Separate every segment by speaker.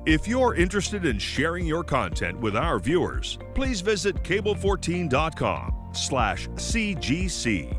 Speaker 1: If you're interested in sharing your content with our viewers, please visit cable14.com/CGC.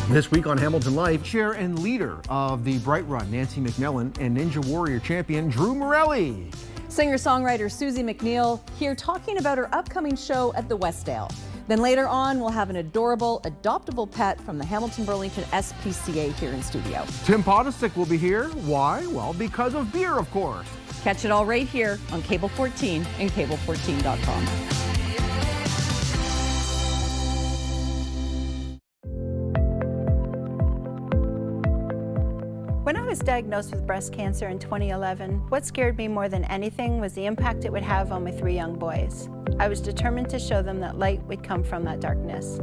Speaker 2: This week on Hamilton Life, chair and leader of the Bright Run, Nancy McMillan, and Ninja Warrior champion Drew Morelli.
Speaker 3: Singer-songwriter Susie McNeil here talking about her upcoming show at the Westdale. Then later on, we'll have an adorable, adoptable pet from the Hamilton Burlington SPCA here in studio.
Speaker 2: Tim Podesick will be here. Why? Well, because of beer, of course.
Speaker 3: Catch it all right here on Cable 14 and cable14.com.
Speaker 4: When I was diagnosed with breast cancer in 2011, what scared me more than anything was the impact it would have on my 3 young boys. I was determined to show them that light would come from that darkness.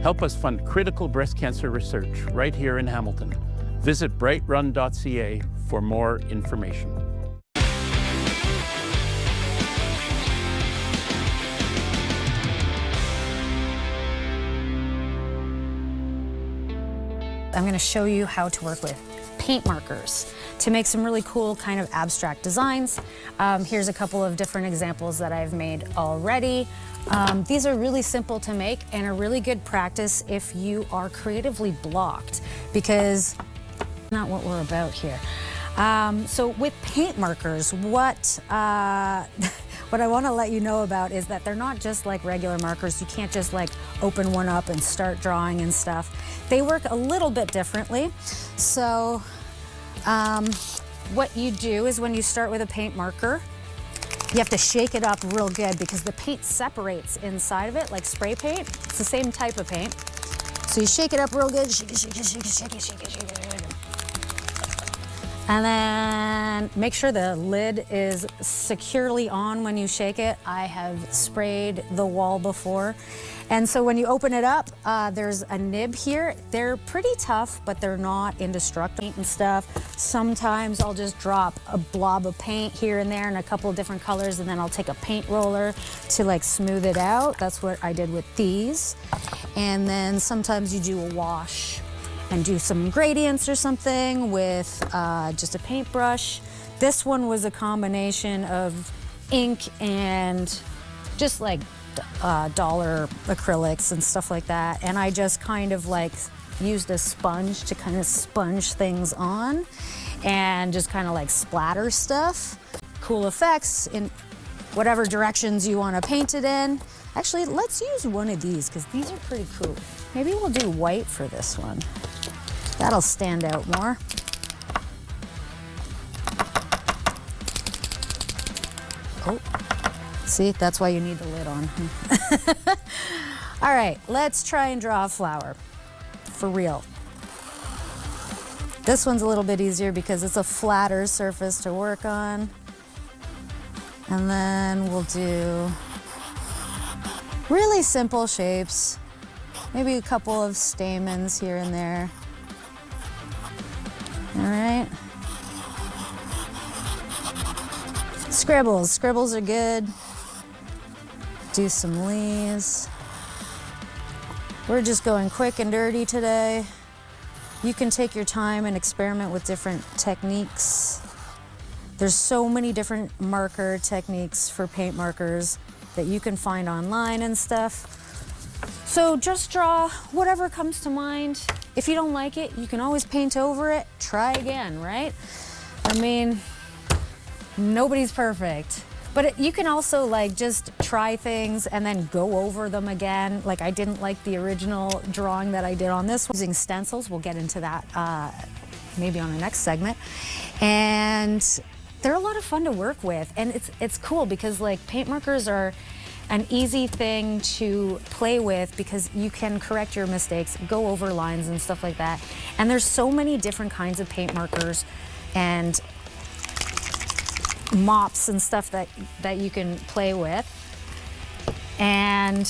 Speaker 5: Help us fund critical breast cancer research right here in Hamilton. Visit brightrun.ca for more information.
Speaker 6: I'm going to show you how to work with paint markers to make some really cool kind of abstract designs. Here's a couple of different examples that I've made already. These are really simple to make and a really good practice if you are creatively blocked, because that's not what we're about here. So with paint markers, what I want to let you know about is that they're not just like regular markers. You can't just like open one up and start drawing and stuff. They work a little bit differently. So what you do is when you start with a paint marker, you have to shake it up real good because the paint separates inside of it like spray paint. It's the same type of paint. So you shake it up real good, shake it, shake it, shake it, shake it, shake it, shake it. And then make sure the lid is securely on when you shake it. I have sprayed the wall before. And so when you open it up, there's a nib here. They're pretty tough, but they're not indestructible and stuff. Sometimes I'll just drop a blob of paint here and there in a couple of different colors, and then I'll take a paint roller to like smooth it out. That's what I did with these. And then sometimes you do a wash and do some gradients or something with just a paintbrush. This one was a combination of ink and just like dollar acrylics and stuff like that. And I just kind of like used a sponge to kind of sponge things on and just kind of like splatter stuff. Cool effects in whatever directions you want to paint it in. Actually, let's use one of these because these are pretty cool. Maybe we'll do white for this one. That'll stand out more. Oh, see, that's why you need the lid on. All right, let's try and draw a flower, for real. This one's a little bit easier because it's a flatter surface to work on. And then we'll do really simple shapes, maybe a couple of stamens here and there. All right. Scribbles. Scribbles are good. Do some leaves. We're just going quick and dirty today. You can take your time and experiment with different techniques. There's so many different marker techniques for paint markers that you can find online and stuff. So just draw whatever comes to mind. If you don't like it, you can always paint over it. Try again, right? I mean, nobody's perfect. But you can also like just try things and then go over them again. Like I didn't like the original drawing that I did on this one. Using stencils, we'll get into that maybe on the next segment. And they're a lot of fun to work with. And it's cool because like paint markers are an easy thing to play with because you can correct your mistakes, go over lines and stuff like that. And there's so many different kinds of paint markers and mops and stuff that you can play with. And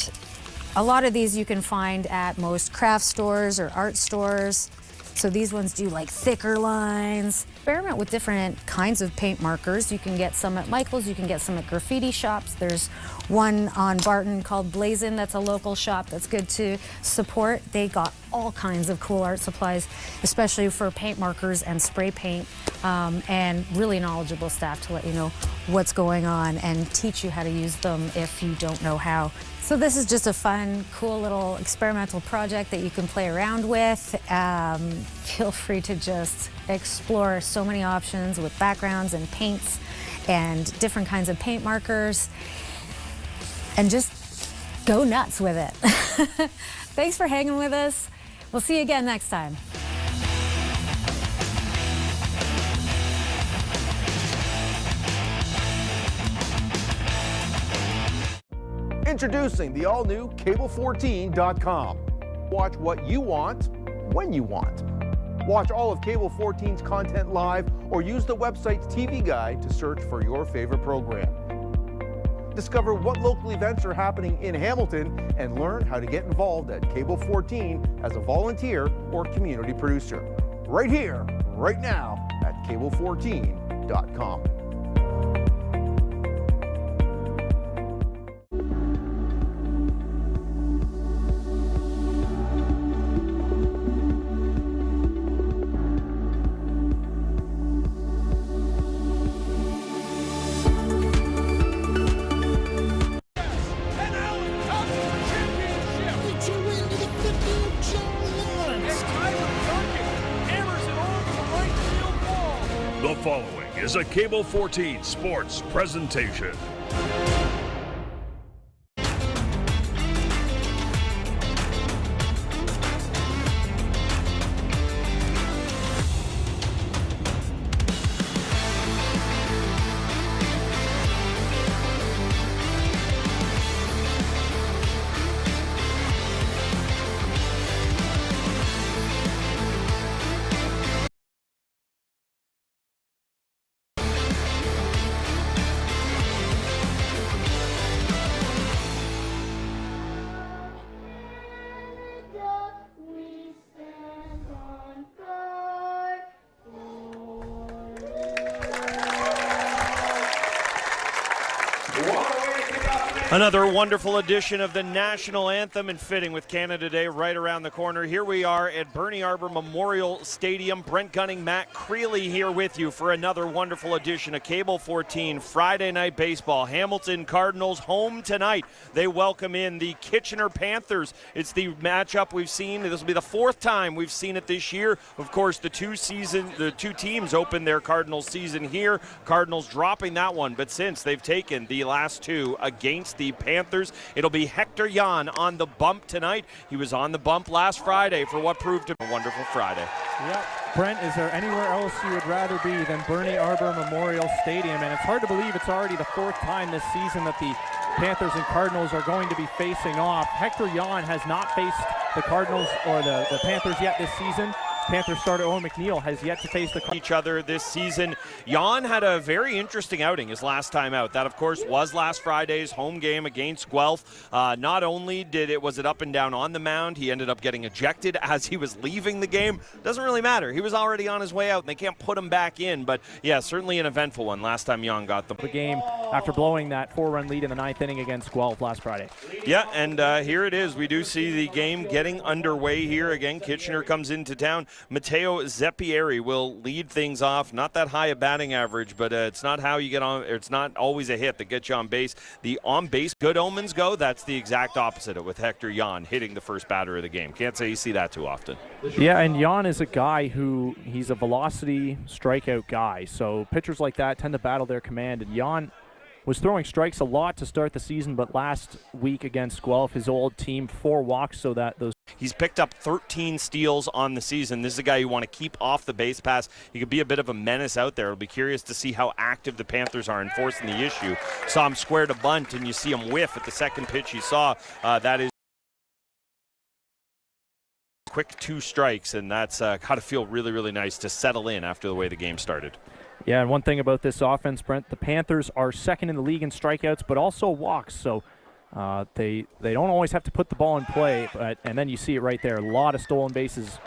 Speaker 6: a lot of these you can find at most craft stores or art stores. So these ones do like thicker lines. Experiment with different kinds of paint markers. You can get some at Michael's, you can get some at graffiti shops. There's one on Barton called Blazin', that's a local shop that's good to support. They got all kinds of cool art supplies, especially for paint markers and spray paint, and really knowledgeable staff to let you know what's going on and teach you how to use them if you don't know how. So this is just a fun, cool little experimental project that you can play around with. Feel free to just explore so many options with backgrounds and paints and different kinds of paint markers, and just go nuts with it. Thanks for hanging with us. We'll see you again next time.
Speaker 2: Introducing the all-new Cable14.com. Watch what you want, when you want. Watch all of Cable 14's content live or use the website's TV guide to search for your favorite program. Discover what local events are happening in Hamilton and learn how to get involved at Cable 14 as a volunteer or community producer. Right here, right now at Cable14.com.
Speaker 1: The following is a Cable 14 sports presentation.
Speaker 7: Another wonderful edition of the national anthem, and fitting with Canada Day right around the corner. Here we are at Bernie Arbor Memorial Stadium. Brent Gunning, Matt Creeley here with you for another wonderful edition of Cable 14 Friday Night Baseball. Hamilton Cardinals home tonight. They welcome in the Kitchener Panthers. It's the matchup we've seen. This will be the fourth time we've seen it this year. Of course, the two teams opened their Cardinals season here. Cardinals dropping that one, but since they've taken the last two against the Panthers, it'll be Hector Jan on the bump tonight. He was on the bump last Friday for what proved to be a wonderful Friday.
Speaker 8: Yep. Brent, is there anywhere else you would rather be than Bernie Arbor Memorial Stadium? And it's hard to believe it's already the fourth time this season that the Panthers and Cardinals are going to be facing off. Hector Jan has not faced the Cardinals or the Panthers yet this season. Panther starter Owen McNeil has yet to face
Speaker 7: each other this season. Jan had a very interesting outing his last time out. That, of course, was last Friday's home game against Guelph. Not only was it up and down on the mound, he ended up getting ejected as he was leaving the game. Doesn't really matter. He was already on his way out, and they can't put him back in. But, yeah, certainly an eventful one last time Jan got the
Speaker 8: game after blowing that 4-run lead in the ninth inning against Guelph last Friday.
Speaker 7: Yeah, and here it is. We do see the game getting underway here. Again, Kitchener comes into town. Matteo Zeppieri will lead things off. Not that high a batting average, but it's not how you get on. It's not always a hit that gets you on base. The on-base good omens go. That's the exact opposite with Hector Jan hitting the first batter of the game. Can't say you see that too often.
Speaker 8: Yeah, and Jan is a guy he's a velocity strikeout guy. So pitchers like that tend to battle their command, and Jan was throwing strikes a lot to start the season, but last week against Guelph, his old team, 4 walks, so that those.
Speaker 7: He's picked up 13 steals on the season. This is a guy you want to keep off the base pass. He could be a bit of a menace out there. I'll be curious to see how active the Panthers are enforcing the issue. Saw him square to bunt, and you see him whiff at the second pitch he saw. That is quick 2 strikes, and that's got to feel really, really nice to settle in after the way the game started.
Speaker 8: Yeah, and one thing about this offense, Brent, the Panthers are second in the league in strikeouts, but also walks. So they don't always have to put the ball in play. And then you see it right there. A lot of stolen bases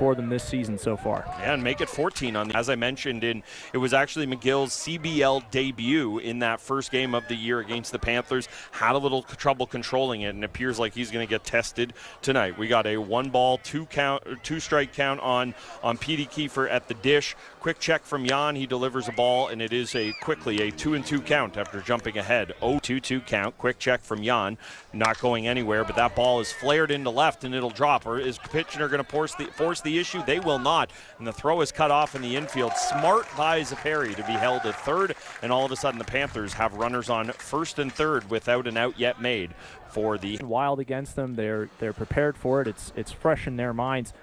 Speaker 8: for them this season so far.
Speaker 7: Yeah, and make it 14 on the, as I mentioned, it was actually McGill's CBL debut in that first game of the year against the Panthers. Had a little trouble controlling it, and it appears like he's going to get tested tonight. We got a 1-ball, 2-strike count on Petey Kiefer at the dish. Quick check from Jan. He delivers a ball, and it is quickly a 2-2 count after jumping ahead. 0-2-2 count. Quick check from Jan. Not going anywhere, but that ball is flared into left, and it'll drop. Or is Kitchener going to force the issue? They will not. And the throw is cut off in the infield. Smart by Zaperi to be held at third, and all of a sudden the Panthers have runners on first and third without an out yet made for the
Speaker 8: Wild against them. They're prepared for it. It's fresh in their minds.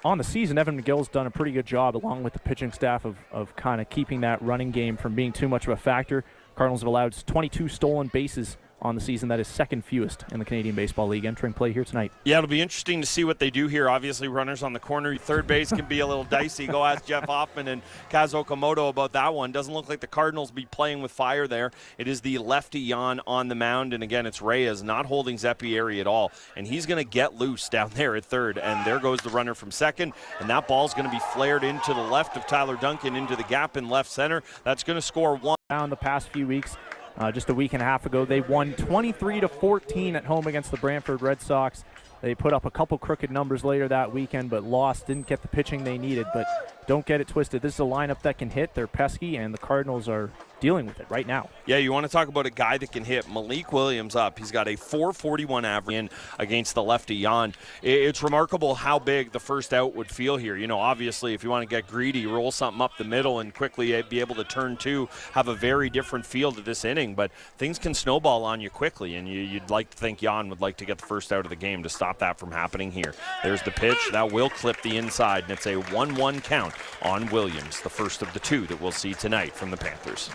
Speaker 8: On the season, Evan McGill's done a pretty good job, along with the pitching staff, of kind of keeping that running game from being too much of a factor. Cardinals have allowed 22 stolen bases on the season. That is second fewest in the Canadian Baseball League, entering play here tonight.
Speaker 7: Yeah, it'll be interesting to see what they do here. Obviously, runners on the corner. Third base can be a little dicey. Go ask Jeff Hoffman and Kaz Okamoto about that one. Doesn't look like the Cardinals be playing with fire there. It is the lefty Jan on the mound, and again, it's Reyes not holding Zappieri at all, and he's going to get loose down there at third, and there goes the runner from second, and that ball's going to be flared into the left of Tyler Duncan into the gap in left center. That's going to score one.
Speaker 8: Down the past few weeks. Just a week and a half ago, they won 23-14 at home against the Brantford Red Sox. They put up a couple crooked numbers later that weekend, but lost, didn't get the pitching they needed. But don't get it twisted. This is a lineup that can hit. They're pesky, and the Cardinals are dealing with it right now.
Speaker 7: Yeah, you want to talk about a guy that can hit. Malik Williams up. He's got a .441 average in against the lefty Jan. It's remarkable how big the first out would feel here. You know, obviously, if you want to get greedy, roll something up the middle and quickly be able to turn two, have a very different feel to this inning. But things can snowball on you quickly, and you'd like to think Jan would like to get the first out of the game to stop that from happening here. There's the pitch. That will clip the inside, and it's a 1-1 count on Williams, the first of the two that we'll see tonight from the Panthers.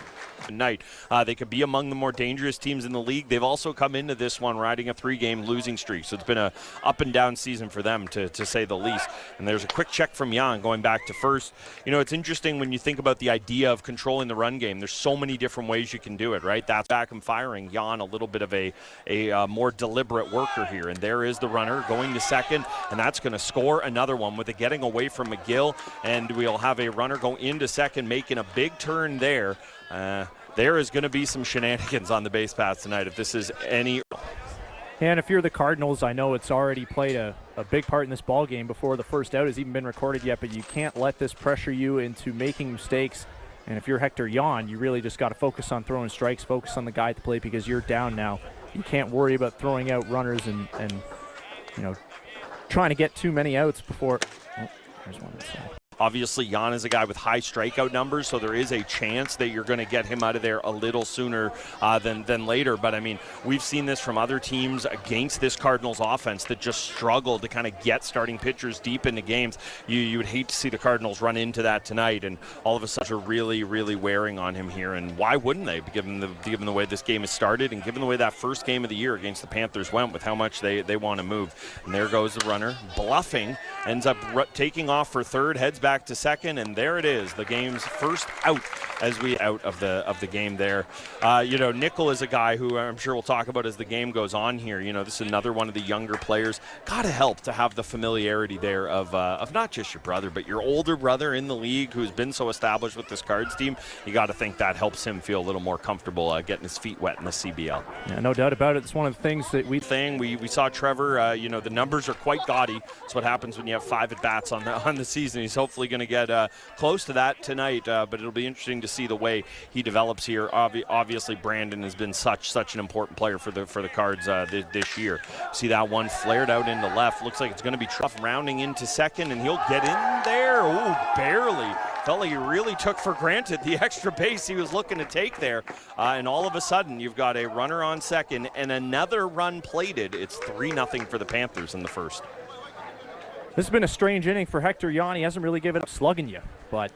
Speaker 7: Night. They could be among the more dangerous teams in the league. They've also come into this one riding a 3-game losing streak, so it's been a up and down season for them, to say the least. And there's a quick check from Jan going back to first. You know, it's interesting when you think about the idea of controlling the run game. There's so many different ways you can do it, right? That's back and firing. Jan a little bit of a more deliberate worker here, and there is the runner going to second, and that's going to score another one with it getting away from McGill, and we'll have a runner go into second, making a big turn there. There is going to be some shenanigans on the base paths tonight if this is any.
Speaker 8: And if you're the Cardinals, I know it's already played a big part in this ball game before the first out has even been recorded yet, but you can't let this pressure you into making mistakes. And if you're Hector Jan, you really just got to focus on throwing strikes, focus on the guy at the plate, because you're down now. You can't worry about throwing out runners and you know, trying to get too many outs before. Oh, there's one inside.
Speaker 7: Obviously, Jan is a guy with high strikeout numbers, so there is a chance that you're going to get him out of there a little sooner than later. But, I mean, we've seen this from other teams against this Cardinals offense that just struggle to kind of get starting pitchers deep into games. You would hate to see the Cardinals run into that tonight, and all of a sudden are really, really wearing on him here. And why wouldn't they, given the way this game has started and given the way that first game of the year against the Panthers went with how much they want to move. And there goes the runner, bluffing, ends up taking off for third, heads back to second, and there it is, the game's first out as we out of the game there. You know, Nickel is a guy who I'm sure we'll talk about as the game goes on here. You know, this is another one of the younger players. Gotta help to have the familiarity there of not just your brother, but your older brother in the league who's been so established with this Cards team. You got to think that helps him feel a little more comfortable getting his feet wet in the CBL.
Speaker 8: Yeah, no doubt about it. It's one of the things that we
Speaker 7: saw Trevor. You know, the numbers are quite gaudy. That's what happens when you have 5 at-bats on the season. He's hopefully going to get close to that tonight, but it'll be interesting to see the way he develops here. Obviously, Brandon has been such an important player for the Cards this year. See that one flared out into left. Looks like it's going to be tough rounding into second, and he'll get in there. Ooh, barely. Felt like he really took for granted the extra base he was looking to take there. And all of a sudden, you've got a runner on second and another run plated. It's 3-0 for the Panthers in the first.
Speaker 8: This has been a strange inning for Hector Jan. He hasn't really given up slugging you, but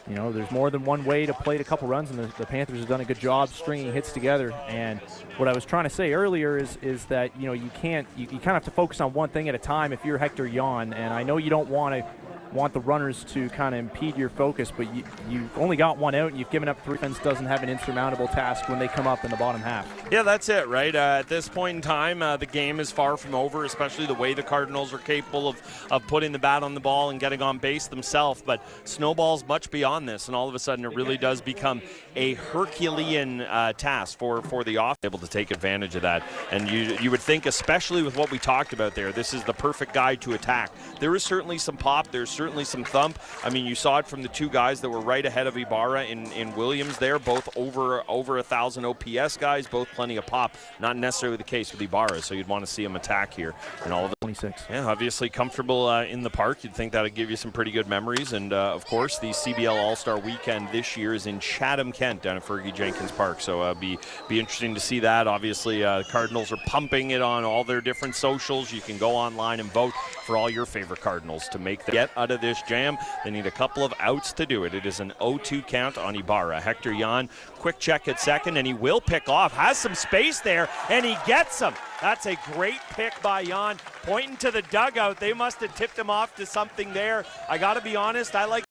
Speaker 8: you know, there's more than one way to plate a couple runs, and the Panthers have done a good job stringing hits together. And what I was trying to say earlier is that, you know, you kind of have to focus on one thing at a time if you're Hector Jan. And I know you don't want to want the runners to kind of impede your focus, but you've only got one out and you've given up 3. Defense doesn't have an insurmountable task when they come up in the bottom half.
Speaker 7: Yeah, that's it, right? At this point in time, the game is far from over, especially the way the Cardinals are capable of putting the bat on the ball and getting on base themselves, but snowballs much beyond this, and all of a sudden it really does become a Herculean task for the off, able to take advantage of that. And you would think, especially with what we talked about there, this is the perfect guy to attack. There is certainly some pop, there's certainly some thump. I mean, you saw it from the 2 guys that were right ahead of Ibarra in Williams there, both over 1,000 OPS guys, both plenty of pop. Not necessarily the case with Ibarra, so you'd want to see him attack here. And all of
Speaker 8: 26.
Speaker 7: Yeah, obviously comfortable in the park. You'd think that would give you some pretty good memories. And of course, the CBL All-Star Weekend this year is in Chatham, Kent, down at Fergie Jenkins Park. So be interesting to see that. Obviously, Cardinals are pumping it on all their different socials. You can go online and vote for all your favorite Cardinals to make them get out of this jam. They need a couple of outs to do it. It is an 0-2 count on Ibarra. Hector Yan, quick check at second, and he will pick off. Has some space there, and he gets him. That's a great pick by Yan, pointing to the dugout. They must have tipped him off to something there. I got to be honest, I like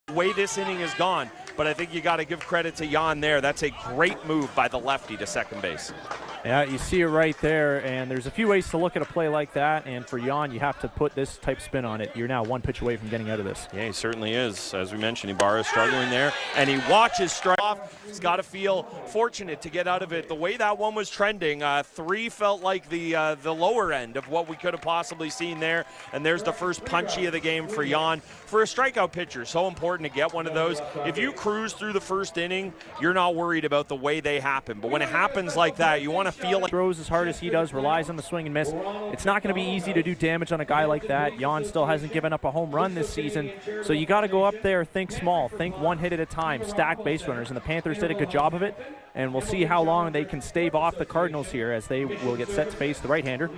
Speaker 7: the way this inning is gone, but I think you got to give credit to Yan there. That's a great move by the lefty to second base.
Speaker 8: Yeah, you see it right there, and there's a few ways to look at a play like that, and for Yan, you have to put this type spin on it. You're now 1 pitch away from getting out of this.
Speaker 7: Yeah, he certainly is. As we mentioned, Ibarra is struggling there, and he watches strike off. He's got to feel fortunate to get out of it. The way that one was trending, 3 felt like the lower end of what we could have possibly seen there, and there's the first punchy of the game for Yan. For a strikeout pitcher, so important to get one of those. If you cruise through the first inning, you're not worried about the way they happen, but when it happens like that, you want to feel like
Speaker 8: throws as hard as he does, relies on the swing and miss. It's not going to be easy to do damage on a guy like that. Yan still hasn't given up a home run this season, so you got to go up there, think small, think 1 hit at a time, stack base runners, and the Panthers did a good job of it, and we'll see how long they can stave off the Cardinals here as they will get set to face the right-hander.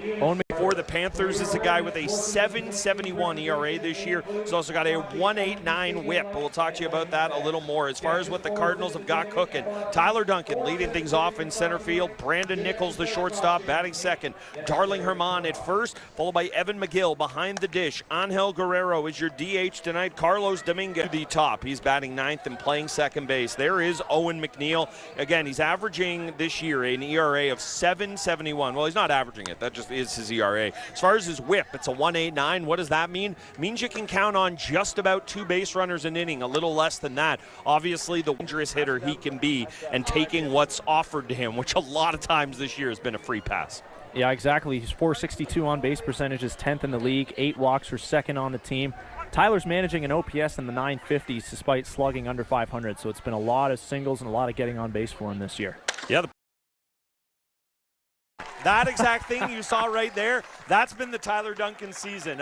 Speaker 7: For the Panthers is a guy with a 7.71 ERA this year. He's also got a 1.89 whip. We'll talk to you about that a little more. As far as what the Cardinals have got cooking, Tyler Duncan leading things off in center field. Brandon Nichols, the shortstop, batting second. Darling Herman at first, followed by Evan McGill behind the dish. Angel Guerrero is your DH tonight. Carlos Dominguez to the top. He's batting 9th and playing second base. There is Owen McNeil. Again, he's averaging this year an ERA of 7.71. Well, he's not averaging it. That just is his ERA. As far as his whip, it's a 1.89. What does that mean? It means you can count on just about 2 base runners an inning, a little less than that. Obviously, the dangerous hitter he can be and taking what's offered to him, which a lot of times this year has been a free pass.
Speaker 8: Yeah, exactly. He's .462 on base percentage, is 10th in the league, 8 walks for second on the team. Tyler's managing an OPS in the 950s despite slugging under 500, so it's been a lot of singles and a lot of getting on base for him this year.
Speaker 7: Yeah, that exact thing you saw right there, that's been the Tyler Duncan season.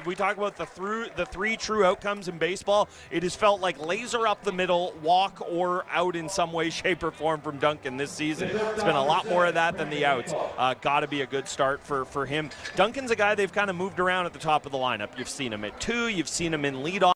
Speaker 7: We talk about the 3 true outcomes in baseball. It has felt like laser up the middle, walk, or out in some way, shape, or form from Duncan this season. It's been a lot more of that than the outs. Got to be a good start for him. Duncan's a guy they've kind of moved around at the top of the lineup. You've seen him at 2, you've seen him in leadoff.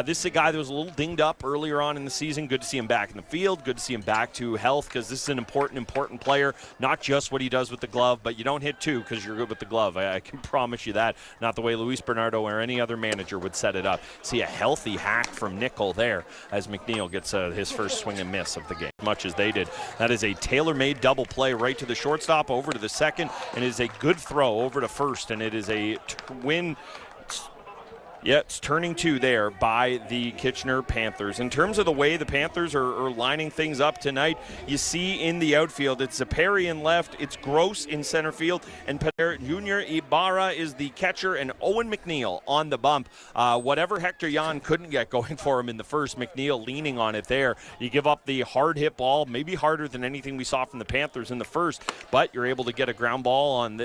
Speaker 7: This is a guy that was a little dinged up earlier on in the season. Good to see him back in the field. Good to see him back to health, because this is an important player. Not just what he does with the glove, but you don't hit 2 because you're good with the glove. I can promise you that. Not the way Luis Bernardo or any other manager would set it up. See a healthy hack from Nickel there as McNeil gets his first swing and miss of the game, much as they did. That is a tailor-made double play right to the shortstop, over to the second, and it is a good throw over to first, and it is a win. Yeah, it's turning 2 there by the Kitchener Panthers. In terms of the way the Panthers are lining things up tonight, you see in the outfield, it's Zaperi in left, it's Gross in center field, and Junior Ibarra is the catcher, and Owen McNeil on the bump. Whatever Hector Yan couldn't get going for him in the first, McNeil leaning on it there. You give up the hard hit ball, maybe harder than anything we saw from the Panthers in the first, but you're able to get a ground ball to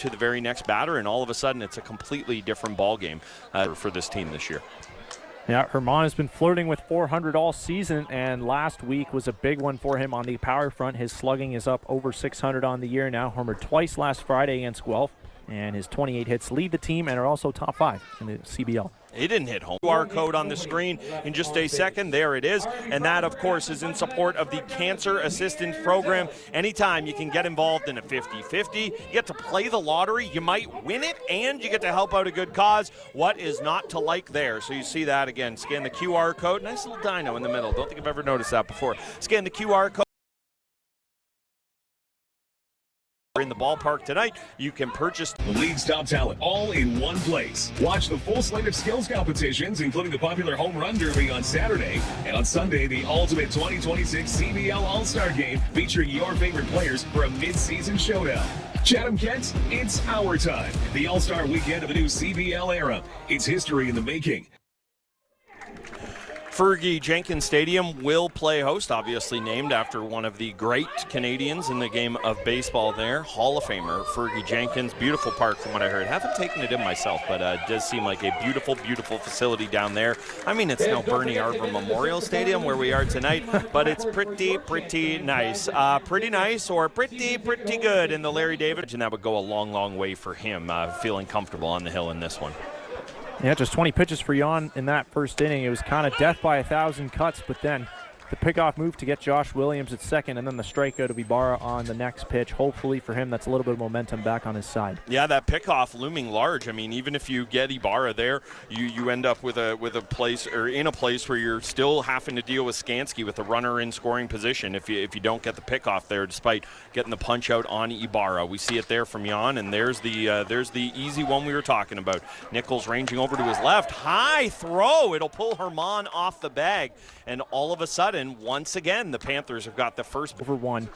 Speaker 7: the very next batter, and all of a sudden it's a completely different ball game for this team this year.
Speaker 8: Yeah, Herman has been flirting with 400 all season, and last week was a big one for him on the power front. His slugging is up over 600 on the year now. Homered twice last Friday against Guelph. And his 28 hits lead the team and are also top 5 in the CBL.
Speaker 7: He didn't hit home. QR code on the screen in just a second. There it is. And that, of course, is in support of the Cancer Assistance Program. Anytime you can get involved in a 50-50, you get to play the lottery, you might win it, and you get to help out a good cause. What is not to like there? So you see that again. Scan the QR code. Nice little dino in the middle. Don't think I've ever noticed that before. Scan the QR code. In the ballpark tonight, you can purchase
Speaker 9: the league's top talent all in one place. Watch the full slate of skills competitions, including the popular Home Run Derby on Saturday, and on Sunday, the ultimate 2026 CBL All-Star Game featuring your favorite players for a mid-season showdown. Chatham-Kent, it's our time. The All-Star Weekend of the new CBL era. It's history in the making.
Speaker 7: Fergie Jenkins Stadium will play host, obviously named after one of the great Canadians in the game of baseball there. Hall of Famer Fergie Jenkins. Beautiful park from what I heard. Haven't taken it in myself, but it does seem like a beautiful, beautiful facility down there. I mean, it's no Bernie Arbor Memorial Stadium where we are tonight, but it's pretty nice. Pretty nice or pretty good in the Larry David. And that would go a long, long way for him, feeling comfortable on the hill in this one.
Speaker 8: Yeah, just 20 pitches for Jan in that first inning. It was kind of death by 1,000 cuts, but then the pickoff move to get Josh Williams at second, and then the strikeout of Ibarra on the next pitch. Hopefully for him, that's a little bit of momentum back on his side.
Speaker 7: Yeah, that pickoff looming large. I mean, even if you get Ibarra there, you end up with a place or in a place where you're still having to deal with Skansky with a runner in scoring position if you don't get the pickoff there, despite getting the punch out on Ibarra. We see it there from Jan, and there's the easy one we were talking about. Nichols ranging over to his left, high throw. It'll pull Herman off the bag, and all of a sudden, once again, the Panthers have got the first
Speaker 8: over one.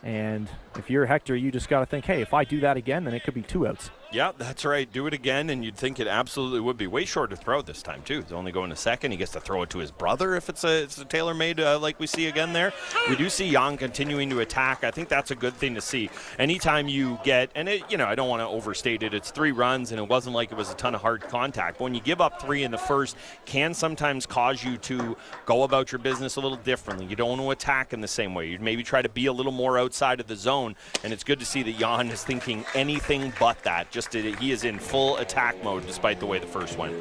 Speaker 8: And if you're Hector, you just got to think, hey, if I do that again, then it could be 2 outs.
Speaker 7: Yeah, that's right. Do it again, and you'd think it absolutely would be. Way short to throw this time, too. It's only going to second. He gets to throw it to his brother if it's a tailor-made like we see again there. We do see Jan continuing to attack. I think that's a good thing to see. Anytime you get, and it, I don't want to overstate it. It's 3 runs, and it wasn't like it was a ton of hard contact. But when you give up 3 in the first, can sometimes cause you to go about your business a little differently. You don't want to attack in the same way. You'd maybe try to be a little more outside of the zone, and it's good to see that Jan is thinking anything but that. He is in full attack mode despite the way the first went.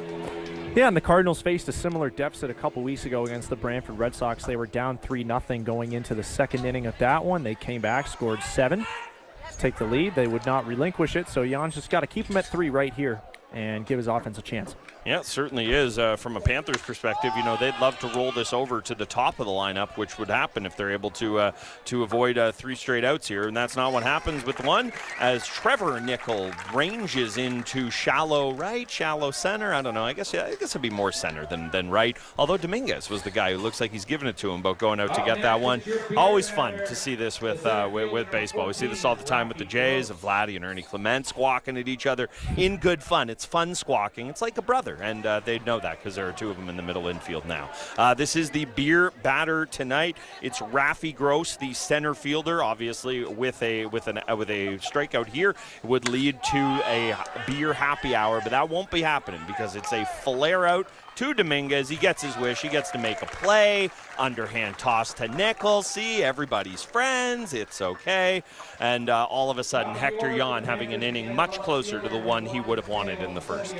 Speaker 8: Yeah, and the Cardinals faced a similar deficit a couple weeks ago against the Brantford Red Sox. They were down 3-0 going into the second inning of that one. They came back, scored 7 to take the lead. They would not relinquish it, so Jan's just got to keep them at 3 right here and give his offense a chance.
Speaker 7: Yeah, it certainly is. From a Panthers perspective, they'd love to roll this over to the top of the lineup, which would happen if they're able to avoid 3 straight outs here. And that's not what happens with one, as Trevor Nickel ranges into shallow right, shallow center. I don't know. I guess it'd be more center than right. Although Dominguez was the guy who looks like he's giving it to him about going out to get that one. Always fun to see this with baseball. We see this all the time with the Jays, of Vladdy and Ernie Clement squawking at each other in good fun. It's fun squawking. It's like a brother. And they know that because there are 2 of them in the middle infield now. This is the beer batter tonight. It's Raffy Gross, the center fielder, obviously with a strikeout here. It would lead to a beer happy hour, but that won't be happening because it's a flare out to Dominguez. He gets his wish. He gets to make a play. Underhand toss to Nichols. See, everybody's friends. It's okay. And all of a sudden, Hector Jan having an inning much closer to the one he would have wanted in the first.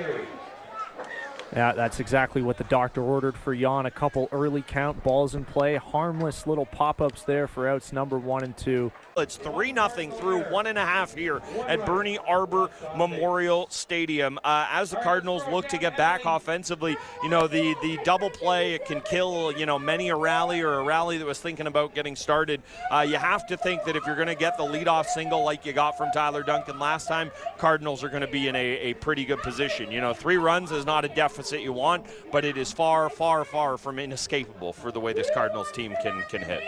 Speaker 8: Yeah, that's exactly what the doctor ordered for Jan. A couple early count balls in play. Harmless little pop-ups there for outs number 1 and 2.
Speaker 7: It's 3-0 through 1.5 here at Bernie Arbor Memorial Stadium. As the Cardinals look to get back offensively, the double play, it can kill, many a rally or a rally that was thinking about getting started. You have to think that if you're going to get the leadoff single like you got from Tyler Duncan last time, Cardinals are going to be in a pretty good position. 3 runs is not a deficit you want, but it is far, far, far from inescapable for the way this Cardinals team can hit.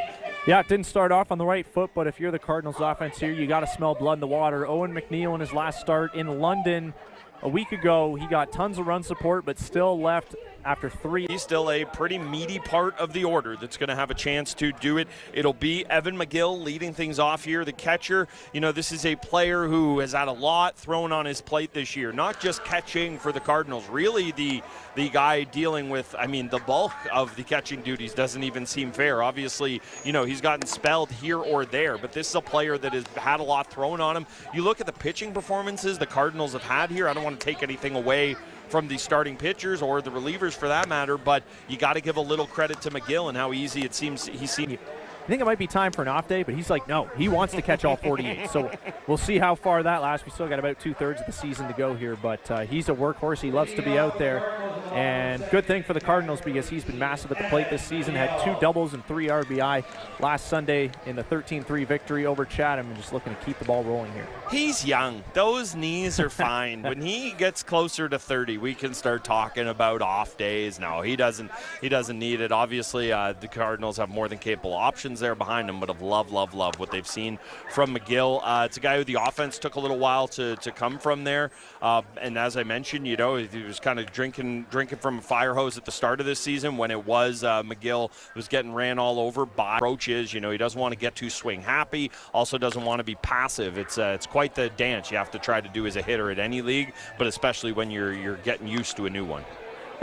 Speaker 8: Yeah, it didn't start off on the right foot, but if you're the Cardinals offense here, you got to smell blood in the water. Owen McNeil in his last start in London a week ago, he got tons of run support, but still left after 3.
Speaker 7: He's still a pretty meaty part of the order that's going to have a chance to do it. It'll be Evan McGill leading things off here, the catcher. You know, this is a player who has had a lot thrown on his plate this year, not just catching for the Cardinals, really the guy dealing with, I mean, the bulk of the catching duties doesn't even seem fair. Obviously, you know, he's gotten spelled here or there, but this is a player that has had a lot thrown on him. You look at the pitching performances the Cardinals have had here. I don't want to take anything away from the starting pitchers or the relievers for that matter, but you got to give a little credit to McGill and how easy it seems he's seen.
Speaker 8: I think it might be time for an off day, but he's like, no, he wants to catch all 48. So we'll see how far that lasts. We still got about 2/3 of the season to go here, but he's a workhorse. He loves to be out there. And good thing for the Cardinals because he's been massive at the plate this season. Had 2 doubles and 3 RBI last Sunday in the 13-3 victory over Chatham, and just looking to keep the ball rolling here.
Speaker 7: He's young. Those knees are fine. When he gets closer to 30, we can start talking about off days. No, he doesn't need it. Obviously, the Cardinals have more than capable options there behind him, but have love what they've seen from McGill. It's a guy who the offense took a little while to come from there. And as I mentioned, you know, he was kind of drinking from a fire hose at the start of this season when it was McGill was getting ran all over by approaches. You know, he doesn't want to get too swing happy, also doesn't want to be passive. It's quite the dance you have to try to do as a hitter at any league, but especially when you're getting used to a new one.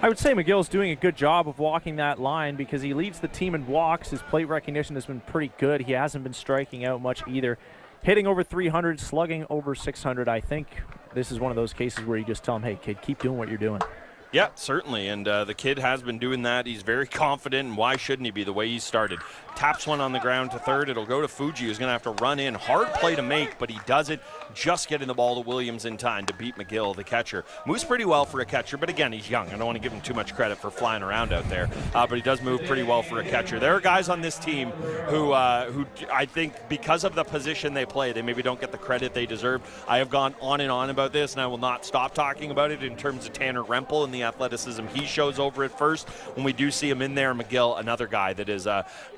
Speaker 8: I would say McGill's doing a good job of walking that line because he leads the team in walks. His plate recognition has been pretty good. He hasn't been striking out much either. Hitting over 300, slugging over 600. I think this is one of those cases where you just tell him, hey, kid, keep doing what you're doing.
Speaker 7: Yeah, certainly, and the kid has been doing that. He's very confident, and why shouldn't he be the way he started? Taps one on the ground to third. It'll go to Fuji, who's going to have to run in. Hard play to make, but he does it, just getting the ball to Williams in time to beat McGill, the catcher. Moves pretty well for a catcher, but again, he's young. I don't want to give him too much credit for flying around out there, but he does move pretty well for a catcher. There are guys on this team who I think because of the position they play, they maybe don't get the credit they deserve. I have gone on and on about this, and I will not stop talking about it in terms of Tanner Rempel and the athleticism he shows over at first. When we do see him in there, McGill, another guy that is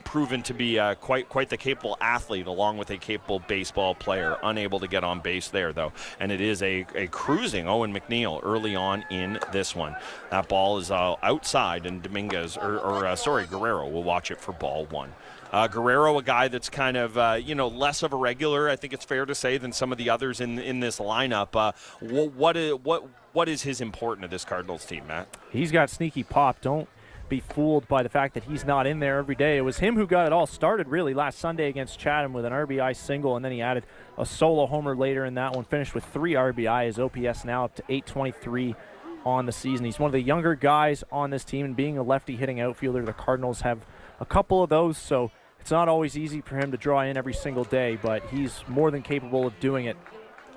Speaker 7: proven to be quite the capable athlete along with a capable baseball player. Unable to get on base there, though. And it is a cruising Owen McNeil early on in this one. That ball is outside, and Guerrero will watch it for ball 1. Guerrero, a guy that's kind of, less of a regular, I think it's fair to say, than some of the others in this lineup. What is his importance to this Cardinals team, Matt?
Speaker 8: He's got sneaky pop. Don't be fooled by the fact that he's not in there every day. It was him who got it all started, really, last Sunday against Chatham with an RBI single, and then he added a solo homer later in that one. Finished with 3 RBI. His OPS now up to 823 on the season. He's one of the younger guys on this team, and being a lefty hitting outfielder, the Cardinals have a couple of those, so it's not always easy for him to draw in every single day, but he's more than capable of doing it.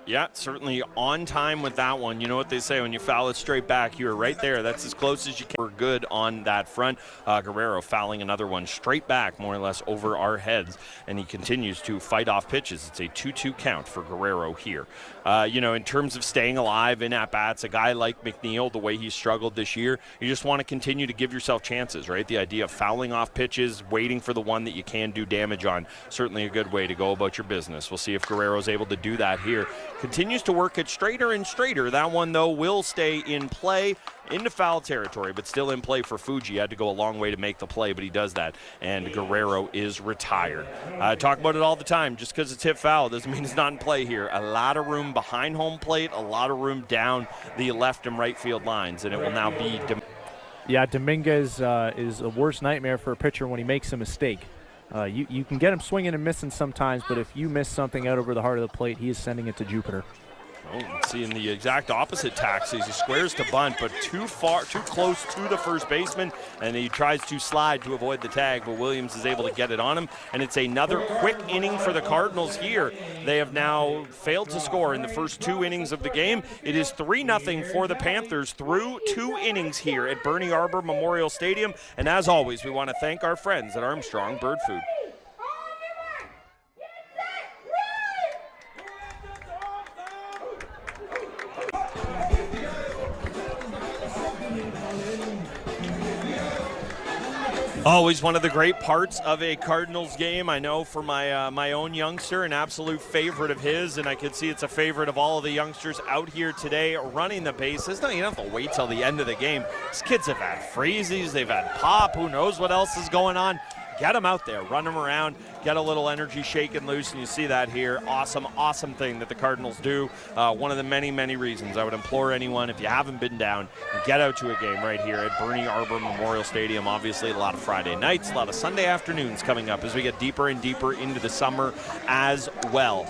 Speaker 7: Yeah, certainly on time with that one. You know what they say, when you foul it straight back, you were right there. That's as close as you can. We're good on that front. Guerrero fouling another one straight back, more or less over our heads, and he continues to fight off pitches. It's a 2-2 count for Guerrero here. In terms of staying alive in at-bats, a guy like McNeil, the way he struggled this year, you just want to continue to give yourself chances, right? The idea of fouling off pitches, waiting for the one that you can do damage on, certainly a good way to go about your business. We'll see if Guerrero's able to do that here. Continues to work it straighter and straighter. That one, though, will stay in play into foul territory, but still in play for Fuji. He had to go a long way to make the play, but he does that, and Guerrero is retired. I talk about it all the time. Just because it's hit foul doesn't mean it's not in play here. A lot of room behind home plate, a lot of room down the left and right field lines, and it will now be
Speaker 8: Dominguez is a worst nightmare for a pitcher when he makes a mistake. You can get him swinging and missing sometimes, but if you miss something out over the heart of the plate, he is sending it to Jupiter.
Speaker 7: Seeing the exact opposite taxis. He squares to bunt, but too close to the first baseman, and he tries to slide to avoid the tag, but Williams is able to get it on him, and it's another quick inning for the Cardinals here. They have now failed to score in the first 2 innings of the game. It is 3-0 for the Panthers through 2 innings here at Bernie Arbor Memorial Stadium, and as always, we want to thank our friends at Armstrong Bird Food. Always one of the great parts of a Cardinals game. I know for my own youngster, an absolute favorite of his, and I can see it's a favorite of all of the youngsters out here today running the bases. No, you don't have to wait till the end of the game. These kids have had freezies, they've had pop, who knows what else is going on. Get them out there, run them around, get a little energy shaken loose, and you see that here. Awesome, awesome thing that the Cardinals do. One of the many, many reasons I would implore anyone, if you haven't been down, get out to a game right here at Bernie Arbor Memorial Stadium. Obviously, a lot of Friday nights, a lot of Sunday afternoons coming up as we get deeper and deeper into the summer as well.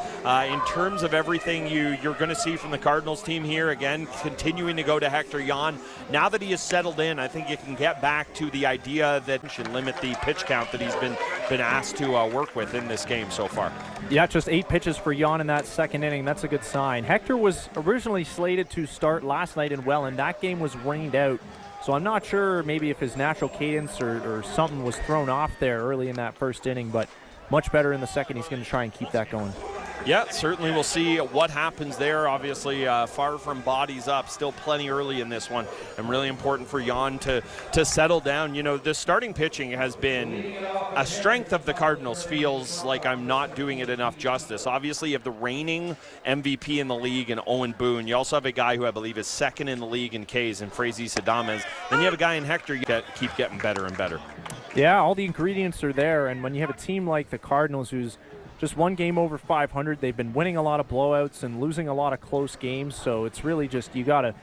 Speaker 7: In terms of everything you're going to see from the Cardinals team here, again, continuing to go to Hector Jan. Now that he has settled in, I think you can get back to the idea that you should limit the pitch count that he's been asked to work with in this game so far.
Speaker 8: Yeah, just 8 pitches for Jan in that second inning. That's a good sign. Hector was originally slated to start last night in Welland. That game was rained out, so I'm not sure maybe if his natural cadence or something was thrown off there early in that first inning, but much better in the second. He's going to try and keep that going.
Speaker 7: Yeah, certainly we'll see what happens there. Obviously, far from bodies up, still plenty early in this one, and really important for Jan to settle down. You know, the starting pitching has been a strength of the Cardinals. Feels like I'm not doing it enough justice. Obviously, you have the reigning MVP in the league in Owen Boone. You also have a guy who I believe is second in the league in Ks in Frazis Adames. Then you have a guy in Hector you keep getting better and better.
Speaker 8: Yeah, all the ingredients are there, and when you have a team like the Cardinals who's just one game over 500. They've been winning a lot of blowouts and losing a lot of close games, so it's really just you got to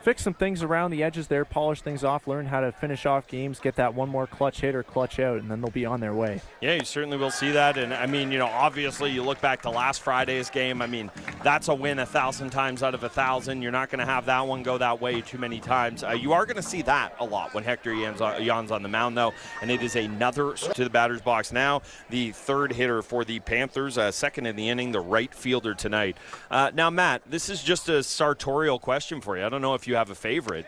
Speaker 8: fix some things around the edges there, polish things off, learn how to finish off games, get that one more clutch hit or clutch out, and then they'll be on their way.
Speaker 7: Yeah, you certainly will see that. And, I mean, you know, obviously you look back to last Friday's game. I mean, that's a win 1,000 times out of 1,000. You're not going to have that one go that way too many times. You are going to see that a lot when Hector Jan's on the mound, though, and it is another to the batter's box now. The third hitter for the Panthers, second in the inning, the right fielder tonight. Now, Matt, this is just a sartorial question for you. I don't know if you have a favorite.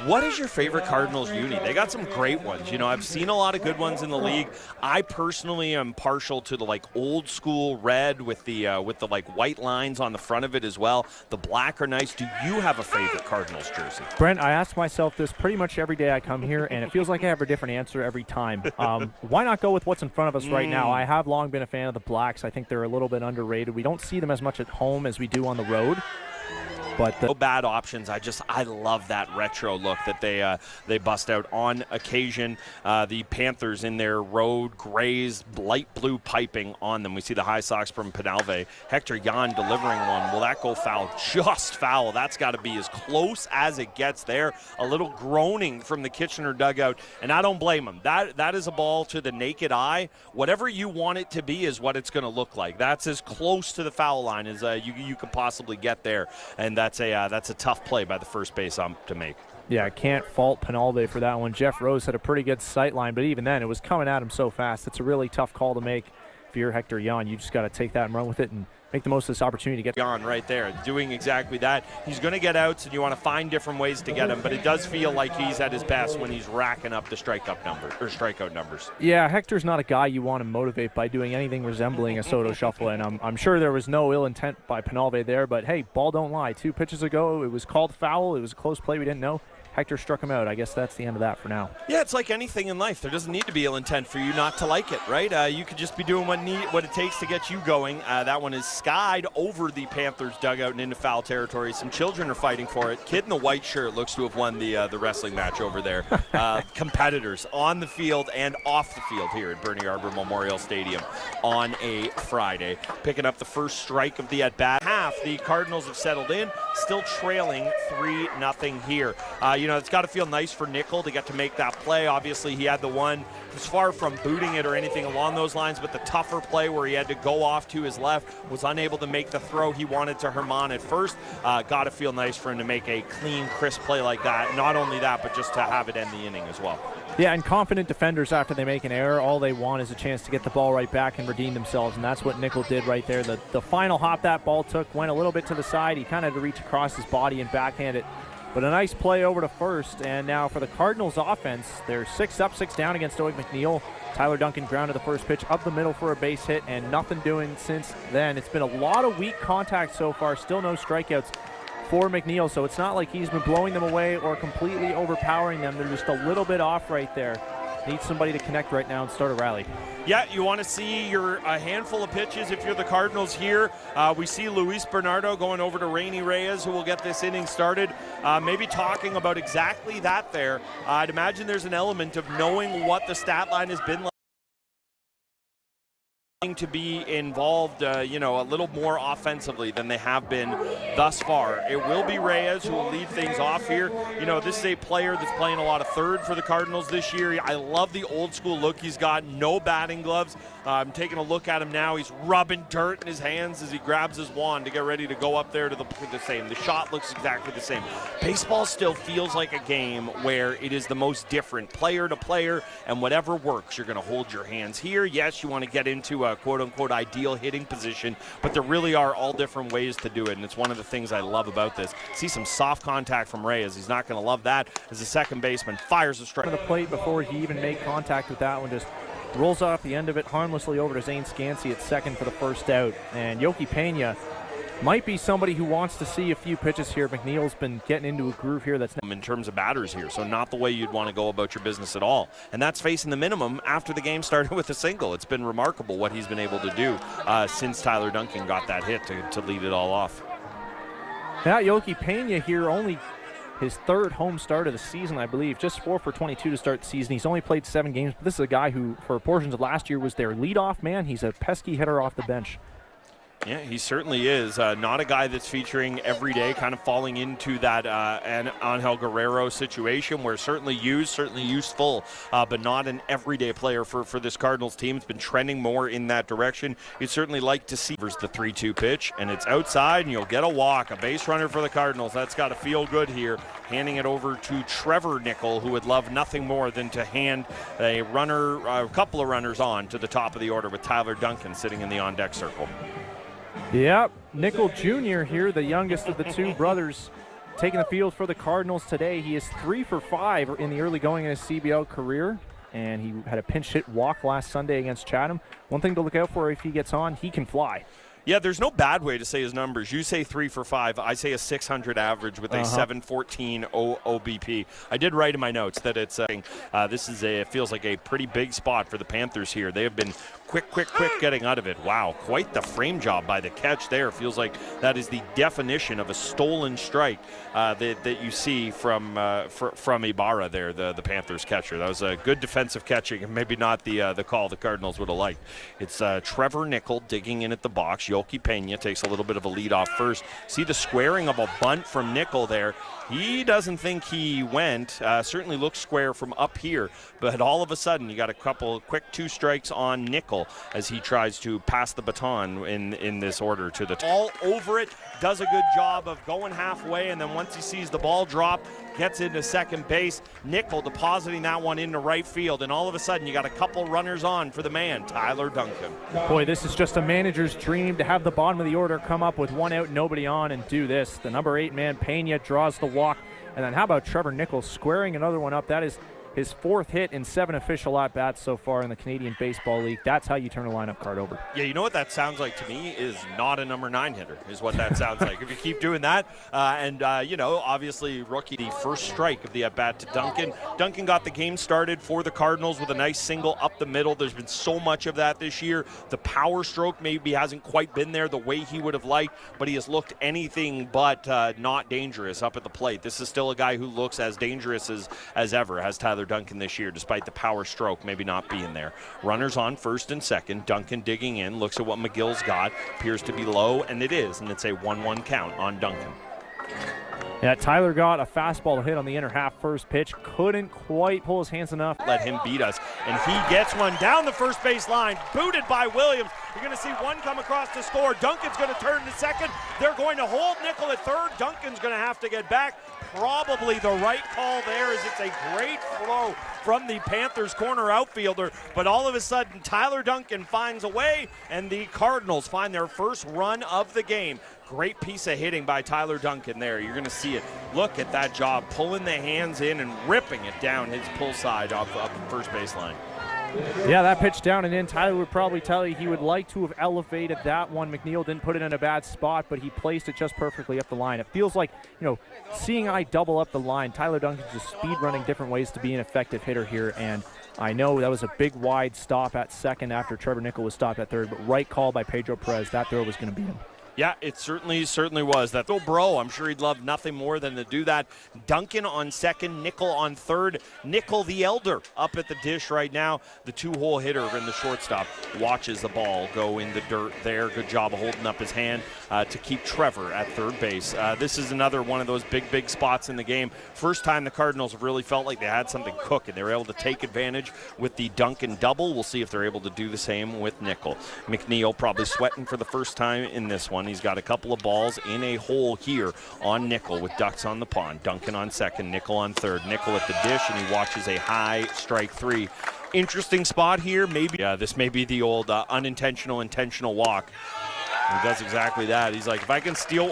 Speaker 7: What is your favorite Cardinals uni? They got some great ones. You know, I've seen a lot of good ones in the league. I personally am partial to the like old school red with the like white lines on the front of it as well. The black are nice. Do you have a favorite Cardinals jersey?
Speaker 8: Brent, I ask myself this pretty much every day I come here, and it feels like I have a different answer every time. Why not go with what's in front of us right now? I have long been a fan of the blacks. I think they're a little bit underrated. We don't see them as much at home as we do on the road. But
Speaker 7: no bad options. I love that retro look that they bust out on occasion. The Panthers in their road grays, light blue piping on them. We see the high socks from Penalve. Hector Jan delivering one. Will that go foul? Just foul. That's got to be as close as it gets there. A little groaning from the Kitchener dugout, and I don't blame him. That is a ball to the naked eye. Whatever you want it to be is what it's going to look like. That's as close to the foul line as you could possibly get there, and that's a tough play by the first base ump to make.
Speaker 8: Yeah, I can't fault Penalve for that one. Jeff Rose had a pretty good sight line, but even then, it was coming at him so fast. It's a really tough call to make. If you're Hector Jan, you just got to take that and run with it and make the most of this opportunity to get
Speaker 7: Jan right there, doing exactly that. He's going to get outs, and you want to find different ways to get him, but it does feel like he's at his best when he's racking up the strikeout numbers.
Speaker 8: Yeah, Hector's not a guy you want to motivate by doing anything resembling a Soto shuffle, and I'm sure there was no ill intent by Penalve there, but hey, ball don't lie. 2 pitches ago, it was called foul. It was a close play. We didn't know. Hector struck him out. I guess that's the end of that for now.
Speaker 7: Yeah, it's like anything in life. There doesn't need to be ill intent for you not to like it, right? You could just be doing what it takes to get you going. That one is skied over the Panthers dugout and into foul territory. Some children are fighting for it. Kid in the white shirt looks to have won the wrestling match over there. Competitors on the field and off the field here at Bernie Arbor Memorial Stadium on a Friday. Picking up the first strike of the at-bat. Half, the Cardinals have settled in, still trailing 3-0 here. You know, it's got to feel nice for Nickel to get to make that play. Obviously, he had the one, as far from booting it or anything along those lines, but the tougher play where he had to go off to his left, was unable to make the throw he wanted to Herman at first. Got to feel nice for him to make a clean, crisp play like that. Not only that, but just to have it end the inning as well.
Speaker 8: Yeah, and confident defenders, after they make an error, all they want is a chance to get the ball right back and redeem themselves, and that's what Nickel did right there. The final hop that ball took went a little bit to the side. He kind of had to reach across his body and backhand it. But a nice play over to first, and now for the Cardinals offense, they're 6 up, 6 down against Owen McNeil. Tyler Duncan grounded the first pitch up the middle for a base hit, and nothing doing since then. It's been a lot of weak contact so far, still no strikeouts for McNeil, so it's not like he's been blowing them away or completely overpowering them. They're just a little bit off right there. needs somebody to connect right now and start a rally.
Speaker 7: Yeah, you want to see a handful of pitches if you're the Cardinals here. We see Luis Bernardo going over to Rainy Reyes, who will get this inning started. Maybe talking about exactly that there. I'd imagine there's an element of knowing what the stat line has been like to be involved, a little more offensively than they have been thus far. It will be Reyes who will lead things off here. This is a player that's playing a lot of third for the Cardinals this year. I love the old school look he's got. No batting gloves. I'm taking a look at him now. He's rubbing dirt in his hands as he grabs his wand to get ready to go up there to the same. The shot looks exactly the same. Baseball still feels like a game where it is the most different player to player, and whatever works, you're going to hold your hands here. Yes, you want to get into a quote-unquote ideal hitting position, but there really are all different ways to do it, and it's one of the things I love about this. See some soft contact from Reyes. He's not going to love that as the second baseman fires a strike.
Speaker 8: To the plate before he even made contact with that one, just rolls off the end of it harmlessly over to Zane Scansey at second for the first out. And Yoki Pena might be somebody who wants to see a few pitches here. McNeil's been getting into a groove here that's
Speaker 7: in terms of batters here, so not the way you'd want to go about your business at all. And that's facing the minimum after the game started with a single. It's been remarkable what he's been able to do since Tyler Duncan got that hit to lead it all off.
Speaker 8: Now Yoki Pena here, only his third home start of the season, I believe. Just 4 for 22 to start the season. He's only played 7 games, but this is a guy who, for portions of last year, was their leadoff man. He's a pesky hitter off the bench.
Speaker 7: Yeah, he certainly is. Not a guy that's featuring every day, kind of falling into that Angel Guerrero situation where certainly useful, but not an everyday player for this Cardinals team. It's been trending more in that direction. You'd certainly like to see the 3-2 pitch, and it's outside, and you'll get a walk, a base runner for the Cardinals. That's got to feel good here. Handing it over to Trevor Nickel, who would love nothing more than to hand a couple of runners on to the top of the order with Tyler Duncan sitting in the on-deck circle.
Speaker 8: Yep, Nickel Jr. here, the youngest of the two brothers, taking the field for the Cardinals today. He is 3 for 5 in the early going in his CBL career, and he had a pinch hit walk last Sunday against Chatham. One thing to look out for if he gets on, he can fly.
Speaker 7: Yeah, there's no bad way to say his numbers. You say 3 for 5. I say a 600 average with a 714 OBP. I did write in my notes that it's it feels like a pretty big spot for the Panthers here. They have been quick getting out of it. Wow, quite the frame job by the catch there. Feels like that is the definition of a stolen strike that you see from Ibarra there, the Panthers catcher. That was a good defensive catching, and maybe not the call the Cardinals would have liked. It's Trevor Nickel digging in at the box. Yoki Pena takes a little bit of a lead off first. See the squaring of a bunt from Nickel there. He doesn't think he went. Certainly looks square from up here, but all of a sudden you got a couple quick 2 strikes on Nickel as he tries to pass the baton in this order to the all over it. Does a good job of going halfway, and then once he sees the ball drop, gets into second base. Nickel depositing that one into right field, and all of a sudden you got a couple runners on for the man, Tyler Duncan.
Speaker 8: Boy, this is just a manager's dream to have the bottom of the order come up with 1 out, nobody on, and do this. The number 8 man, Pena, draws the walk, and then how about Trevor Nickel squaring another one up? That is his 4th hit in 7 official at-bats so far in the Canadian Baseball League. That's how you turn a lineup card over.
Speaker 7: Yeah, you know what that sounds like to me is not a number 9 hitter is what that sounds like. If you keep doing that, obviously rookie, the first strike of the at-bat to Duncan. Duncan got the game started for the Cardinals with a nice single up the middle. There's been so much of that this year. The power stroke maybe hasn't quite been there the way he would have liked, but he has looked anything but not dangerous up at the plate. This is still a guy who looks as dangerous as ever, has Tyler Duncan this year, despite the power stroke maybe not being there. Runners on first and second. Duncan digging in, looks at what McGill's got, appears to be low, and it is, and it's a 1-1 count on Duncan.
Speaker 8: Yeah, Tyler got a fastball to hit on the inner half first pitch. Couldn't quite pull his hands enough.
Speaker 7: Let him beat us, and he gets one down the first base line, booted by Williams. You're going to see one come across to score. Duncan's going to turn to second. They're going to hold Nickel at third. Duncan's going to have to get back. Probably the right call there, as it's a great throw from the Panthers corner outfielder, but all of a sudden Tyler Duncan finds a way, and the Cardinals find their first run of the game. Great piece of hitting by Tyler Duncan there. You're going to see it. Look at that job, pulling the hands in and ripping it down his pull side off the first baseline.
Speaker 8: Yeah, that pitch down and in. Tyler would probably tell you he would like to have elevated that one. McNeil didn't put it in a bad spot, but he placed it just perfectly up the line. It feels like, seeing I double up the line, Tyler Duncan's just speed running different ways to be an effective hitter here, and I know that was a big wide stop at second after Trevor Nickel was stopped at third, but right call by Pedro Perez. That throw was going to beat him.
Speaker 7: Yeah, it certainly was. That little bro, I'm sure he'd love nothing more than to do that. Duncan on second, Nickel on third. Nickel the elder up at the dish right now. The two-hole hitter in the shortstop watches the ball go in the dirt there. Good job of holding up his hand to keep Trevor at third base. This is another one of those big spots in the game. First time the Cardinals have really felt like they had something cooking. They were able to take advantage with the Duncan double. We'll see if they're able to do the same with Nickel. McNeil probably sweating for the first time in this one. He's got a couple of balls in a hole here on Nickel with ducks on the pond. Duncan on second, Nickel on third. Nickel at the dish, and he watches a high strike three. Interesting spot here. Maybe this may be the old intentional walk. He does exactly that. He's like, if I can steal,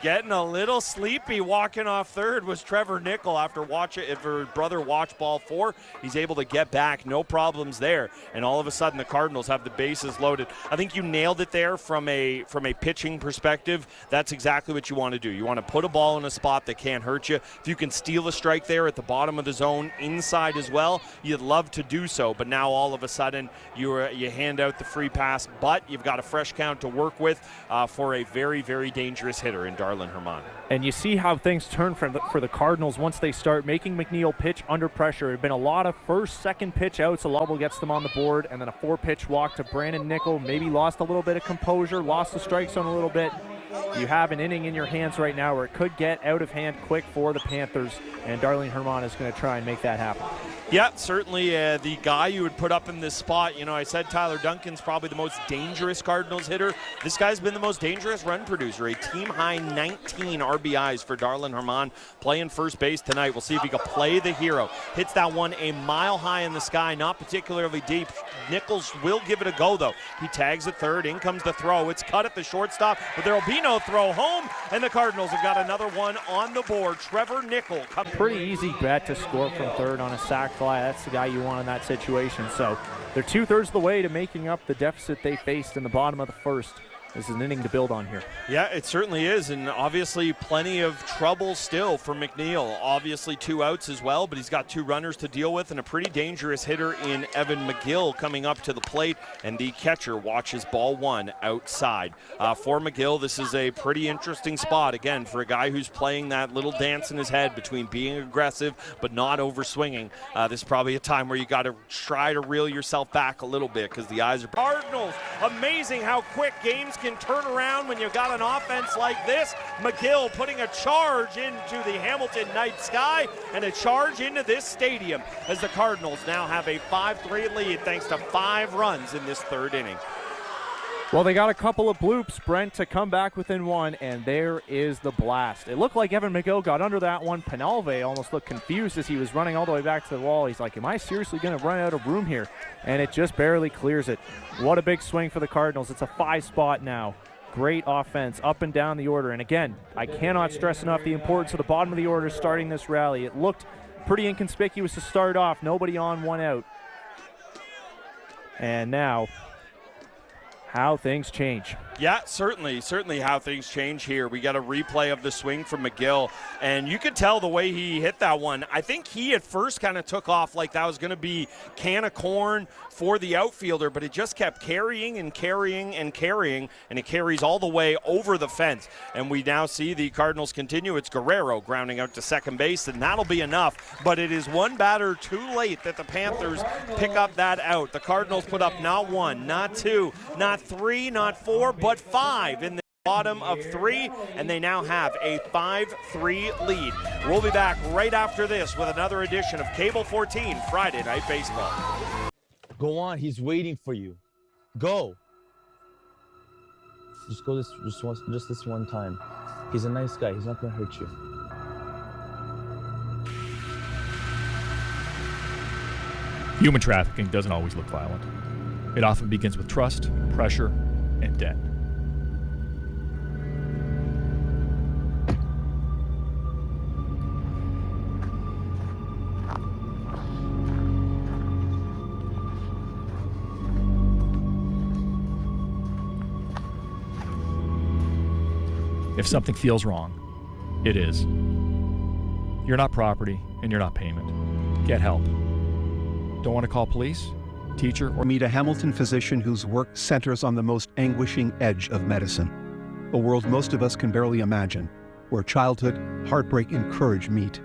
Speaker 7: getting a little sleepy walking off third was Trevor Nickel after his brother watched ball four. He's able to get back, no problems there. And all of a sudden the Cardinals have the bases loaded. I think you nailed it there from a pitching perspective. That's exactly what you want to do. You want to put a ball in a spot that can't hurt you. If you can steal a strike there at the bottom of the zone, inside as well, you'd love to do so. But now all of a sudden you hand out the free pass, but you've got a fresh count to work with for a very dangerous hitter in Darlin Herman.
Speaker 8: And you see how things turn for the Cardinals once they start making McNeil pitch under pressure. There have been a lot of first, second pitch outs. A Lovell gets them on the board, and then a 4-pitch walk to Brandon Nickel. Maybe lost a little bit of composure, lost the strike zone a little bit. You have an inning in your hands right now where it could get out of hand quick for the Panthers, and Darlene Herman is going to try and make that happen.
Speaker 7: Yeah, certainly the guy you would put up in this spot. You know, I said Tyler Duncan's probably the most dangerous Cardinals hitter. This guy's been the most dangerous run producer. A team-high 19 RBIs for Darlin Herman, playing first base tonight. We'll see if he can play the hero. Hits that one a mile high in the sky, not particularly deep. Nichols will give it a go, though. He tags at third. In comes the throw. It's cut at the shortstop, but there will be no throw home, and the Cardinals have got another one on the board. Trevor Nickel.
Speaker 8: Pretty easy bet to score from third on a sac fly. That's the guy you want in that situation. So they're 2/3 of the way to making up the deficit they faced in the bottom of the first. This is an inning to build on here.
Speaker 7: Yeah, it certainly is, and obviously plenty of trouble still for McNeil. Obviously 2 outs as well, but he's got 2 runners to deal with and a pretty dangerous hitter in Evan McGill coming up to the plate, and the catcher watches ball 1 outside. For McGill, this is a pretty interesting spot, again, for a guy who's playing that little dance in his head between being aggressive but not over-swinging. This is probably a time where you got to try to reel yourself back a little bit because the eyes are... Cardinals, amazing how quick games can turn around when you've got an offense like this. McGill putting a charge into the Hamilton night sky and a charge into this stadium as the Cardinals now have a 5-3 lead thanks to 5 runs in this third inning.
Speaker 8: Well, they got a couple of bloops, Brent, to come back within 1, and there is the blast. It looked like Evan McGill got under that one. Penalve almost looked confused as he was running all the way back to the wall. He's like, am I seriously going to run out of room here? And it just barely clears it. What a big swing for the Cardinals. It's a 5 spot now. Great offense up and down the order. And again, I cannot stress enough the importance of the bottom of the order starting this rally. It looked pretty inconspicuous to start off. Nobody on, 1 out. And now... how things change.
Speaker 7: Yeah, certainly how things change here. We got a replay of the swing from McGill, and you could tell the way he hit that one. I think he at first kind of took off like that was going to be can of corn for the outfielder, but it just kept carrying, and it carries all the way over the fence. And we now see the Cardinals continue. It's Guerrero grounding out to second base, and that'll be enough. But it is one batter too late that the Panthers pick up that out. The Cardinals put up not 1, not 2, not 3, not 4, but 5 in the bottom of 3, and they now have a 5-3 lead. We'll be back right after this with another edition of Cable 14 Friday Night Baseball.
Speaker 10: Go on, he's waiting for you. Go. Just go just this one time. He's a nice guy. He's not gonna hurt you.
Speaker 11: Human trafficking doesn't always look violent. It often begins with trust, pressure, and debt. If something feels wrong, it is. You're not property and you're not payment. get help. Don't want to call police, teacher, or
Speaker 12: meet a Hamilton physician whose work centers on the most anguishing edge of medicine, a world most of us can barely imagine, where childhood, heartbreak, and courage meet.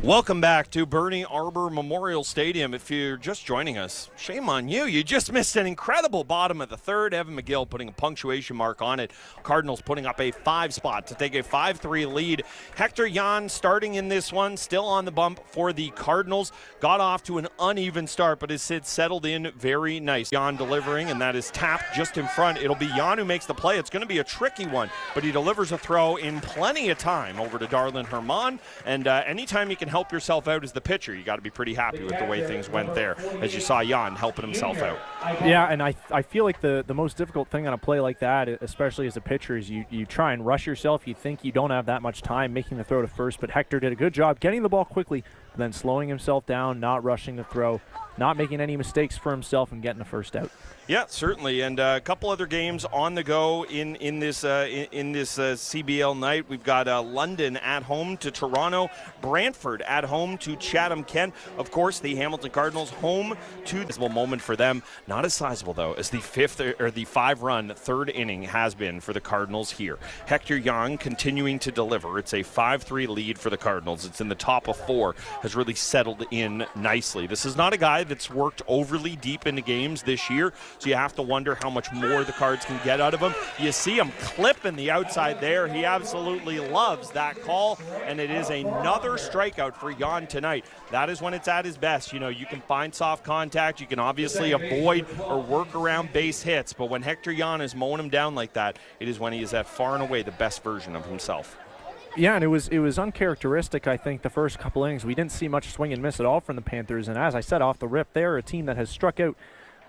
Speaker 7: Welcome back to Bernie Arbor Memorial Stadium. If you're just joining us, shame on you. You just missed an incredible bottom of the third. Evan McGill putting a punctuation mark on it. Cardinals putting up a 5 spot to take a 5-3 lead. Hector Jan starting in this one, still on the bump for the Cardinals. Got off to an uneven start, but has settled in very nice. Jan delivering, and that is tapped just in front. It'll be Jan who makes the play. It's going to be a tricky one, but he delivers a throw in plenty of time over to Darlin Herman. And anytime you can help yourself out as the pitcher, you got to be pretty happy with the way things went there, as you saw Jan helping himself out.
Speaker 8: Yeah, and I feel like the most difficult thing on a play like that, especially as a pitcher, is you try and rush yourself. You think you don't have that much time making the throw to first, but Hector did a good job getting the ball quickly, then slowing himself down, not rushing the throw, not making any mistakes for himself, and getting the first out.
Speaker 7: Yeah, certainly, and a couple other games on the go in this CBL night. We've got London at home to Toronto, Brantford at home to Chatham-Kent. Of course, the Hamilton Cardinals home to this moment for them. Not as sizable though as the 5-run third inning has been for the Cardinals here. Hector Young continuing to deliver. It's a 5-3 lead for the Cardinals. It's in the top of 4. Has really settled in nicely. This is not a guy that's worked overly deep into games this year. So you have to wonder how much more the Cards can get out of him. You see him clipping the outside there. He absolutely loves that call, and it is another strikeout for Jan tonight. That is when it's at his best. You know, you can find soft contact. You can obviously avoid or work around base hits, but when Hector Jan is mowing him down like that, it is when he is at far and away the best version of himself.
Speaker 8: Yeah, and it was uncharacteristic, I think, the first couple innings. We didn't see much swing and miss at all from the Panthers, and as I said off the rip, they're a team that has struck out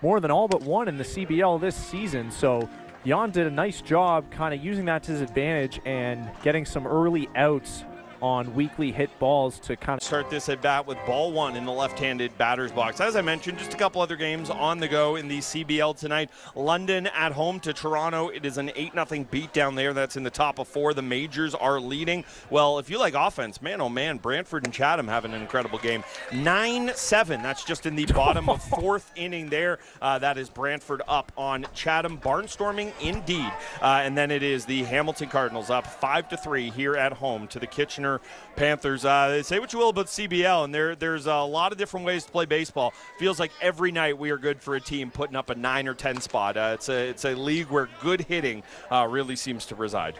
Speaker 8: more than all but one in the CBL this season. So Jan did a nice job kind of using that to his advantage and getting some early outs on weakly hit balls to kind of
Speaker 7: start this at bat with ball 1 in the left-handed batter's box. As I mentioned, just a couple other games on the go in the CBL tonight. London at home to Toronto. It is an 8-0 beat down there. That's in the top of 4. The majors are leading. Well, if you like offense, man, oh man, Brantford and Chatham having an incredible game. 9-7. That's just in the bottom of 4th inning there. That is Brantford up on Chatham. Barnstorming indeed. And then it is the Hamilton Cardinals up 5-3 here at home to the Kitchener Panthers. Say what you will about CBL, and there's a lot of different ways to play baseball. Feels like every night we are good for a team putting up a 9 or 10 spot. It's a league where good hitting really seems to reside.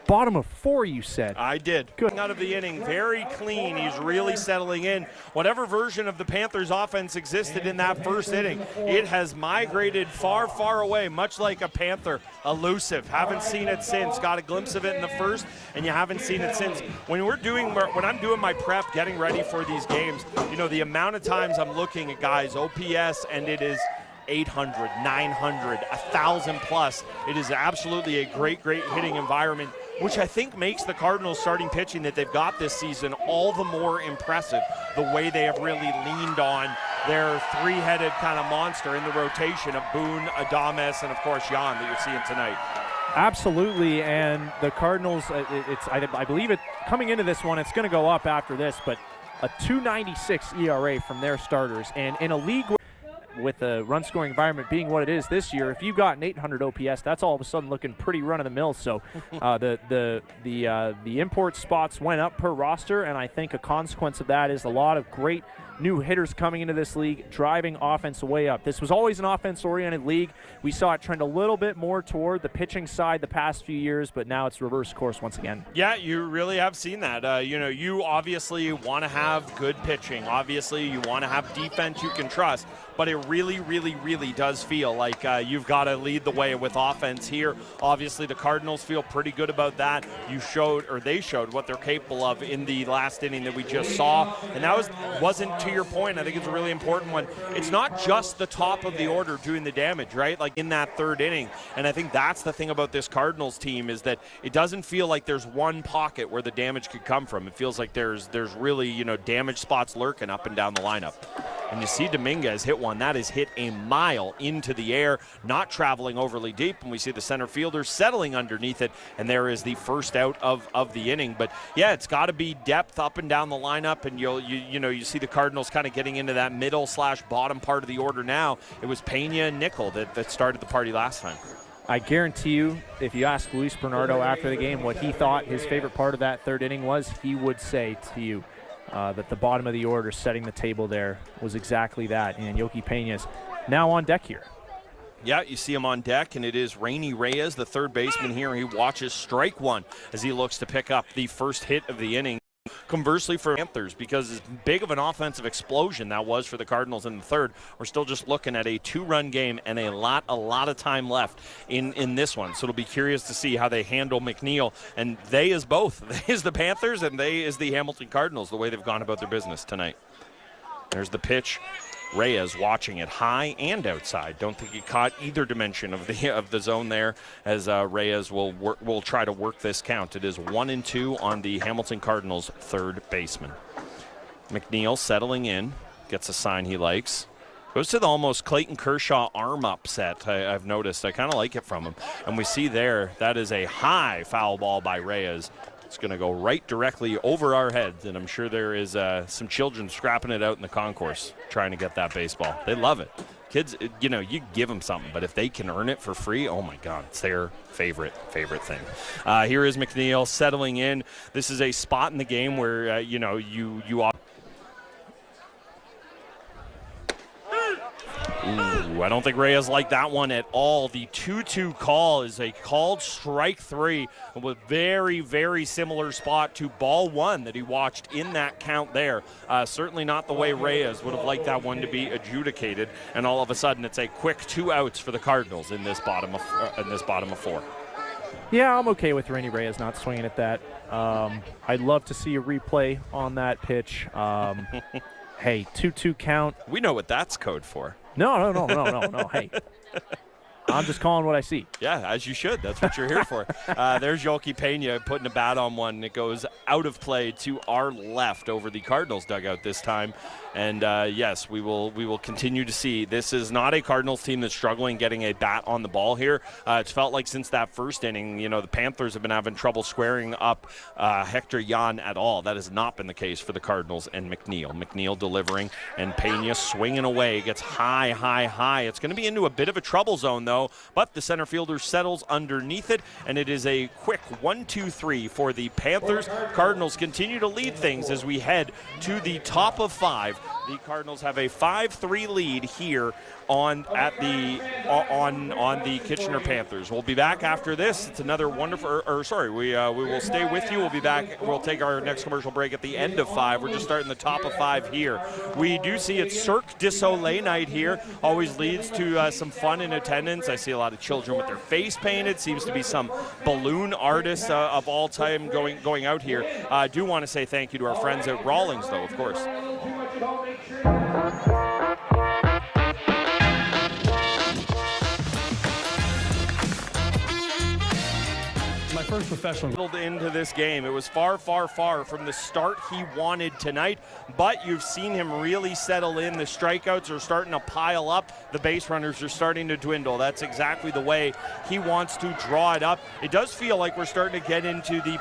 Speaker 8: Bottom of 4, you said.
Speaker 7: I did. Good. Out of the inning, very clean. He's really settling in. Whatever version of the Panthers offense existed in that first inning, it has migrated far, far away, much like a Panther, elusive. Haven't seen it since. Got a glimpse of it in the first, and you haven't seen it since. When I'm doing my prep, getting ready for these games, you know, the amount of times I'm looking at guys' OPS, and it is 800, 900, 1,000 plus. It is absolutely a great, great hitting environment, which I think makes the Cardinals starting pitching that they've got this season all the more impressive, the way they have really leaned on their 3-headed kind of monster in the rotation of Boone, Adames, and of course Jan that you're seeing tonight.
Speaker 8: Absolutely, and the Cardinals, I believe it coming into this one, it's going to go up after this, but a 2.96 ERA from their starters, and in a league with the run-scoring environment being what it is this year, if you've got an 800 OPS, that's all of a sudden looking pretty run-of-the-mill. So the import spots went up per roster, and I think a consequence of that is a lot of great new hitters coming into this league, driving offense way up. This was always an offense-oriented league. We saw it trend a little bit more toward the pitching side the past few years, but now it's reverse course once again.
Speaker 7: Yeah, you really have seen that. You obviously want to have good pitching. Obviously, you want to have defense you can trust, but it really, really, really does feel like you've got to lead the way with offense here. Obviously, the Cardinals feel pretty good about that. They showed what they're capable of in the last inning that we just saw, and that wasn't to your point. I think it's a really important one. It's not just the top of the order doing the damage, right? Like in that third inning, and I think that's the thing about this Cardinals team is that it doesn't feel like there's one pocket where the damage could come from. It feels like there's really damage spots lurking up and down the lineup. and you see Dominguez hit one. That is hit a mile into the air, not traveling overly deep, and we see the center fielder settling underneath it, and there is the first out of the inning. But yeah, it's got to be depth up and down the lineup, and you see the Cardinals kind of getting into that middle/bottom part of the order now. It was Pena and Nickel that started the party last time.
Speaker 8: I guarantee you, if you ask Luis Bernardo after the game what he thought his favorite part of that third inning was, he would say to you that the bottom of the order, setting the table there, was exactly that. And Yoki Pena's now on deck here.
Speaker 7: Yeah, you see him on deck, and it is Rainy Reyes, the third baseman here. He watches strike one as he looks to pick up the first hit of the inning. Conversely for Panthers, because as big of an offensive explosion that was for the Cardinals in the third, we're still just looking at a 2-run game and a lot of time left in this one. So it'll be curious to see how they handle McNeil, and they is both. They is the Panthers and they is the Hamilton Cardinals, the way they've gone about their business tonight. There's the pitch. Reyes watching it high and outside. Don't think he caught either dimension of the zone there, as Reyes will try to work this count. It is 1-2 on the Hamilton Cardinals third baseman. McNeil settling in, gets a sign he likes. Goes to the almost Clayton Kershaw arm upset, I've noticed. I kind of like it from him. And we see there, that is a high foul ball by Reyes. It's going to go right directly over our heads, and I'm sure there is some children scrapping it out in the concourse trying to get that baseball. They love it. Kids, you give them something, but if they can earn it for free, oh my God, it's their favorite thing. Here is McNeil settling in. This is a spot in the game where, you Ooh, I don't think Reyes liked that one at all. The 2-2 call is a called strike 3 with very similar spot to ball 1 that he watched in that count there. Certainly not the way Reyes would have liked that one to be adjudicated, and all of a sudden it's a quick 2 outs for the Cardinals in this bottom of 4.
Speaker 8: Yeah, I'm okay with Rainy Reyes not swinging at that. I'd love to see a replay on that pitch. Hey, 2-2 count.
Speaker 7: We know what that's code for.
Speaker 8: No. Hey, I'm just calling what I see.
Speaker 7: Yeah, as you should. That's what you're here for. There's Yoki Pena putting a bat on one. It goes out of play to our left over the Cardinals dugout this time. And yes, we will continue to see. This is not a Cardinals team that's struggling getting a bat on the ball here. It's felt like since that first inning, the Panthers have been having trouble squaring up Hector Yan at all. That has not been the case for the Cardinals and McNeil. McNeil delivering, and Pena swinging away. Gets high. It's going to be into a bit of a trouble zone, though, but the center fielder settles underneath it, and it is a quick 1-2-3 for the Panthers. Cardinals continue to lead things as we head to the top of 5. The Cardinals have a 5-3 lead here on the Kitchener Panthers. We'll be back after this. It's another wonderful. We will stay with you. We'll be back. We'll take our next commercial break at the end of 5. We're just starting the top of 5 here. We do see it's Cirque du Soleil night here. Always leads to some fun in attendance. I see a lot of children with their face painted. Seems to be some balloon artists of all time going out here. I do want to say thank you to our friends at Rawlings, though, of course.
Speaker 13: My first professional
Speaker 7: into this game. It was far from the start he wanted tonight, but you've seen him really settle in. The strikeouts are starting to pile up. The base runners are starting to dwindle. That's exactly the way he wants to draw it up. It does feel like we're starting to get into the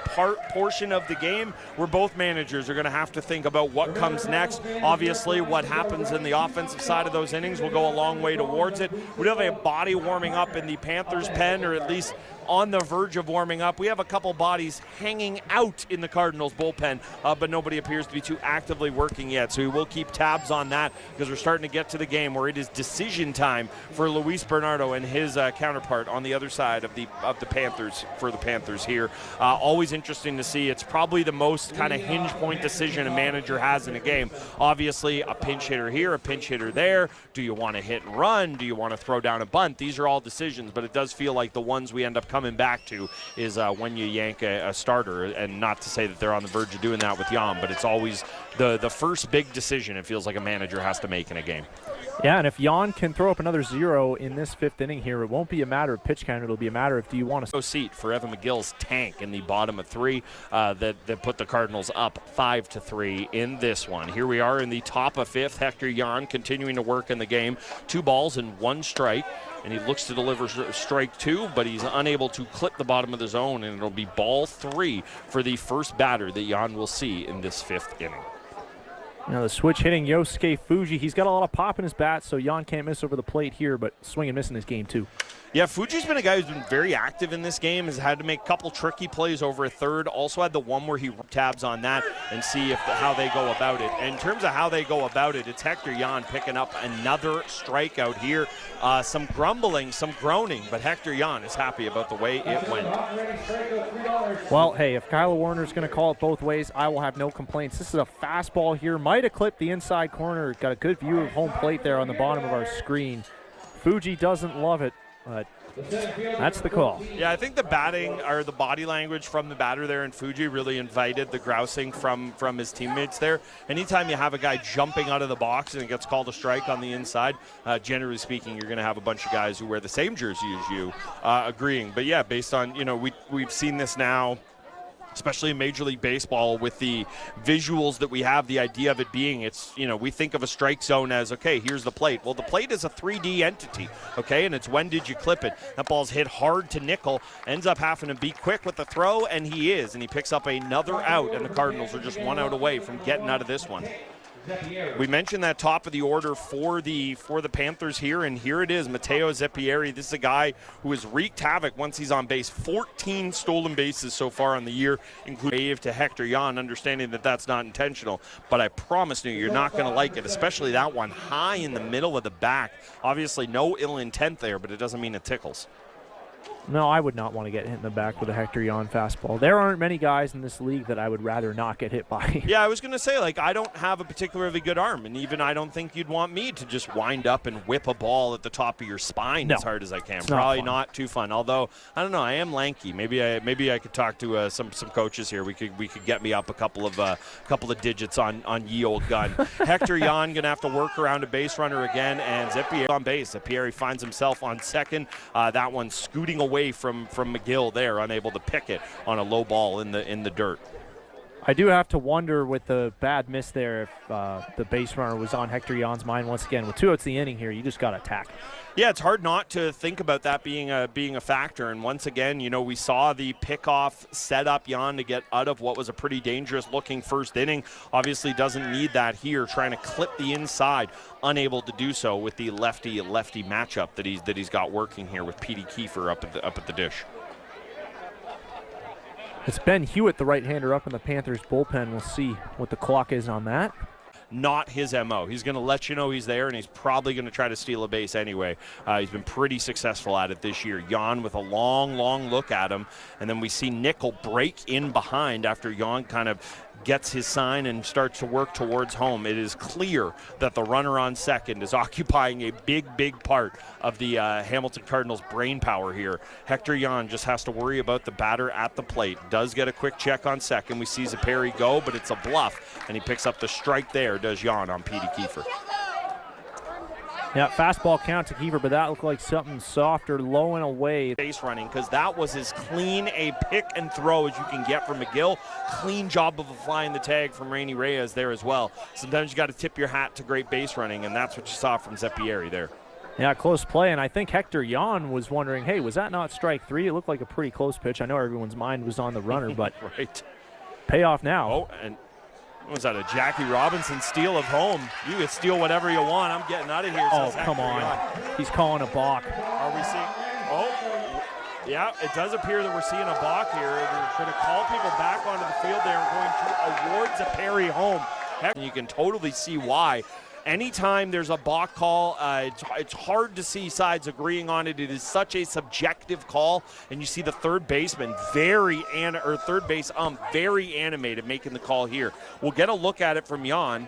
Speaker 7: portion of the game where both managers are going to have to think about what comes next. Obviously, what happens in the offensive side of those innings will go a long way towards it. We do have a body warming up in the Panthers pen, or at least on the verge of warming up. We have a couple bodies hanging out in the Cardinals bullpen, but nobody appears to be too actively working yet. So we will keep tabs on that, because we're starting to get to the game where it is decision time for Luis Bernardo and his counterpart on the other side of the Panthers, for the Panthers here. Always interesting to see. It's probably the most kind of hinge point decision a manager has in a game. Obviously, a pinch hitter here, a pinch hitter there. Do you want to hit and run? Do you want to throw down a bunt? These are all decisions, but it does feel like the ones we end up coming back to is when you yank a starter, and not to say that they're on the verge of doing that with Jan, but it's always the first big decision it feels like a manager has to make in a game.
Speaker 8: Yeah, and if Jan can throw up another 0 in this 5th inning here, it won't be a matter of pitch count. It'll be a matter of do you want to
Speaker 7: seat for Evan McGill's tank in the bottom of 3 that put the Cardinals up 5-3 in this one. Here we are in the top of 5th. Hector Jan continuing to work in the game. 2 balls and 1 strike. And he looks to deliver strike 2, but he's unable to clip the bottom of the zone, and it'll be ball 3 for the first batter that Jan will see in this 5th inning.
Speaker 8: Now the switch hitting Yosuke Fuji. He's got a lot of pop in his bat, so Jan can't miss over the plate here, but swing and miss in this game too.
Speaker 7: Yeah, Fuji's been a guy who's been very active in this game, has had to make a couple tricky plays over a third, also had the one where he tabs on that and see how they go about it. And in terms of how they go about it, it's Hector Jan picking up another strikeout here. Some grumbling, some groaning, but Hector Jan is happy about the way it went.
Speaker 8: Well, hey, if Kyle Warner's going to call it both ways, I will have no complaints. This is a fastball here. Might have clipped the inside corner. Got a good view of home plate there on the bottom of our screen. Fuji doesn't love it, but that's the call.
Speaker 7: Yeah, I think the batting or the body language from the batter there in Fuji really invited the grousing from his teammates there. Anytime you have a guy jumping out of the box and it gets called a strike on the inside, generally speaking, you're going to have a bunch of guys who wear the same jersey as you agreeing. But yeah, based on, we've seen this now, especially in Major League Baseball, with the visuals that we have, the idea of it being, we think of a strike zone as, okay, here's the plate. Well, the plate is a 3D entity, okay, and it's when did you clip it. That ball's hit hard to Nickel, ends up having to be quick with the throw, and he picks up another out, and the Cardinals are just 1 out away from getting out of this one. We mentioned that top of the order for the Panthers here, and here it is, Matteo Zeppieri. This is a guy who has wreaked havoc once he's on base. 14 stolen bases so far on the year, including wave to Hector Jan, understanding that that's not intentional. But I promise you, you're not going to like it, especially that one high in the middle of the back. Obviously, no ill intent there, but it doesn't mean it tickles.
Speaker 8: No, I would not want to get hit in the back with a Hector Jan fastball. There aren't many guys in this league that I would rather not get hit by.
Speaker 7: Yeah, I was going to say, I don't have a particularly good arm, and even I don't think you'd want me to just wind up and whip a ball at the top of your spine as hard as I can. Probably not too fun. Although, I don't know, I am lanky. Maybe I could talk to some coaches here. We could get me up a couple of digits on ye old gun. Hector Jan going to have to work around a base runner again, and Zeppieri on base. Zeppieri finds himself on second. That one scooting away from McGill there, unable to pick it on a low ball in the dirt.
Speaker 8: I do have to wonder with the bad miss there if the base runner was on Hector Jan's mind once again. With 2 outs the inning here, you just got to attack.
Speaker 7: Yeah, it's hard not to think about that being a factor. And once again, we saw the pickoff set up Jan to get out of what was a pretty dangerous looking first inning. Obviously doesn't need that here, trying to clip the inside, unable to do so with the lefty matchup that he's got working here with Petey Kiefer up at the dish.
Speaker 8: It's Ben Hewitt, the right-hander, up in the Panthers bullpen. We'll see what the clock is on that.
Speaker 7: Not his MO. He's going to let you know he's there, and he's probably going to try to steal a base anyway. He's been pretty successful at it this year. Jan with a long look at him, and then we see Nickel break in behind after Jan kind of gets his sign and starts to work towards home. It is clear that the runner on second is occupying a big part of the Hamilton Cardinals' brain power here. Hector Jan just has to worry about the batter at the plate. Does get a quick check on second. We see Zeppieri go, but it's a bluff, and he picks up the strike there, does Jan on Petey Kiefer.
Speaker 8: Yeah, fastball count to Kiefer, but that looked like something softer, low and away.
Speaker 7: Base running, because that was as clean a pick and throw as you can get from McGill. Clean job of flying the tag from Rainy Reyes there as well. Sometimes you got to tip your hat to great base running, and that's what you saw from Zeppieri there.
Speaker 8: Yeah, close play, and I think Hector Jan was wondering, hey, was that not strike 3? It looked like a pretty close pitch. I know everyone's mind was on the runner, but
Speaker 7: right.
Speaker 8: Payoff now.
Speaker 7: Oh, and was that a Jackie Robinson steal of home? You can steal whatever you want. I'm getting out of here.
Speaker 8: Oh, come on. He's calling a balk.
Speaker 7: Are we seeing? Oh, yeah, it does appear that we're seeing a balk here. They're going to call people back onto the field there and going to award Zeppieri home. And you can totally see why. Anytime there's a balk call, it's hard to see sides agreeing on it. It is such a subjective call, and you see the third baseman very animated making the call here. We'll get a look at it from Jan.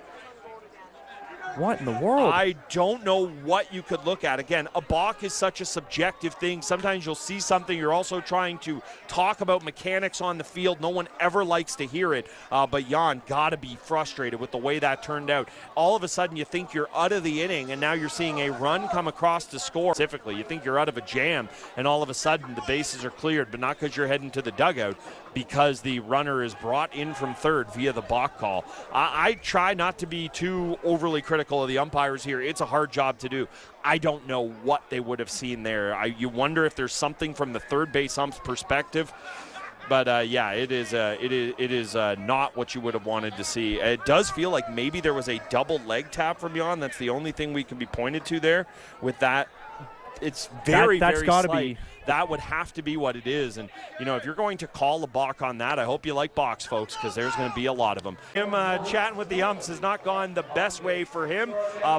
Speaker 8: What in the world?
Speaker 7: I don't know what you could look at. Again, a balk is such a subjective thing. Sometimes you'll see something. You're also trying to talk about mechanics on the field. No one ever likes to hear it. But Jan got to be frustrated with the way that turned out. All of a sudden, you think you're out of the inning, and now you're seeing a run come across to score. Specifically, you think you're out of a jam, and all of a sudden the bases are cleared, but not because you're heading to the dugout, because the runner is brought in from third via the balk call. I try not to be too overly critical of the umpires here. It's a hard job to do. I don't know what they would have seen there. You wonder if there's something from the third base ump's perspective. But yeah, it is not what you would have wanted to see. It does feel like maybe there was a double leg tap from Jan. That's the only thing we can be pointed to there with that. It's very,
Speaker 8: that's
Speaker 7: very
Speaker 8: gotta
Speaker 7: slight.
Speaker 8: be.
Speaker 7: That would have to be what it is. And, you know, if you're going to call a balk on that, I hope you like balks, folks, because there's going to be a lot of them. Him chatting with the umps has not gone the best way for him,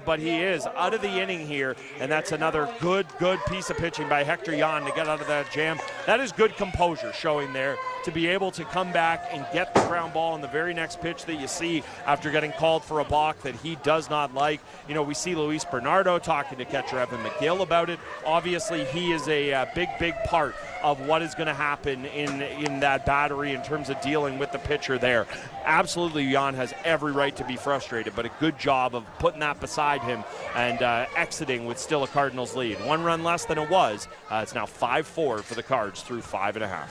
Speaker 7: but he is out of the inning here, and that's another good piece of pitching by Hector Jan to get out of that jam. That is good composure showing there to be able to come back and get the ground ball on the very next pitch that you see after getting called for a balk that he does not like. You know, we see Luis Bernardo talking to catcher Evan McGill about it. Obviously, he is a big part of what is going to happen in that battery in terms of dealing with the pitcher there. Absolutely, Jan has every right to be frustrated, but a good job of putting that beside him and exiting with still a Cardinals lead. One run less than it was. It's now 5-4 for the Cards through 5.5.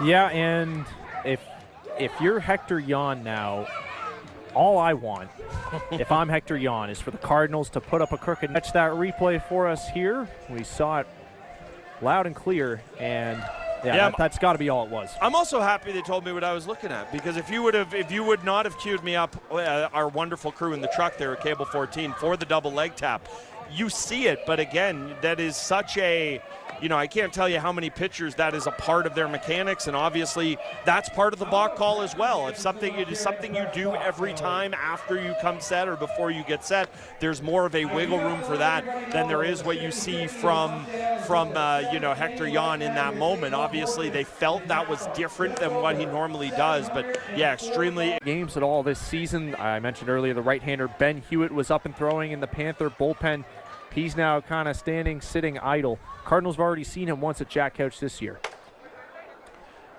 Speaker 8: Yeah, and if you're Hector Jan now, all I want, if I'm Hector Jan, is for the Cardinals to put up a crooked. Catch that replay for us here. We saw it loud and clear, and that's got to be all it was.
Speaker 7: I'm also happy they told me what I was looking at, because if you would not have queued me up, our wonderful crew in the truck there at Cable 14 for the double leg tap, you see it, but again, that is such a, you know, I can't tell you how many pitchers that is a part of their mechanics, and obviously that's part of the balk call as well. If it is something you do every time after you come set or before you get set, there's more of a wiggle room for that than there is what you see from Hector Jan in that moment. Obviously, they felt that was different than what he normally does, but yeah, extremely.
Speaker 8: Games at all this season. I mentioned earlier the right-hander Ben Hewitt was up and throwing in the Panther bullpen. He's now kind of sitting idle. Cardinals have already seen him once at Jack Couch this year.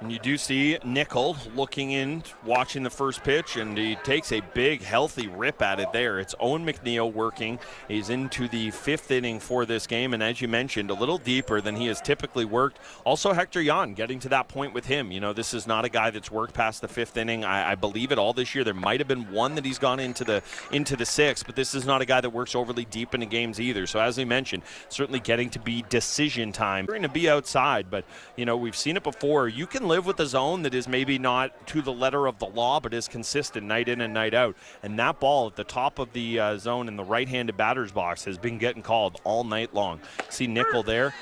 Speaker 7: And you do see Nickel looking in, watching the first pitch, and he takes a big, healthy rip at it there. It's Owen McNeil working. He's into the 5th inning for this game, and as you mentioned, a little deeper than he has typically worked. Also, Hector Jan getting to that point with him. You know, this is not a guy that's worked past the 5th inning. I believe it all this year. There might have been one that he's gone into the 6th, but this is not a guy that works overly deep into games either. So as we mentioned, certainly getting to be decision time. We're going to be outside, but, you know, we've seen it before. You can live with a zone that is maybe not to the letter of the law, but is consistent night in and night out. And that ball at the top of the zone in the right-handed batter's box has been getting called all night long. See Nickel there.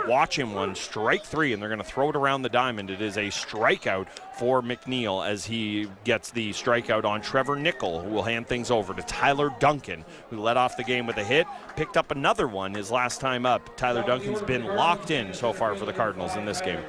Speaker 7: Watch him one, strike 3, and they're going to throw it around the diamond. It is a strikeout for McNeil as he gets the strikeout on Trevor Nickel, who will hand things over to Tyler Duncan, who led off the game with a hit, picked up another one his last time up. Tyler Duncan's been locked in so far for the Cardinals in this game.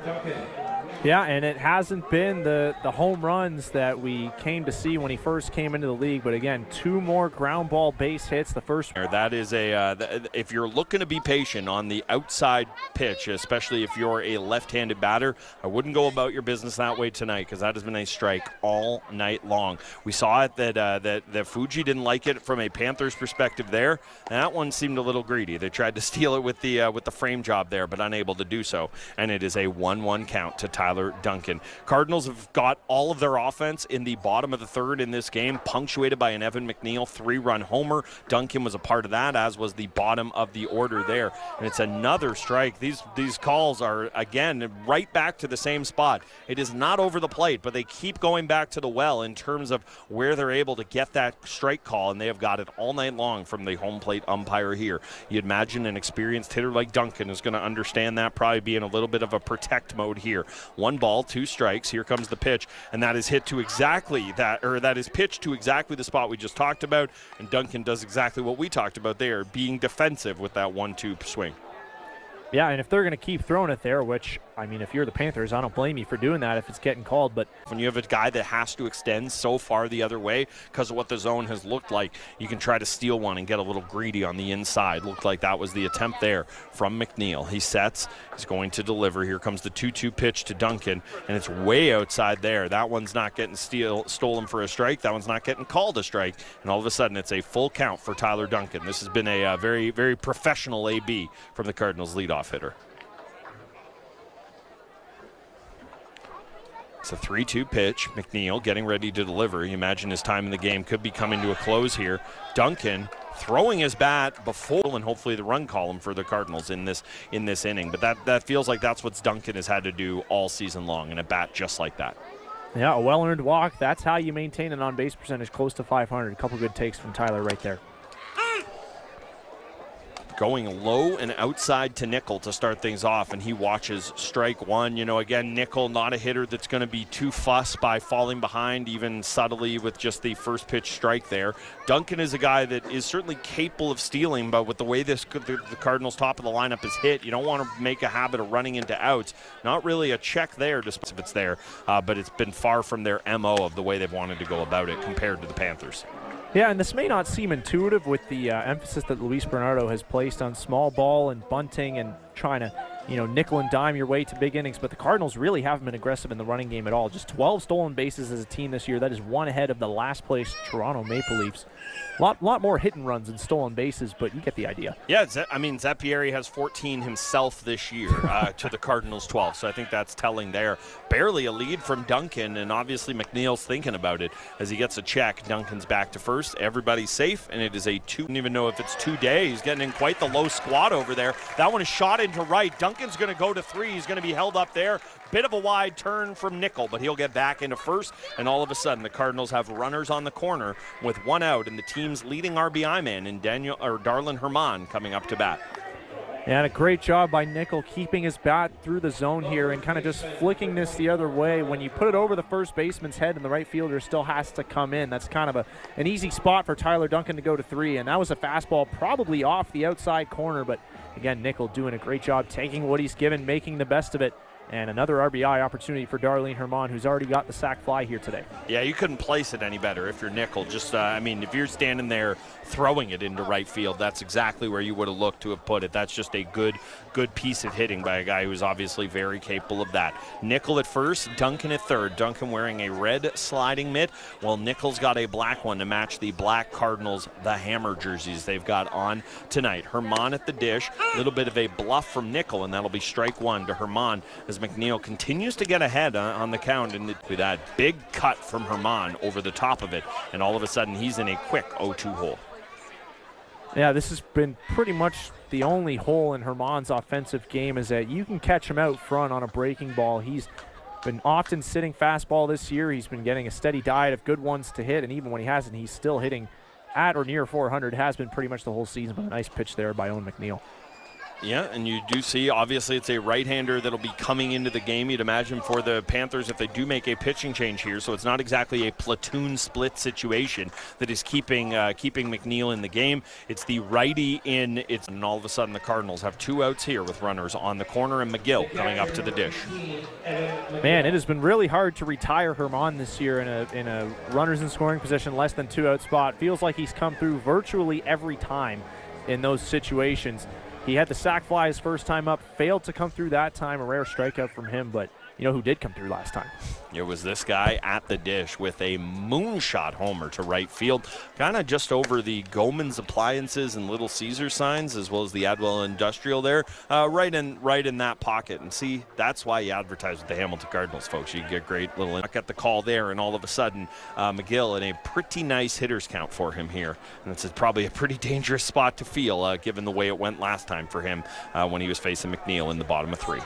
Speaker 8: Yeah, and it hasn't been the home runs that we came to see when he first came into the league, but again, 2 more ground ball base hits. The first.
Speaker 7: That is if you're looking to be patient on the outside pitch, especially if you're a left-handed batter, I wouldn't go about your business that way tonight, because that has been a strike all night long. We saw it that Fuji didn't like it from a Panthers perspective there. That one seemed a little greedy. They tried to steal it with the frame job there, but unable to do so. And it is a 1-1 count to Tyler Duncan. Cardinals have got all of their offense in the bottom of the 3rd in this game, punctuated by an Evan McNeil 3-run homer. Duncan was a part of that, as was the bottom of the order there. And it's another strike. These calls are, again, right back to the same spot. It is not over the plate, but they keep going back to the well in terms of where they're able to get that strike call, and they have got it all night long from the home plate umpire here. You'd imagine an experienced hitter like Duncan is going to understand that, probably be in a little bit of a protect mode here. 1 ball, 2 strikes. Here comes the pitch, and that is hit to exactly that, or that is pitched to exactly the spot we just talked about, and Duncan does exactly what we talked about there, being defensive with that 1-2 swing.
Speaker 8: Yeah, and if they're going to keep throwing it there, which I mean, if you're the Panthers, I don't blame you for doing that if it's getting called. But
Speaker 7: when you have a guy that has to extend so far the other way because of what the zone has looked like, you can try to steal one and get a little greedy on the inside. Looked like that was the attempt there from McNeil. He sets, he's going to deliver. Here comes the 2-2 pitch to Duncan, and it's way outside there. That one's not getting stolen for a strike. That one's not getting called a strike. And all of a sudden, it's a full count for Tyler Duncan. This has been a very, very professional AB from the Cardinals leadoff hitter. It's a 3-2 pitch. McNeil getting ready to deliver. You imagine his time in the game could be coming to a close here. Duncan throwing his bat before, and hopefully the run column for the Cardinals in this inning. But that feels like that's what Duncan has had to do all season long, and a bat just like that.
Speaker 8: Yeah, a well-earned walk. That's how you maintain an on-base percentage close to 500. A couple good takes from Tyler right there.
Speaker 7: Going low and outside to Nickel to start things off, and he watches strike one. You know, again, Nickel not a hitter that's going to be too fussed by falling behind, even subtly with just the first pitch strike there. Duncan is a guy that is certainly capable of stealing, but with the way the Cardinals' top of the lineup is hit, you don't want to make a habit of running into outs. Not really a check there, despite if it's there, but it's been far from their MO of the way they've wanted to go about it compared to the Panthers.
Speaker 8: Yeah, and this may not seem intuitive with the emphasis that Luis Bernardo has placed on small ball and bunting and trying to, nickel and dime your way to big innings, but the Cardinals really haven't been aggressive in the running game at all. Just 12 stolen bases as a team this year. That is one ahead of the last place Toronto Maple Leafs. Lot more hit and runs than stolen bases, but you get the idea.
Speaker 7: Yeah, Zappieri has 14 himself this year to the Cardinals 12, so I think that's telling there. Barely a lead from Duncan, and obviously McNeil's thinking about it as he gets a check. Duncan's back to first. Everybody's safe, and it is a two. I don't even know if it's 2 days. He's getting in quite the low squat over there. That one is shot into right. Duncan's going to go to three. He's going to be held up there. Bit of a wide turn from Nickel, but he'll get back into first, and all of a sudden the Cardinals have runners on the corner with one out, and the team's leading RBI man in Darlin Herman coming up to bat.
Speaker 8: And a great job by Nickel keeping his bat through the zone here and kind of just flicking this the other way. When you put it over the first baseman's head and the right fielder still has to come in, that's kind of an easy spot for Tyler Duncan to go to three, and that was a fastball probably off the outside corner, but again, Nickel doing a great job taking what he's given, making the best of it. And another RBI opportunity for Darlene Herman, who's already got the sac fly here today.
Speaker 7: Yeah, you couldn't place it any better if you're Nickel. Just, if you're standing there throwing it into right field, that's exactly where you would have looked to have put it. That's just a good piece of hitting by a guy who's obviously very capable of that. Nickel at first, Duncan at third. Duncan wearing a red sliding mitt, while Nickel's got a black one to match the black Cardinals, the Hammer jerseys they've got on tonight. Herman at the dish, a little bit of a bluff from Nickel, and that'll be strike one to Herman as McNeil continues to get ahead on the count, and with that big cut from Herman over the top of it, and all of a sudden he's in a quick 0-2 hole.
Speaker 8: Yeah, this has been pretty much the only hole in Herman's offensive game, is that you can catch him out front on a breaking ball. He's been often sitting fastball this year. He's been getting a steady diet of good ones to hit, and even when he hasn't, he's still hitting at or near 400. Has been pretty much the whole season, but a nice pitch there by Owen McNeil.
Speaker 7: Yeah, and you do see, obviously, it's a right-hander that'll be coming into the game, you'd imagine, for the Panthers if they do make a pitching change here. So it's not exactly a platoon split situation that is keeping McNeil in the game. It's the righty in, and all of a sudden the Cardinals have two outs here with runners on the corner and McGill coming up to the dish.
Speaker 8: Man, it has been really hard to retire Herman this year in a runners in scoring position, less than 2 out spot. Feels like he's come through virtually every time in those situations. He had the sac fly his first time up, failed to come through that time, a rare strikeout from him, but you know who did come through last time?
Speaker 7: It was this guy at the dish with a moonshot homer to right field, kind of just over the Goman's Appliances and Little Caesar signs, as well as the Adwell Industrial there, right in that pocket. And see, that's why you advertise with the Hamilton Cardinals, folks. You get great little look at the call there, and all of a sudden, McGill in a pretty nice hitters count for him here. And it's probably a pretty dangerous spot to feel, given the way it went last time for him when he was facing McNeil in the bottom of 3.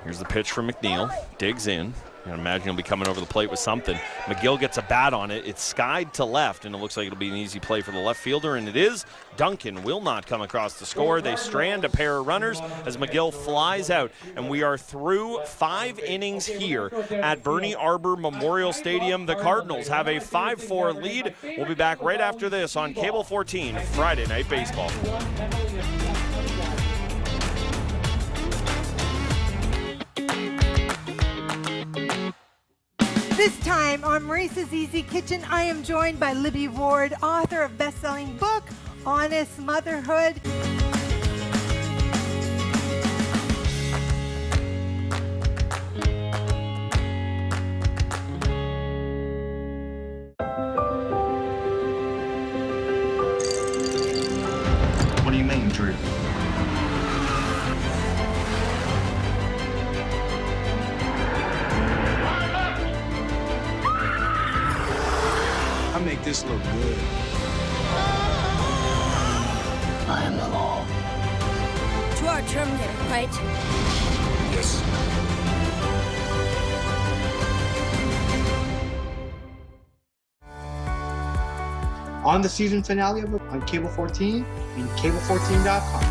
Speaker 7: Here's the pitch from McNeil, digs in. I imagine he'll be coming over the plate with something. McGill gets a bat on it. It's skied to left, and it looks like it'll be an easy play for the left fielder, and it is. Duncan will not come across the score. They strand a pair of runners as McGill flies out, and we are through 5 innings here at Bernie Arbor Memorial Stadium. The Cardinals have a 5-4 lead. We'll be back right after this on Cable 14, Friday Night Baseball.
Speaker 14: This time on Maurice's Easy Kitchen, I am joined by Libby Ward, author of best-selling book, Honest Motherhood.
Speaker 15: What do you mean, Drew?
Speaker 16: I make this look good.
Speaker 15: I am the law.
Speaker 17: To our Terminator, right?
Speaker 15: Yes.
Speaker 16: On the season finale of it on Cable 14 and cable14.com.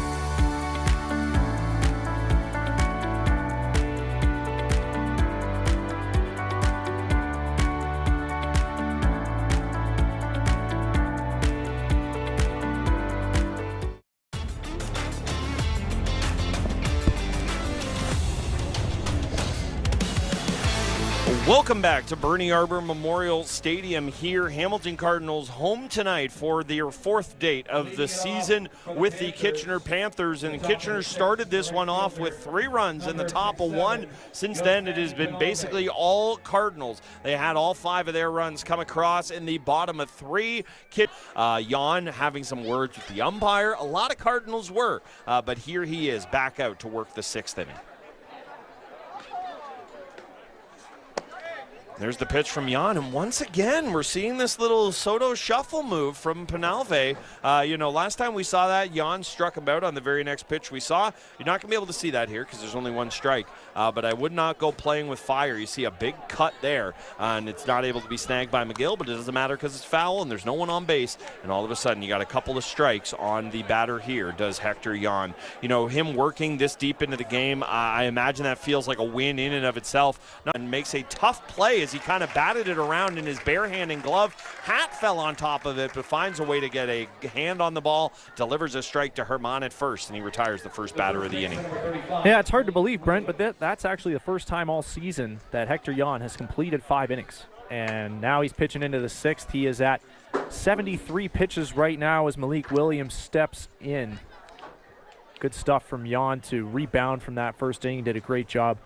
Speaker 7: Welcome back to Bernie Arbor Memorial Stadium here. Hamilton Cardinals home tonight for their fourth date of the season with the Kitchener Panthers. And Kitchener started this one off with 3 runs in the top of 1. Since then, it has been basically all Cardinals. They had all 5 of their runs come across in the bottom of 3. Jan having some words with the umpire. A lot of Cardinals were, but here he is back out to work the 6th inning. There's the pitch from Jan, and once again, we're seeing this little Soto shuffle move from Penalve. Last time we saw that, Jan struck him out on the very next pitch we saw. You're not going to be able to see that here because there's only 1 strike, but I would not go playing with fire. You see a big cut there, and it's not able to be snagged by McGill, but it doesn't matter because it's foul, and there's no one on base, and all of a sudden, you got a couple of strikes on the batter here, does Hector Jan. Him working this deep into the game, I imagine that feels like a win in and of itself, and makes a tough play as he kind of batted it around in his bare hand and glove. Hat fell on top of it, but finds a way to get a hand on the ball, delivers a strike to Herman at first, and he retires the first batter of the inning.
Speaker 8: Yeah, it's hard to believe, Brent, but that's actually the first time all season that Hector Jan has completed 5 innings. And now he's pitching into the 6th. He is at 73 pitches right now as Malik Williams steps in. Good stuff from Jan to rebound from that first inning. Did a great job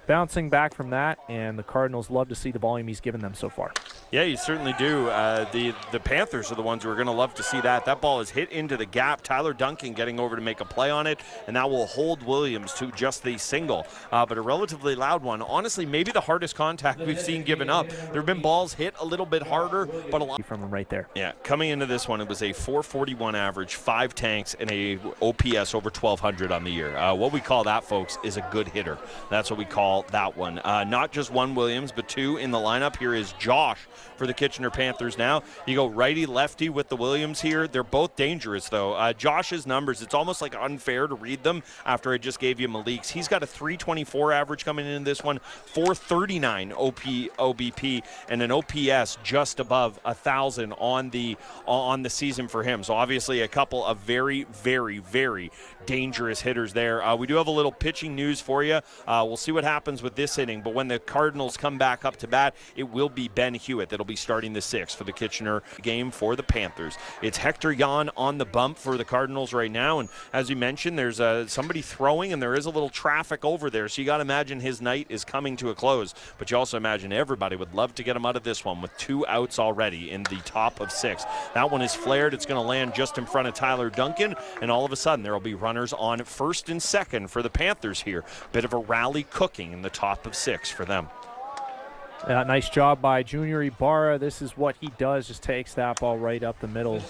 Speaker 8: bouncing back from that, and the Cardinals love to see the volume he's given them so far.
Speaker 7: Yeah, you certainly do. The Panthers are the ones who are going to love to see that. That ball is hit into the gap. Tyler Duncan getting over to make a play on it, and that will hold Williams to just the single. But a relatively loud one. Honestly, maybe the hardest contact we've seen given up. There have been balls hit a little bit harder, but a lot
Speaker 8: from him right there.
Speaker 7: Yeah, coming into this one, it was a .441 average, 5 tanks, and a OPS over 1,200 on the year. What we call that, folks, is a good hitter. That's what we call that one. Not just one Williams, but 2 in the lineup. Here is Josh for the Kitchener Panthers now. You go righty-lefty with the Williams here. They're both dangerous, though. Josh's numbers, it's almost like unfair to read them after I just gave you Malik's. He's got a .324 average coming in this one, .439 OBP, and an OPS just above 1,000 on the season for him. So obviously a couple of very, very, very dangerous hitters there. We do have a little pitching news for you. We'll see what happens with this inning, but when the Cardinals come back up to bat, it will be Ben Hewitt that'll be starting the 6th for the Kitchener game for the Panthers. It's Hector Jan on the bump for the Cardinals right now, and as you mentioned, there's somebody throwing, and there is a little traffic over there, so you got to imagine his night is coming to a close, but you also imagine everybody would love to get him out of this one with 2 outs already in the top of 6. That one is flared. It's going to land just in front of Tyler Duncan, and all of a sudden there will be runners on 1st and 2nd for the Panthers here. Bit of a rally cooking in the top of 6 for them.
Speaker 8: Nice job by Junior Ibarra. This is what he does, just takes that ball right up the middle.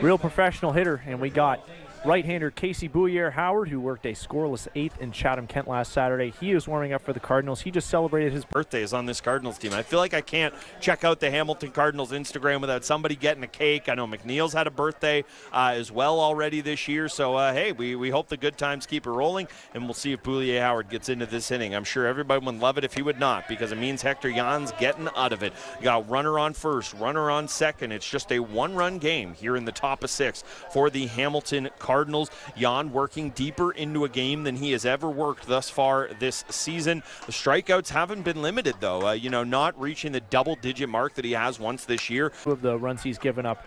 Speaker 8: Real professional hitter, and we got right-hander Casey Bouyer-Howard, who worked a scoreless 8th in Chatham-Kent last Saturday. He is warming up for the Cardinals. He just celebrated his
Speaker 7: birthday is on this Cardinals team. I feel like I can't check out the Hamilton Cardinals Instagram without somebody getting a cake. I know McNeil's had a birthday as well already this year. So, hey, we hope the good times keep it rolling, and we'll see if Bouyer-Howard gets into this inning. I'm sure everybody would love it if he would not, because it means Hector Jan's getting out of it. You got runner on 1st, runner on 2nd. It's just a 1-run game here in the top of 6 for the Hamilton Cardinals. Cardinals. Jan working deeper into a game than he has ever worked thus far this season. The strikeouts haven't been limited, though. Not reaching the double-digit mark that he has once this year.
Speaker 8: Two of the runs he's given up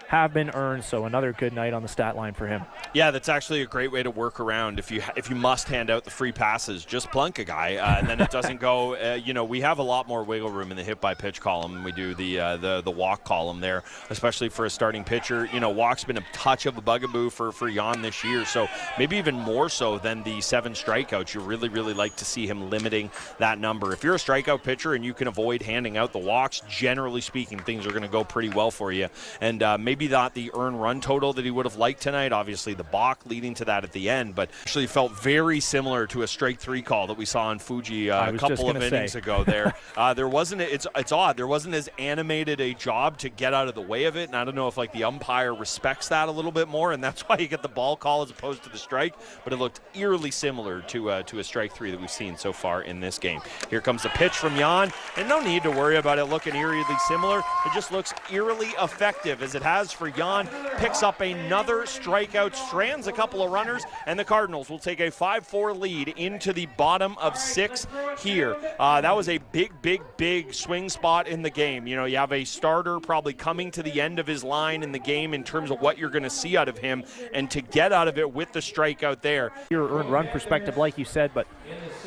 Speaker 8: have been earned, so another good night on the stat line for him.
Speaker 7: Yeah, that's actually a great way to work around. If you must hand out the free passes, just plunk a guy, and then it doesn't go. We have a lot more wiggle room in the hit by pitch column than we do the walk column there, especially for a starting pitcher. Walk's been a touch of a bugaboo for Jan this year, so maybe even more so than the 7 strikeouts. You really like to see him limiting that number. If you're a strikeout pitcher and you can avoid handing out the walks, generally speaking, things are going to go pretty well for you. And maybe not the earned run total that he would have liked tonight. Obviously, the balk leading to that at the end, but actually felt very similar to a strike 3 call that we saw in Fuji a couple of innings ago. There wasn't. It's odd. There wasn't as animated a job to get out of the way of it, and I don't know if the umpire respects that a little bit more, and that's why you get the ball call as opposed to the strike. But it looked eerily similar to a strike 3 that we've seen so far in this game. Here comes the pitch from Jan, and no need to worry about it looking eerily similar. It just looks eerily effective as it has for Jan. Picks up another strikeout, strands a couple of runners, and the Cardinals will take a 5-4 lead into the bottom of 6 here. That was a big swing spot in the game. You have a starter probably coming to the end of his line in the game in terms of what you're going to see out of him, and to get out of it with the strikeout there.
Speaker 8: Your earned run perspective, like you said, but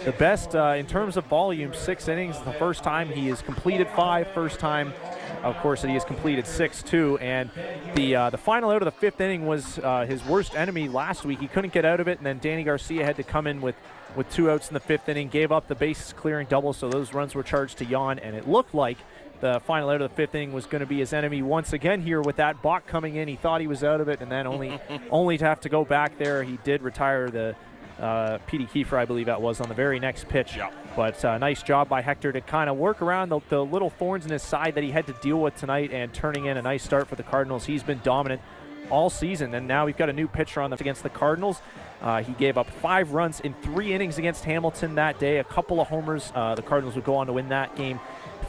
Speaker 8: the best in terms of volume, 6 innings. The first time he has completed 5, first time, of course, that he has completed 6 too, and the final out of the 5th inning was his worst enemy last week. He couldn't get out of it, and then Danny Garcia had to come in with 2 outs in the 5th inning, gave up the bases clearing double, so those runs were charged to Jan, and it looked like the final out of the 5th inning was going to be his enemy once again here with that balk coming in. He thought he was out of it, and then only to have to go back there. He did retire the Petey Kiefer, I believe that was, on the very next pitch.
Speaker 7: Yeah.
Speaker 8: But nice job by Hector to kind of work around the little thorns in his side that he had to deal with tonight, and turning in a nice start for the Cardinals. He's been dominant all season, and now we've got a new pitcher on against the Cardinals. He gave up 5 runs in 3 innings against Hamilton that day, a couple of homers. The Cardinals would go on to win that game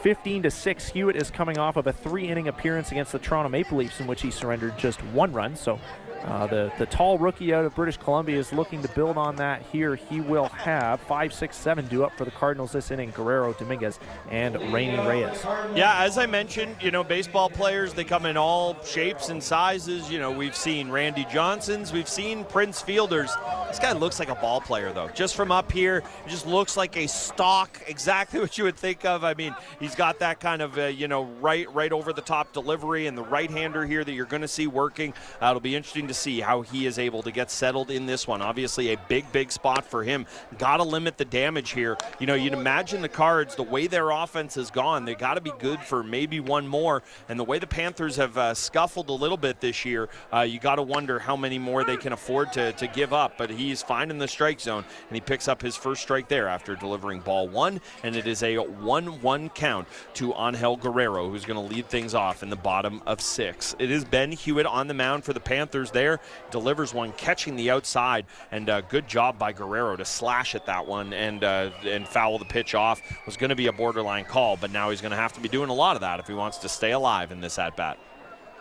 Speaker 8: 15-6. Hewitt is coming off of a 3-inning appearance against the Toronto Maple Leafs in which he surrendered just 1 run. So the tall rookie out of British Columbia is looking to build on that here. He will have 5, 6, 7 due up for the Cardinals this inning. Guerrero, Dominguez, and Rainy Reyes.
Speaker 7: Yeah, as I mentioned, baseball players, they come in all shapes and sizes. We've seen Randy Johnsons, we've seen Prince Fielders. This guy looks like a ball player, though. Just from up here, it just looks like a stock, exactly what you would think of. I mean, he's got that kind of, right over the top delivery, and the right-hander here that you're going to see working. It'll be interesting to see how he is able to get settled in this one. Obviously, a big spot for him. Got to limit the damage here. You'd imagine the Cards, the way their offense has gone, they got to be good for maybe 1 more. And the way the Panthers have scuffled a little bit this year, you got to wonder how many more they can afford to give up. But he's finding the strike zone, and he picks up his first strike there after delivering ball 1, and it is a 1-1 count to Angel Guerrero, who's going to lead things off in the bottom of 6. It is Ben Hewitt on the mound for the Panthers there. Delivers one, catching the outside, and good job by Guerrero to slash at that one and foul the pitch off. Was going to be a borderline call, but now he's going to have to be doing a lot of that if he wants to stay alive in this at-bat.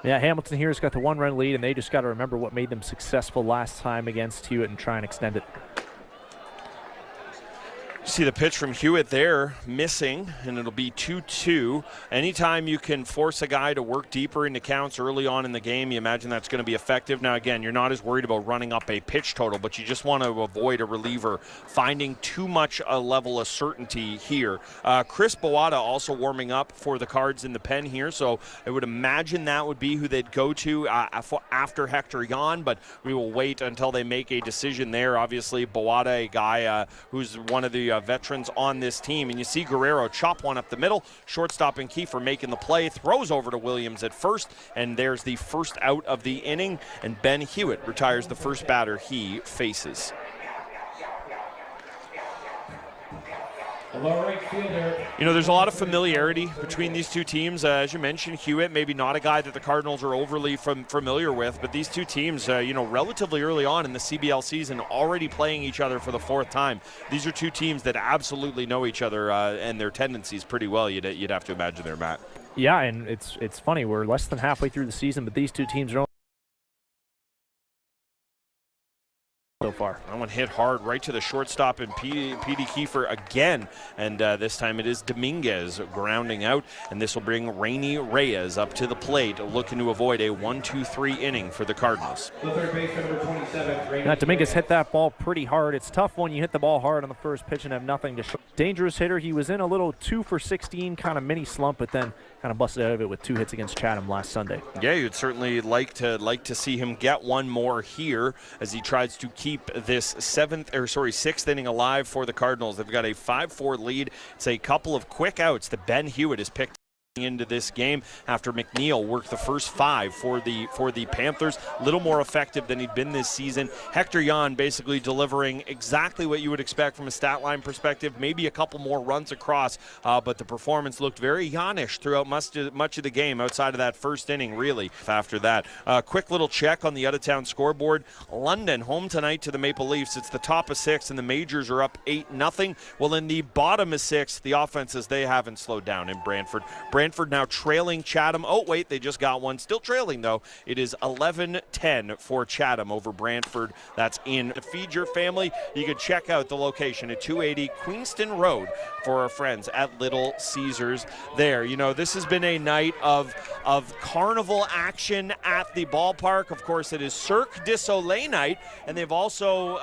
Speaker 8: Yeah, Hamilton here's got the 1-run lead, and they just got to remember what made them successful last time against Hewitt and try and extend it.
Speaker 7: See the pitch from Hewitt there, missing, and it'll be 2-2. Anytime you can force a guy to work deeper into counts early on in the game, you imagine that's going to be effective. Now, again, you're not as worried about running up a pitch total, but you just want to avoid a reliever finding too much a level of certainty here. Chris Boada also warming up for the Cards in the pen here, so I would imagine that would be who they'd go to after Hector Jan, but we will wait until they make a decision there. Obviously, Boada, a guy who's one of the veterans on this team, and you see Guerrero chop one up the middle. Shortstop and Kiefer making the play, throws over to Williams at first, and there's the first out of the inning, and Ben Hewitt retires the first batter he faces. There's a lot of familiarity between these two teams. As you mentioned, Hewitt, maybe not a guy that the Cardinals are overly familiar with, but these two teams, relatively early on in the CBL season, already playing each other for the 4th time. These are two teams that absolutely know each other and their tendencies pretty well, you'd have to imagine there, Matt.
Speaker 8: Yeah, and it's funny. We're less than halfway through the season, but these two teams are so far.
Speaker 7: That one hit hard right to the shortstop and P.D. Kiefer again, and this time it is Dominguez grounding out, and this will bring Rainy Reyes up to the plate, looking to avoid a 1-2-3 inning for the Cardinals.
Speaker 8: Now, Dominguez hit that ball pretty hard. It's tough when you hit the ball hard on the first pitch and have nothing to show. Dangerous hitter. He was in a little 2-for-16 kind of mini slump, but then kind of busted out of it with 2 hits against Chatham last Sunday.
Speaker 7: Yeah, you'd certainly like to see him get one more here as he tries to keep this sixth inning alive for the Cardinals. They've got a 5-4 lead. It's a couple of quick outs that Ben Hewitt has picked into this game after McNeil worked the first 5 for the Panthers. A little more effective than he'd been this season. Hector Jan basically delivering exactly what you would expect from a stat line perspective, maybe a couple more runs across, but the performance looked very Janish throughout much of the game outside of that first inning, really. After that, quick little check on the out-of-town scoreboard. London home tonight to the Maple Leafs. It's the top of 6, and the Majors are up 8-0. Well, in the bottom of 6, the offenses, they haven't slowed down in Brantford. Brantford now trailing Chatham. Oh, wait, they just got one. Still trailing, though. It is 11-10 for Chatham over Brantford. That's in. To feed your family, you can check out the location at 280 Queenston Road for our friends at Little Caesars there. You know, this has been a night of carnival action at the ballpark. Of course, it is Cirque du Soleil night, and they've also,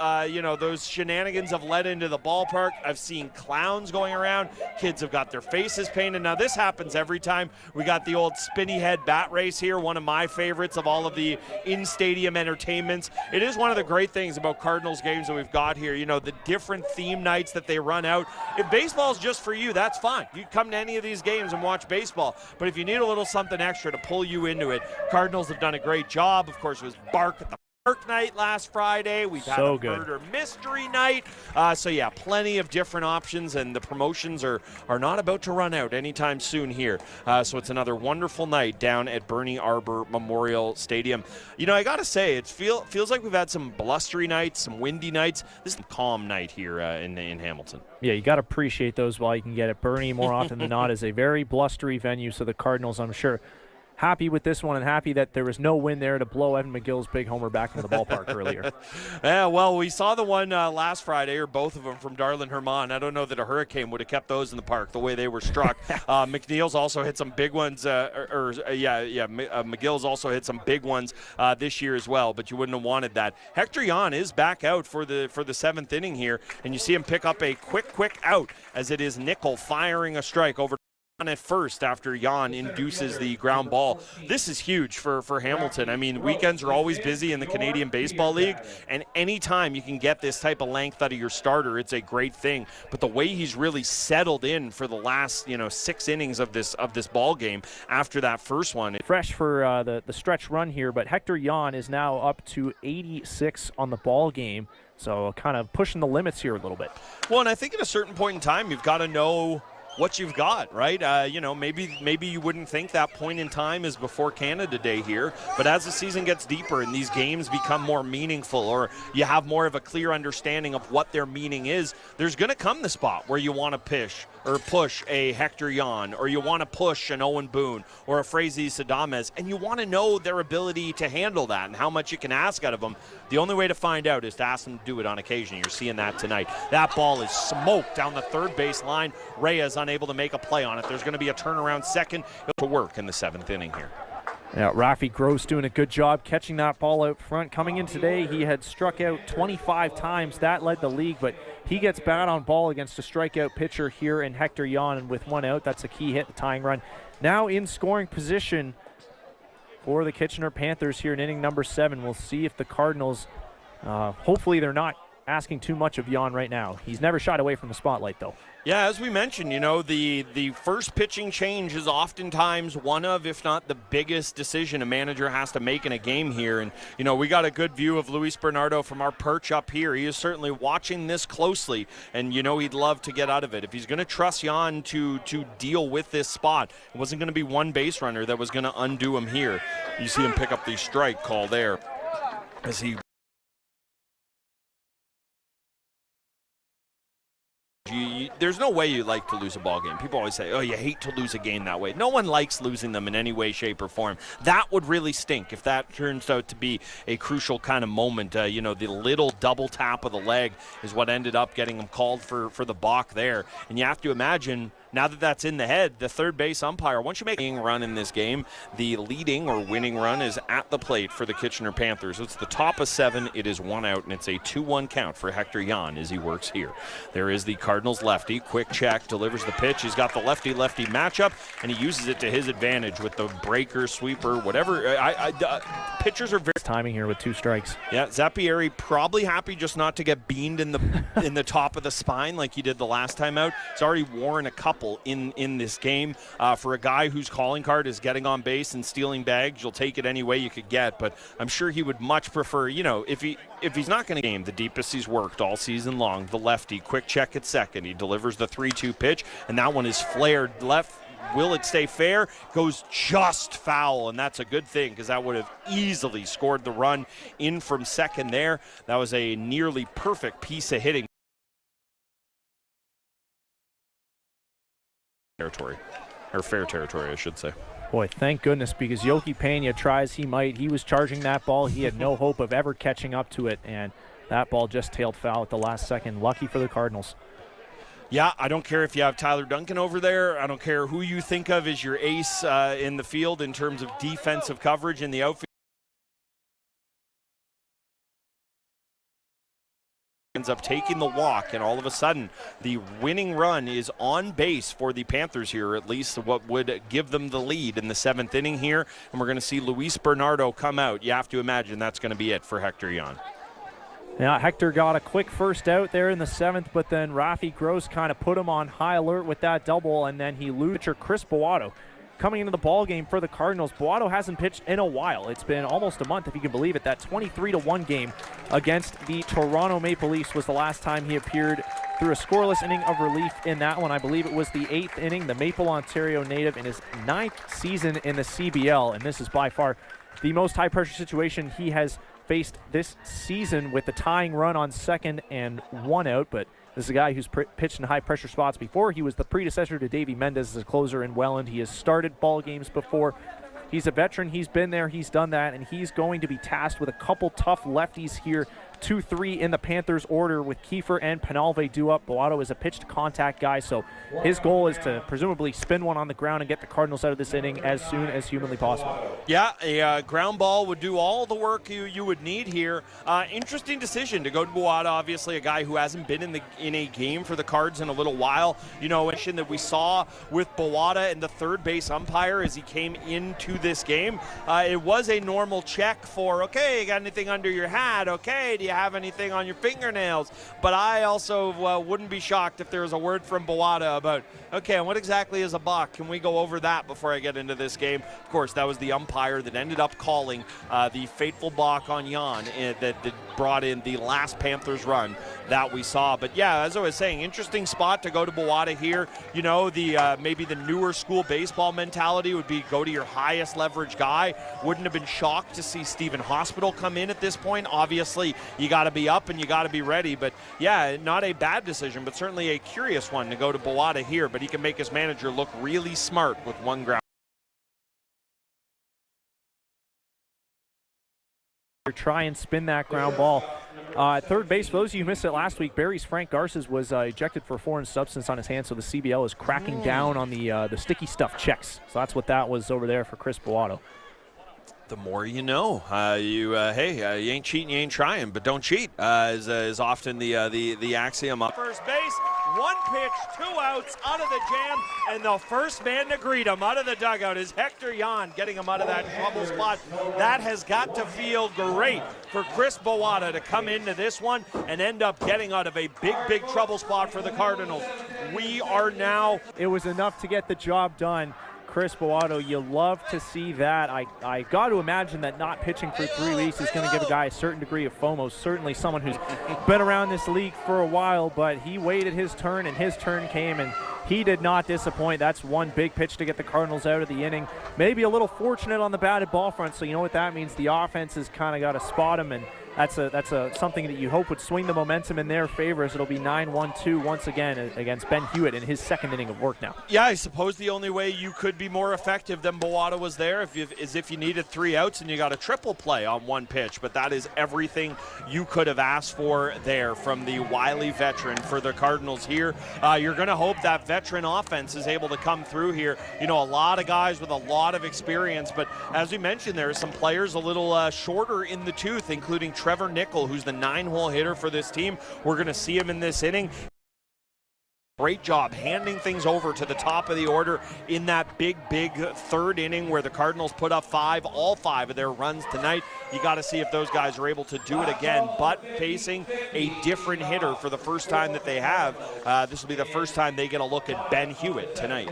Speaker 7: those shenanigans have led into the ballpark. I've seen clowns going around. Kids have got their faces painted. Now, this happens every time. We got the old spinny head bat race here, one of my favorites of all of the in-stadium entertainments. It is one of the great things about Cardinals games that we've got here, the different theme nights that they run out. If baseball's just for you, that's fine. You come to any of these games and watch baseball, but if you need a little something extra to pull you into it, Cardinals have done a great job. Of course, it was Bark at the Park night last Friday. We've had a murder mystery night. So yeah, plenty of different options, and the promotions are not about to run out anytime soon here. So it's another wonderful night down at Bernie Arbor Memorial Stadium. I got to say, it feels like we've had some blustery nights, some windy nights. This is a calm night here in Hamilton.
Speaker 8: Yeah, you got to appreciate those while you can get it. Bernie, more often than not, is a very blustery venue, so the Cardinals, I'm sure, happy with this one and happy that there was no wind there to blow Evan McGill's big homer back into the ballpark earlier.
Speaker 7: Yeah, well, we saw the one last Friday, or both of them, from Darlin Herman. I don't know that a hurricane would have kept those in the park the way they were struck. McNeil's also hit some big ones, McGill's also hit some big ones this year as well, but you wouldn't have wanted that. Hector Jan is back out for the 7th inning here, and you see him pick up a quick out as it is Nickel firing a strike over at first after Jan induces the ground ball. This is huge for Hamilton. I mean, weekends are always busy in the Canadian Baseball League, and anytime you can get this type of length out of your starter, it's a great thing. But the way he's really settled in for the last 6 innings of this ball game after that first one.
Speaker 8: Fresh for the stretch run here, but Hector Jan is now up to 86 on the ball game. So kind of pushing the limits here a little bit.
Speaker 7: Well, and I think at a certain point in time, you've got to know what you've got, right? Maybe you wouldn't think that point in time is before Canada Day here, but as the season gets deeper and these games become more meaningful, or you have more of a clear understanding of what their meaning is, there's going to come the spot where you want to push a Hector Jan, or you want to push an Owen Boone or a Frazier Sadames, and you want to know their ability to handle that and how much you can ask out of them. The only way to find out is to ask them to do it on occasion. You're seeing that tonight. That ball is smoked down the third base line. Reyes unable to make a play on it. There's going to be a turnaround second to work in the 7th inning here.
Speaker 8: Yeah, Rafi Gross doing a good job catching that ball out front. Coming in today, he had struck out 25 times. That led the league, but he gets bat on ball against a strikeout pitcher here in Hector Jan, and with 1 out, that's a key hit, the tying run. Now in scoring position for the Kitchener Panthers here in inning number 7. We'll see if the Cardinals, hopefully they're not asking too much of Jan right now. He's never shied away from the spotlight, though.
Speaker 7: Yeah, as we mentioned, the first pitching change is oftentimes one of, if not the biggest decision a manager has to make in a game here. And, we got a good view of Luis Bernardo from our perch up here. He is certainly watching this closely, and, he'd love to get out of it. If he's going to trust Jan to deal with this spot, it wasn't going to be one base runner that was going to undo him here. You see him pick up the strike call there as he there's no way you like to lose a ball game. People always say, oh, you hate to lose a game that way. No one likes losing them in any way, shape, or form. That would really stink if that turns out to be a crucial kind of moment. The little double tap of the leg is what ended up getting him called for the balk there. And you have to imagine, now that that's in the head, the third base umpire, once you make a run in this game, the leading or winning run is at the plate for the Kitchener Panthers. It's the top of 7. It is 1 out, and it's a 2-1 count for Hector Jan as he works here. There is the Cardinals lefty. Quick check, delivers the pitch. He's got the lefty-lefty matchup, and he uses it to his advantage with the breaker, sweeper, whatever. Pitchers are very
Speaker 8: timing here with 2 strikes.
Speaker 7: Yeah, Zappieri probably happy just not to get beamed in the top of the spine like he did the last time out. He's already worn a couple in this game. For a guy whose calling card is getting on base and stealing bags, you'll take it any way you could get, but I'm sure he would much prefer, if he's not going to game the deepest he's worked all season long, the lefty, quick check at second. He delivers the 3-2 pitch, and that one is flared left. Will it stay fair? Goes just foul, and that's a good thing because that would have easily scored the run in from second there. That was a nearly perfect piece of hitting. Territory, or fair territory, I should say.
Speaker 8: Boy, thank goodness, because Yoki Pena tries he might. He was charging that ball. He had no hope of ever catching up to it, and that ball just tailed foul at the last second. Lucky for the Cardinals.
Speaker 7: Yeah, I don't care if you have Tyler Duncan over there. I don't care who you think of as your ace in the field in terms of defensive coverage in the outfield. Ends up taking the walk, and all of a sudden the winning run is on base for the Panthers here, at least what would give them the lead in the 7th inning here, and we're going to see Luis Bernardo come out. You have to imagine that's going to be it for Hector Jan.
Speaker 8: Yeah, Hector got a quick first out there in the 7th, but then Rafi Gross kind of put him on high alert with that double, and then he loses Chris Boato. Coming into the ball game for the Cardinals, Boato hasn't pitched in a while. It's been almost a month, if you can believe it. That 23-1 game against the Toronto Maple Leafs was the last time he appeared through a scoreless inning of relief in that one. I believe it was the 8th inning, the Maple, Ontario native in his 9th season in the CBL, and this is by far the most high-pressure situation he has faced this season, with the tying run on second and 1 out, but this is a guy who's pitched in high-pressure spots before. He was the predecessor to Davey Mendez as a closer in Welland. He has started ball games before. He's a veteran. He's been there. He's done that, and he's going to be tasked with a couple tough lefties here. 2-3 in the Panthers order with Kiefer and Penalve due up. Boato is a pitch-to-contact guy, so his goal is to presumably spin one on the ground and get the Cardinals out of this inning as soon as humanly possible.
Speaker 7: Yeah, a ground ball would do all the work you would need here. Interesting decision to go to Boato, obviously a guy who hasn't been in a game for the Cards in a little while. That we saw with Boato and the third base umpire as he came into this game. It was a normal check for, okay, you got anything under your hat? Okay, do you have anything on your fingernails? But I also wouldn't be shocked if there was a word from Boato about, okay, and what exactly is a buck? Can we go over that before I get into this game? Of course, that was the umpire that ended up calling the fateful balk on Jan that brought in the last Panthers run that we saw. But yeah, as I was saying, interesting spot to go to Boato here. Maybe the newer school baseball mentality would be go to your highest leverage guy. Wouldn't have been shocked to see Stephen Hospital come in at this point. Obviously, you got to be up and you got to be ready. But yeah, not a bad decision, but certainly a curious one to go to Boato here. But he can make his manager look really smart with one ground.
Speaker 8: Try and spin that ground ball. Third base, for those of you who missed it last week, Barry's Frank Garces was ejected for foreign substance on his hand, so the CBL is cracking down on the sticky stuff checks. So that's what that was over there for Chris Boato.
Speaker 7: The more you know. You ain't cheating, you ain't trying, but don't cheat is often the axiom. First base, one pitch, 2 outs, out of the jam, and the first man to greet him out of the dugout is Hector Jan, getting him out of that trouble spot. That has got to feel great for Chris Boato to come into this one and end up getting out of a big trouble spot for the Cardinals. We are now...
Speaker 8: It was enough to get the job done. Chris Boato, you love to see that. I got to imagine that not pitching for 3 weeks is going to give a guy a certain degree of FOMO. Certainly someone who's been around this league for a while, but he waited his turn, and his turn came, and he did not disappoint. That's one big pitch to get the Cardinals out of the inning. Maybe a little fortunate on the batted ball front, so you know what that means. The offense has kind of got to spot him, and that's something that you hope would swing the momentum in their favor, as it'll be 9-1-2 once again against Ben Hewitt in his second inning of work now.
Speaker 7: Yeah, I suppose the only way you could be more effective than Boada was there is if you needed 3 outs and you got a triple play on one pitch, but that is everything you could have asked for there from the wily veteran for the Cardinals here. You're going to hope that veteran offense is able to come through here. You know, a lot of guys with a lot of experience, but as we mentioned, there are some players a little shorter in the tooth, including Trevor Nickel, who's the 9-hole hitter for this team. We're going to see him in this inning. Great job handing things over to the top of the order in that big third inning where the Cardinals put up all 5 of their runs tonight. You got to see if those guys are able to do it again, but facing a different hitter for the first time that they have. This will be the first time they get a look at Ben Hewitt tonight.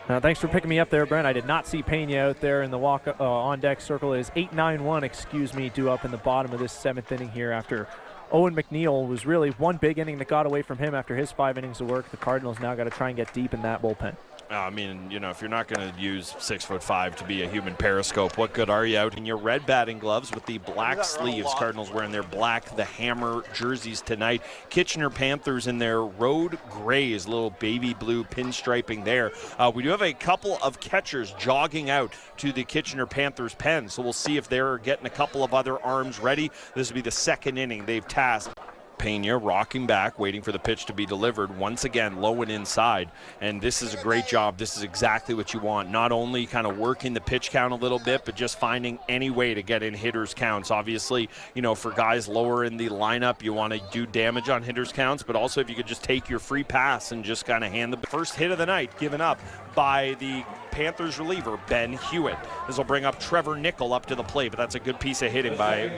Speaker 8: Thanks for picking me up there, Brent. I did not see Pena out there in the walk on deck circle. It is 8-9-1, due up in the bottom of this 7th inning here after Owen McNeil was really one big inning that got away from him after his 5 innings of work. The Cardinals now got to try and get deep in that bullpen.
Speaker 7: I mean, you know, if you're not going to use 6'5" to be a human periscope, what good are you out in your red batting gloves with the black sleeves? Cardinals wearing their black, the Hammer jerseys tonight. Kitchener Panthers in their road grays, little baby blue pinstriping there. We do have a couple of catchers jogging out to the Kitchener Panthers pen, so we'll see if they're getting a couple of other arms ready. This will be the 2nd inning they've tasked. Pena rocking back, waiting for the pitch to be delivered. Once again, low and inside. And this is a great job. This is exactly what you want. Not only kind of working the pitch count a little bit, but just finding any way to get in hitters' counts. Obviously, you know, for guys lower in the lineup, you want to do damage on hitters' counts, but also if you could just take your free pass and just kind of hand the first hit of the night given up by the Panthers reliever, Ben Hewitt. This will bring up Trevor Nickel up to the plate, but that's a good piece of hitting by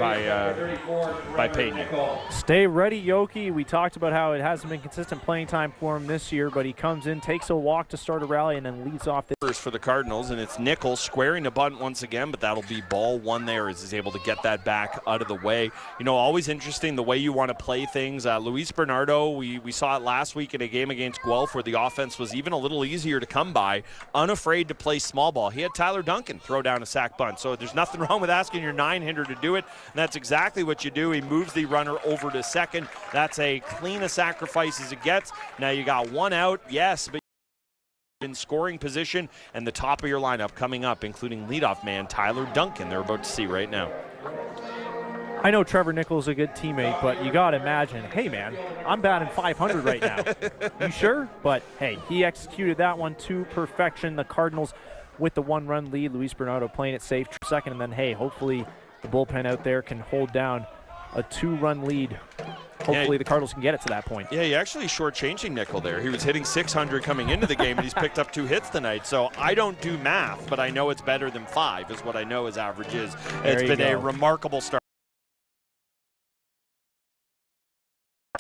Speaker 7: Pena.
Speaker 8: Stay ready, Yoki. We talked about how it hasn't been consistent playing time for him this year, but he comes in, takes a walk to start a rally, and then leads off.
Speaker 7: First for the Cardinals, and it's Nickel squaring a bunt once again, but that'll be ball 1 there as he's able to get that back out of the way. You know, always interesting the way you want to play things. Luis Bernardo, we saw it last week in a game against Guelph where the offense was even a little easier to come by, unafraid to play small ball. He had Tyler Duncan throw down a sac bunt, so there's nothing wrong with asking your 9-hitter to do it, and that's exactly what you do. He moves the runner over to second. That's a clean a sacrifice as it gets. Now you got 1 out, yes, but in scoring position, and the top of your lineup coming up, including leadoff man Tyler Duncan, they're about to see right now.
Speaker 8: I know Trevor Nickel's a good teammate, but you got to imagine, hey, man, I'm batting 500 right now. You sure? But, hey, he executed that one to perfection. The Cardinals with the 1-run lead. Luis Bernardo playing it safe second, and then, hey, hopefully the bullpen out there can hold down a 2-run lead. Hopefully the Cardinals can get it to that point.
Speaker 7: Yeah, he actually shortchanging Nickel there. He was hitting 600 coming into the game, and he's picked up 2 hits tonight. So I don't do math, but I know it's better than 5 is what I know his average is. It's been a remarkable start.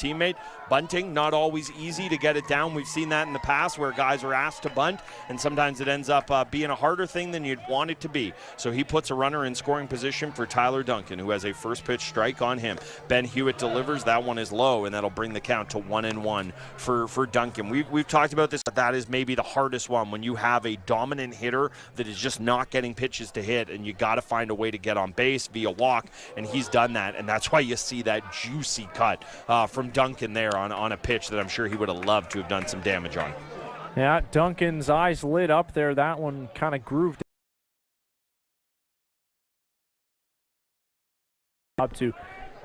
Speaker 7: Teammate bunting, not always easy to get it down. We've seen that in the past where guys are asked to bunt, and sometimes it ends up being a harder thing than you'd want it to be. So he puts a runner in scoring position for Tyler Duncan, who has a first pitch strike on him. Ben Hewitt delivers. That one is low, and that'll bring the count to 1-1 for Duncan. We've talked about this, but that is maybe the hardest one when you have a dominant hitter that is just not getting pitches to hit, and you got to find a way to get on base via walk, and he's done that, and that's why you see that juicy cut from Duncan there on a pitch that I'm sure he would have loved to have done some damage on.
Speaker 8: Yeah, Duncan's eyes lit up there. That one kind of grooved up to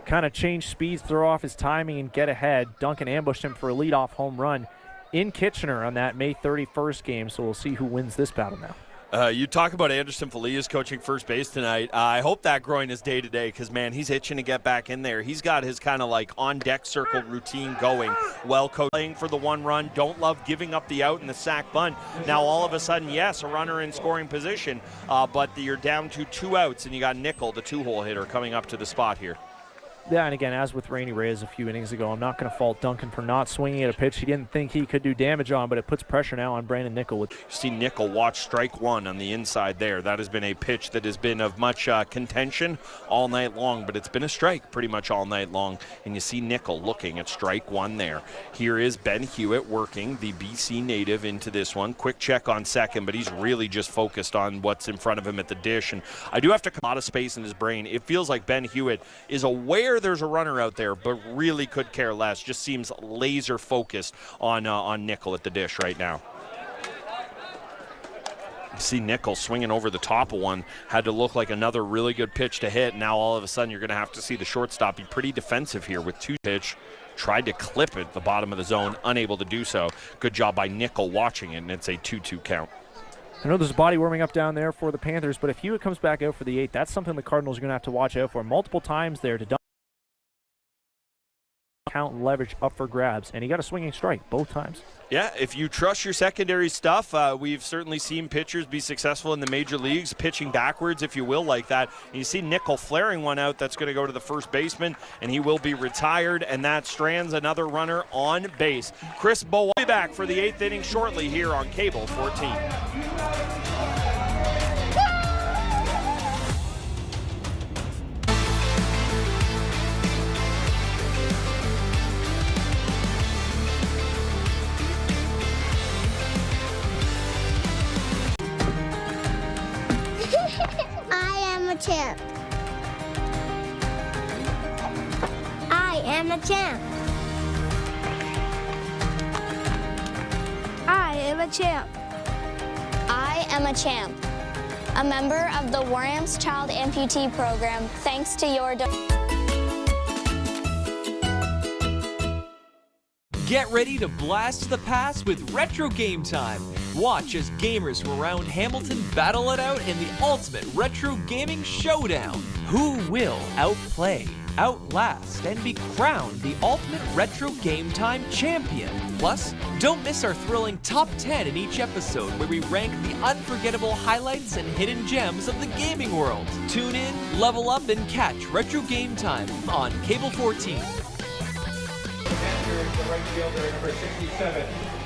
Speaker 8: kind of change speeds, throw off his timing, and get ahead. Duncan ambushed him for a leadoff home run in Kitchener on that May 31st game, so we'll see who wins this battle now.
Speaker 7: You talk about Anderson Felias coaching first base tonight. I hope that groin is day to day because, man, he's itching to get back in there. He's got his kind of like on-deck circle routine going. Well coached, playing for the 1 run. Don't love giving up the out in the sac bunt. Now all of a sudden, yes, a runner in scoring position, but you're down to 2 outs and you got Nickel, the 2-hole hitter, coming up to the spot here.
Speaker 8: Yeah, and again, as with Rainy Reyes a few innings ago, I'm not going to fault Duncan for not swinging at a pitch he didn't think he could do damage on, but it puts pressure now on Brandon Nickel.
Speaker 7: You see Nickel watch strike one on the inside there. That has been a pitch that has been of much contention all night long, but it's been a strike pretty much all night long. And you see Nickel looking at strike one there. Here is Ben Hewitt working the BC native into this one. Quick check on second, but he's really just focused on what's in front of him at the dish. And I do have to come out of space in his brain. It feels like Ben Hewitt is aware there's a runner out there, but really could care less. Just seems laser focused on Nickel at the dish right now. You see Nickel swinging over the top of one. Had to look like another really good pitch to hit. Now all of a sudden you're going to have to see the shortstop be pretty defensive here with two pitch. Tried to clip it at the bottom of the zone, unable to do so. Good job by Nickel watching it, and it's a 2-2 count.
Speaker 8: I know there's a body warming up down there for the Panthers, but if Hewitt comes back out for the 8th, that's something the Cardinals are going to have to watch out for. Multiple times there to count leverage up for grabs, and he got a swinging strike both times.
Speaker 7: Yeah, if you trust your secondary stuff, we've certainly seen pitchers be successful in the major leagues, pitching backwards, if you will, like that. And you see Nickel flaring one out that's going to go to the first baseman, and he will be retired, and that strands another runner on base. Chris Bow will be back for the 8th inning shortly here on Cable 14.
Speaker 18: Champ. I am a champ. I am a champ.
Speaker 19: I am a champ. A member of the Warham's Child Amputee Program, thanks to your
Speaker 20: Get ready to blast the past with Retro Game Time. Watch as gamers from around Hamilton battle it out in the ultimate retro gaming showdown. Who will outplay, outlast, and be crowned the ultimate Retro Game Time champion? Plus, don't miss our thrilling Top 10 in each episode where we rank the unforgettable highlights and hidden gems of the gaming world. Tune in, level up, and catch Retro Game Time on Cable 14.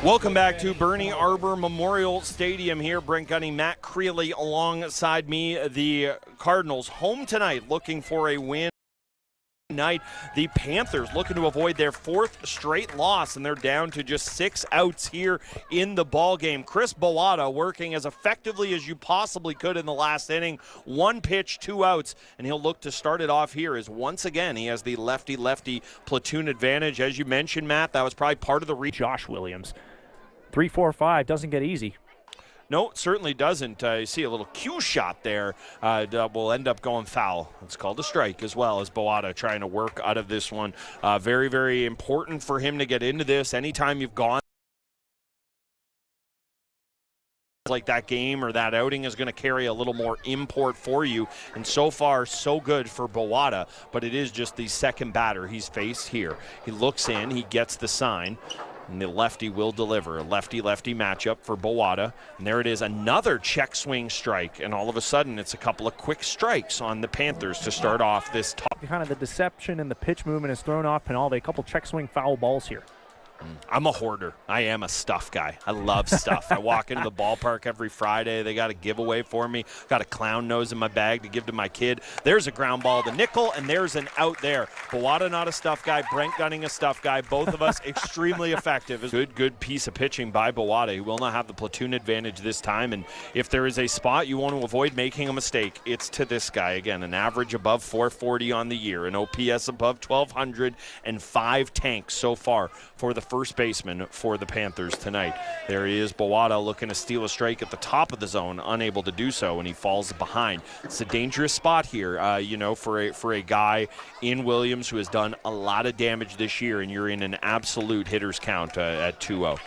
Speaker 7: Welcome back to Bernie Arbor Memorial Stadium here. Brent Gunning, Matt Creeley alongside me. The Cardinals home tonight looking for a win. Night. The Panthers looking to avoid their 4th straight loss, and they're down to just 6 outs here in the ball game. Chris Bowada working as effectively as you possibly could in the last inning. 1 pitch, 2 outs, and he'll look to start it off here as once again he has the lefty-lefty platoon advantage. As you mentioned, Matt, that was probably part of the
Speaker 8: Josh Williams. 3-4-5 doesn't get easy.
Speaker 7: No, it certainly doesn't. You see a little cue shot there that will end up going foul. It's called a strike as well, as Bowada trying to work out of this one. Very, very important for him to get into this. Anytime you've gone like that game or that outing is going to carry a little more import for you. And so far, so good for Bowada, but it is just the second batter he's faced here. He looks in, he gets the sign. And the lefty will deliver. A lefty-lefty matchup for Bowada. And there it is, another check swing strike. And all of a sudden, it's a couple of quick strikes on the Panthers to start off this top.
Speaker 8: Kind of the deception and the pitch movement has thrown off Pinalde. A couple check swing foul balls here.
Speaker 7: I'm a hoarder. I am a stuff guy. I love stuff. I walk into the ballpark every Friday. They got a giveaway for me. Got a clown nose in my bag to give to my kid. There's a ground ball to Nickel, and there's an out there. Bowada not a stuff guy. Brent Gunning a stuff guy. Both of us extremely effective. Good piece of pitching by Bowada. He will not have the platoon advantage this time, and if there is a spot you want to avoid making a mistake, it's to this guy. Again, an average above 440 on the year, an OPS above 1,200, and 5 tanks so far for the first baseman for the Panthers tonight. There he is, Bowada looking to steal a strike at the top of the zone, unable to do so, and he falls behind. It's a dangerous spot here, for a guy in Williams who has done a lot of damage this year, and you're in an absolute hitter's count at 2-0.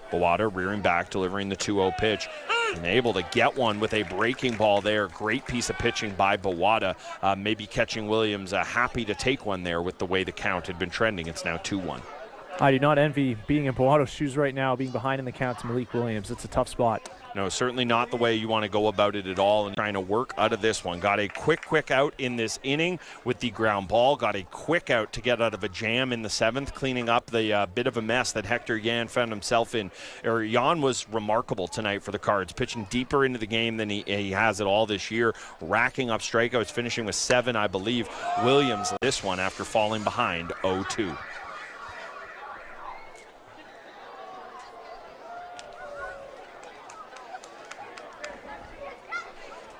Speaker 7: Bowada rearing back, delivering the 2-0 pitch. And able to get one with a breaking ball there. Great piece of pitching by Bowada. Maybe catching Williams happy to take one there with the way the count had been trending. It's now 2-1.
Speaker 8: I do not envy being in Bowada's shoes right now, being behind in the count to Malik Williams. It's a tough spot.
Speaker 7: No, certainly not the way you want to go about it at all, and trying to work out of this one. Got a quick out in this inning with the ground ball. Got a quick out to get out of a jam in the 7th, cleaning up the bit of a mess that Hector Yan found himself in. Yan was remarkable tonight for the Cards, pitching deeper into the game than he has it all this year, racking up strikeouts, finishing with 7, I believe. Williams this one after falling behind 0-2.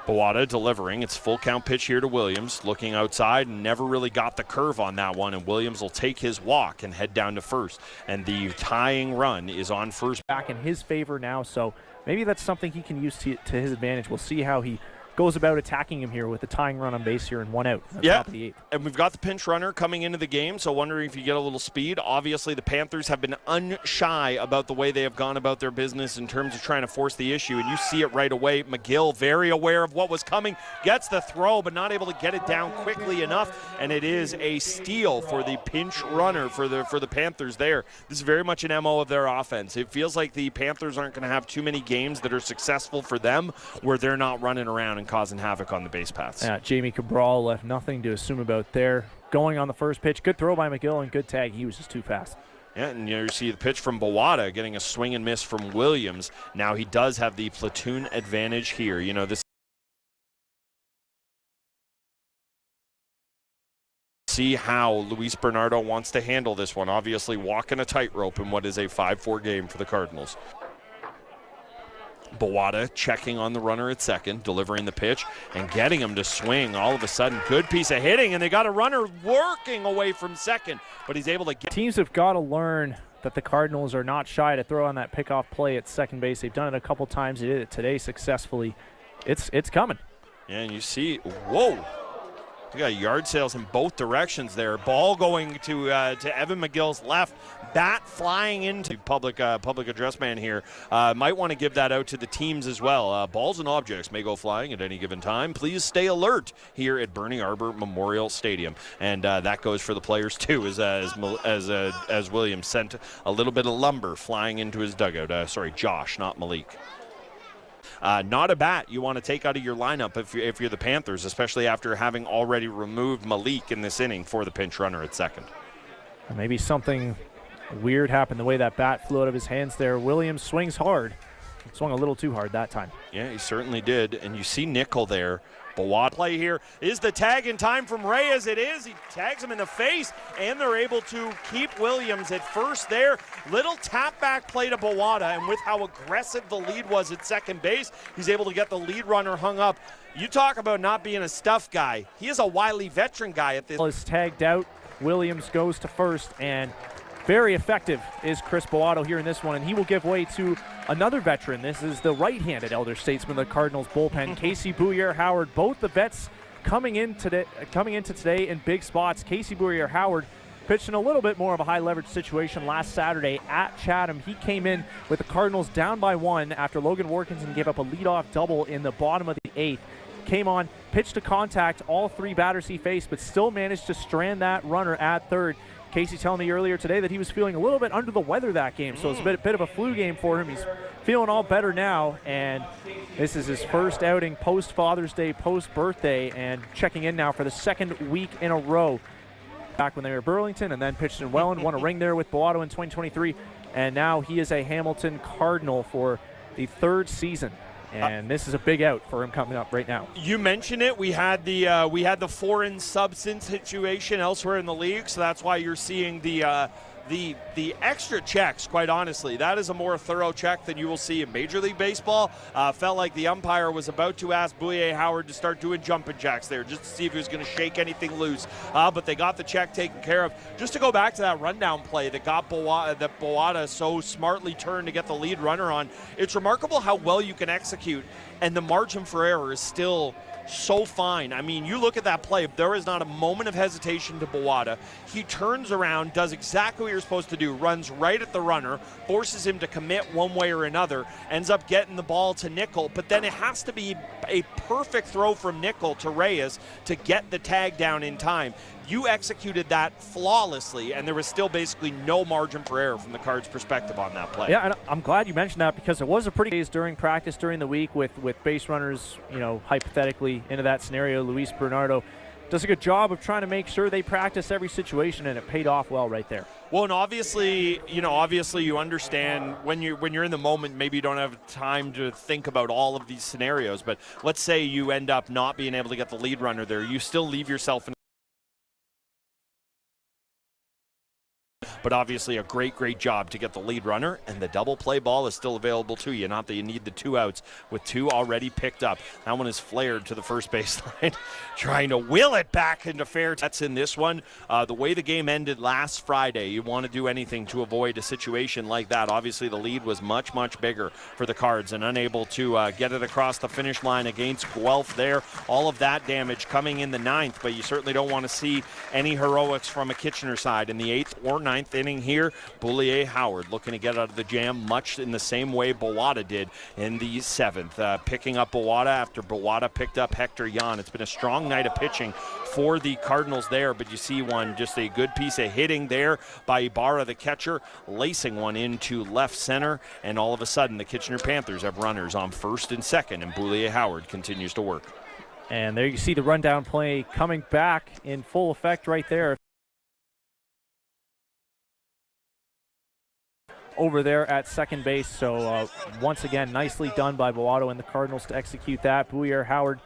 Speaker 7: Bowada delivering. It's full count pitch here to Williams. Looking outside and never really got the curve on that one. And Williams will take his walk and head down to first. And the tying run is on first.
Speaker 8: Back in his favor now, so maybe that's something he can use to his advantage. We'll see how he goes about attacking him here with the tying run on base here and 1 out.
Speaker 7: Yeah,
Speaker 8: Top of the 8th.
Speaker 7: And we've got the pinch runner coming into the game, so wondering if you get a little speed. Obviously, the Panthers have been unshy about the way they have gone about their business in terms of trying to force the issue, and you see it right away. McGill, very aware of what was coming, gets the throw, but not able to get it down quickly enough, and it is a steal for the pinch runner for the Panthers there. This is very much an MO of their offense. It feels like the Panthers aren't going to have too many games that are successful for them where they're not running around and causing havoc on the base paths.
Speaker 8: Yeah, Jamie Cabral left nothing to assume about there. Going on the first pitch, good throw by McGill and good tag. He was just too fast.
Speaker 7: Yeah, and you see the pitch from Bowada getting a swing and miss from Williams. Now he does have the platoon advantage here. You know, this see how Luis Bernardo wants to handle this one. Obviously walking a tightrope in what is a 5-4 game for the Cardinals. Bowada checking on the runner at second, delivering the pitch and getting him to swing. All of a sudden, good piece of hitting, and they got a runner working away from second, but he's able to get.
Speaker 8: Teams have got to learn that the Cardinals are not shy to throw on that pickoff play at second base. They've done it a couple times. They did it today successfully. It's coming.
Speaker 7: Yeah, and you see, whoa. We got yard sales in both directions there. Ball going to Evan McGill's left. Bat flying into public address man here. Might want to give that out to the teams as well. Balls and objects may go flying at any given time. Please stay alert here at Bernie Arbor Memorial Stadium. And that goes for the players too, as Williams sent a little bit of lumber flying into his dugout. Sorry, Josh, not Malik. Not a bat you want to take out of your lineup if you're the Panthers, especially after having already removed Malik in this inning for the pinch runner at second.
Speaker 8: Maybe something weird happened the way that bat flew out of his hands there. Williams swings hard. Swung a little too hard that time.
Speaker 7: Yeah, he certainly did. And you see Nickel there. Bowada play here. Is the tag in time from Reyes? It is. He tags him in the face, and they're able to keep Williams at first there. Little tap back play to Bowada, and with how aggressive the lead was at second base, he's able to get the lead runner hung up. You talk about not being a stuff guy. He is a wily veteran guy at this.
Speaker 8: Is tagged out. Williams goes to first, and very effective is Chris Bowado here in this one, and he will give way to another veteran. This is the right-handed elder statesman of the Cardinals bullpen, Casey Bouillard-Howard. Both the vets coming into today in big spots. Casey Bouillard-Howard pitched in a little bit more of a high-leverage situation last Saturday at Chatham. He came in with the Cardinals down by 1 after Logan Workinson gave up a leadoff double in the bottom of the 8th. Came on, pitched to contact all 3 batters he faced, but still managed to strand that runner at third. Casey telling me earlier today that he was feeling a little bit under the weather that game, so it's a bit of a flu game for him. He's feeling all better now, and this is his first outing post-Father's Day, post-birthday, and checking in now for the 2nd week in a row. Back when they were Burlington and then pitched in Welland, won a ring there with Bowado in 2023, and now he is a Hamilton Cardinal for the 3rd season. And this is a big out for him coming up right now.
Speaker 7: You mentioned it. We had the foreign substance situation elsewhere in the league, so that's why you're seeing the extra checks. Quite honestly, that is a more thorough check than you will see in Major League Baseball. Felt like the umpire was about to ask Bouillard-Howard to start doing jumping jacks there, just to see if he was going to shake anything loose. But they got the check taken care of. Just to go back to that rundown play that got Bowada so smartly turned to get the lead runner on. It's remarkable how well you can execute, and the margin for error is still so fine. I mean, you look at that play, there is not a moment of hesitation to Bowada. He turns around, does exactly what you're you're supposed to do, runs right at the runner, forces him to commit one way or another, ends up getting the ball to Nickel, but then it has to be a perfect throw from Nickel to Reyes to get the tag down in time. You executed that flawlessly, and there was still basically no margin for error from the Cards' perspective on that play.
Speaker 8: Yeah, and I'm glad you mentioned that because it was a pretty days during practice during the week with base runners, hypothetically into that scenario. Luis Bernardo does a good job of trying to make sure they practice every situation, and it paid off well right there.
Speaker 7: Well, and obviously you understand when you're in the moment, maybe you don't have time to think about all of these scenarios, but let's say you end up not being able to get the lead runner there, you still leave yourself in. But obviously a great job to get the lead runner, and the double play ball is still available to you. Not that you need the 2 outs with 2 already picked up. That one is flared to the first baseline, trying to will it back into fair. That's in this one. The way the game ended last Friday, you want to do anything to avoid a situation like that. Obviously the lead was much bigger for the Cards and unable to get it across the finish line against Guelph there. All of that damage coming in the 9th, but you certainly don't want to see any heroics from a Kitchener side in the 8th or 9th inning here. Boulier Howard looking to get out of the jam much in the same way Bowada did in the 7th. Picking up Bowada after Bowada picked up Hector Yan. It's been a strong night of pitching for the Cardinals there, but you see just a good piece of hitting there by Ibarra, the catcher, lacing one into left center, and all of a sudden the Kitchener Panthers have runners on first and second, and Boulier Howard continues to work.
Speaker 8: And there you see the rundown play coming back in full effect right there. Over there at second base, so once again nicely done by Boato and the Cardinals to execute that. Boulier Howard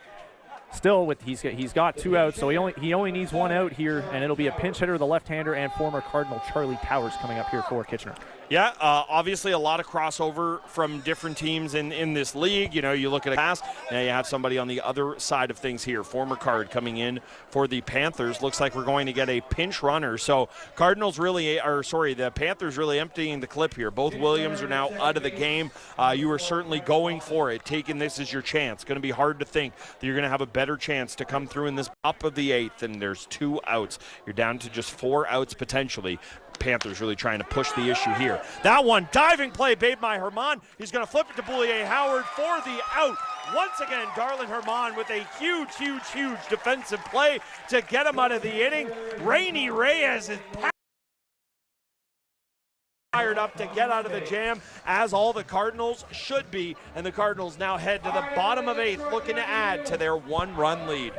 Speaker 8: still with he's got 2 outs, so he only needs 1 out here, and it'll be a pinch hitter, the left-hander, and former Cardinal Charlie Towers coming up here for Kitchener.
Speaker 7: Yeah, obviously a lot of crossover from different teams in this league. You look at a pass, now you have somebody on the other side of things here. Former Card coming in for the Panthers. Looks like we're going to get a pinch runner. So the Panthers really emptying the clip here. Both Williams are now out of the game. You are certainly going for it, taking this as your chance. Going to be hard to think that you're going to have a better chance to come through in this top of the 8th, and there's 2 outs. You're down to just 4 outs potentially. Panthers really trying to push the issue here. That one, diving play made by Herman. He's going to flip it to Boulier Howard for the out. Once again, Darlin Herman with a huge defensive play to get him out of the inning. Rainy Reyes is fired up to get out of the jam, as all the Cardinals should be, and the Cardinals now head to the bottom of 8th, looking to add to their 1-run lead.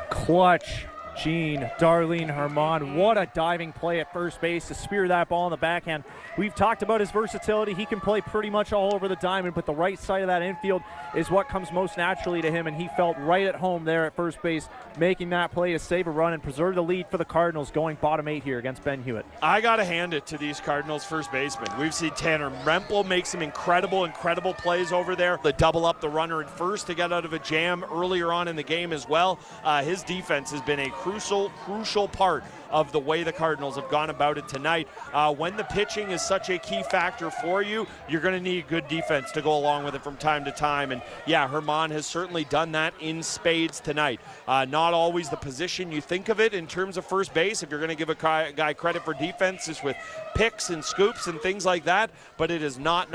Speaker 8: Clutch Darlene Herman, what a diving play at first base to spear that ball in the backhand. We've talked about his versatility. He can play pretty much all over the diamond, but the right side of that infield is what comes most naturally to him, and he felt right at home there at first base, making that play to save a run and preserve the lead for the Cardinals going bottom 8 here against Ben Hewitt.
Speaker 7: I got to hand it to these Cardinals first basemen. We've seen Tanner Rempel make some incredible plays over there. They double up the runner at first to get out of a jam earlier on in the game as well. His defense has been a crucial part of the way the Cardinals have gone about it tonight. When the pitching is such a key factor for you, you're going to need good defense to go along with it from time to time. And yeah, Herman has certainly done that in spades tonight. Not always the position you think of it in terms of first base. If you're going to give a guy credit for defense, it's with picks and scoops and things like that. But it has not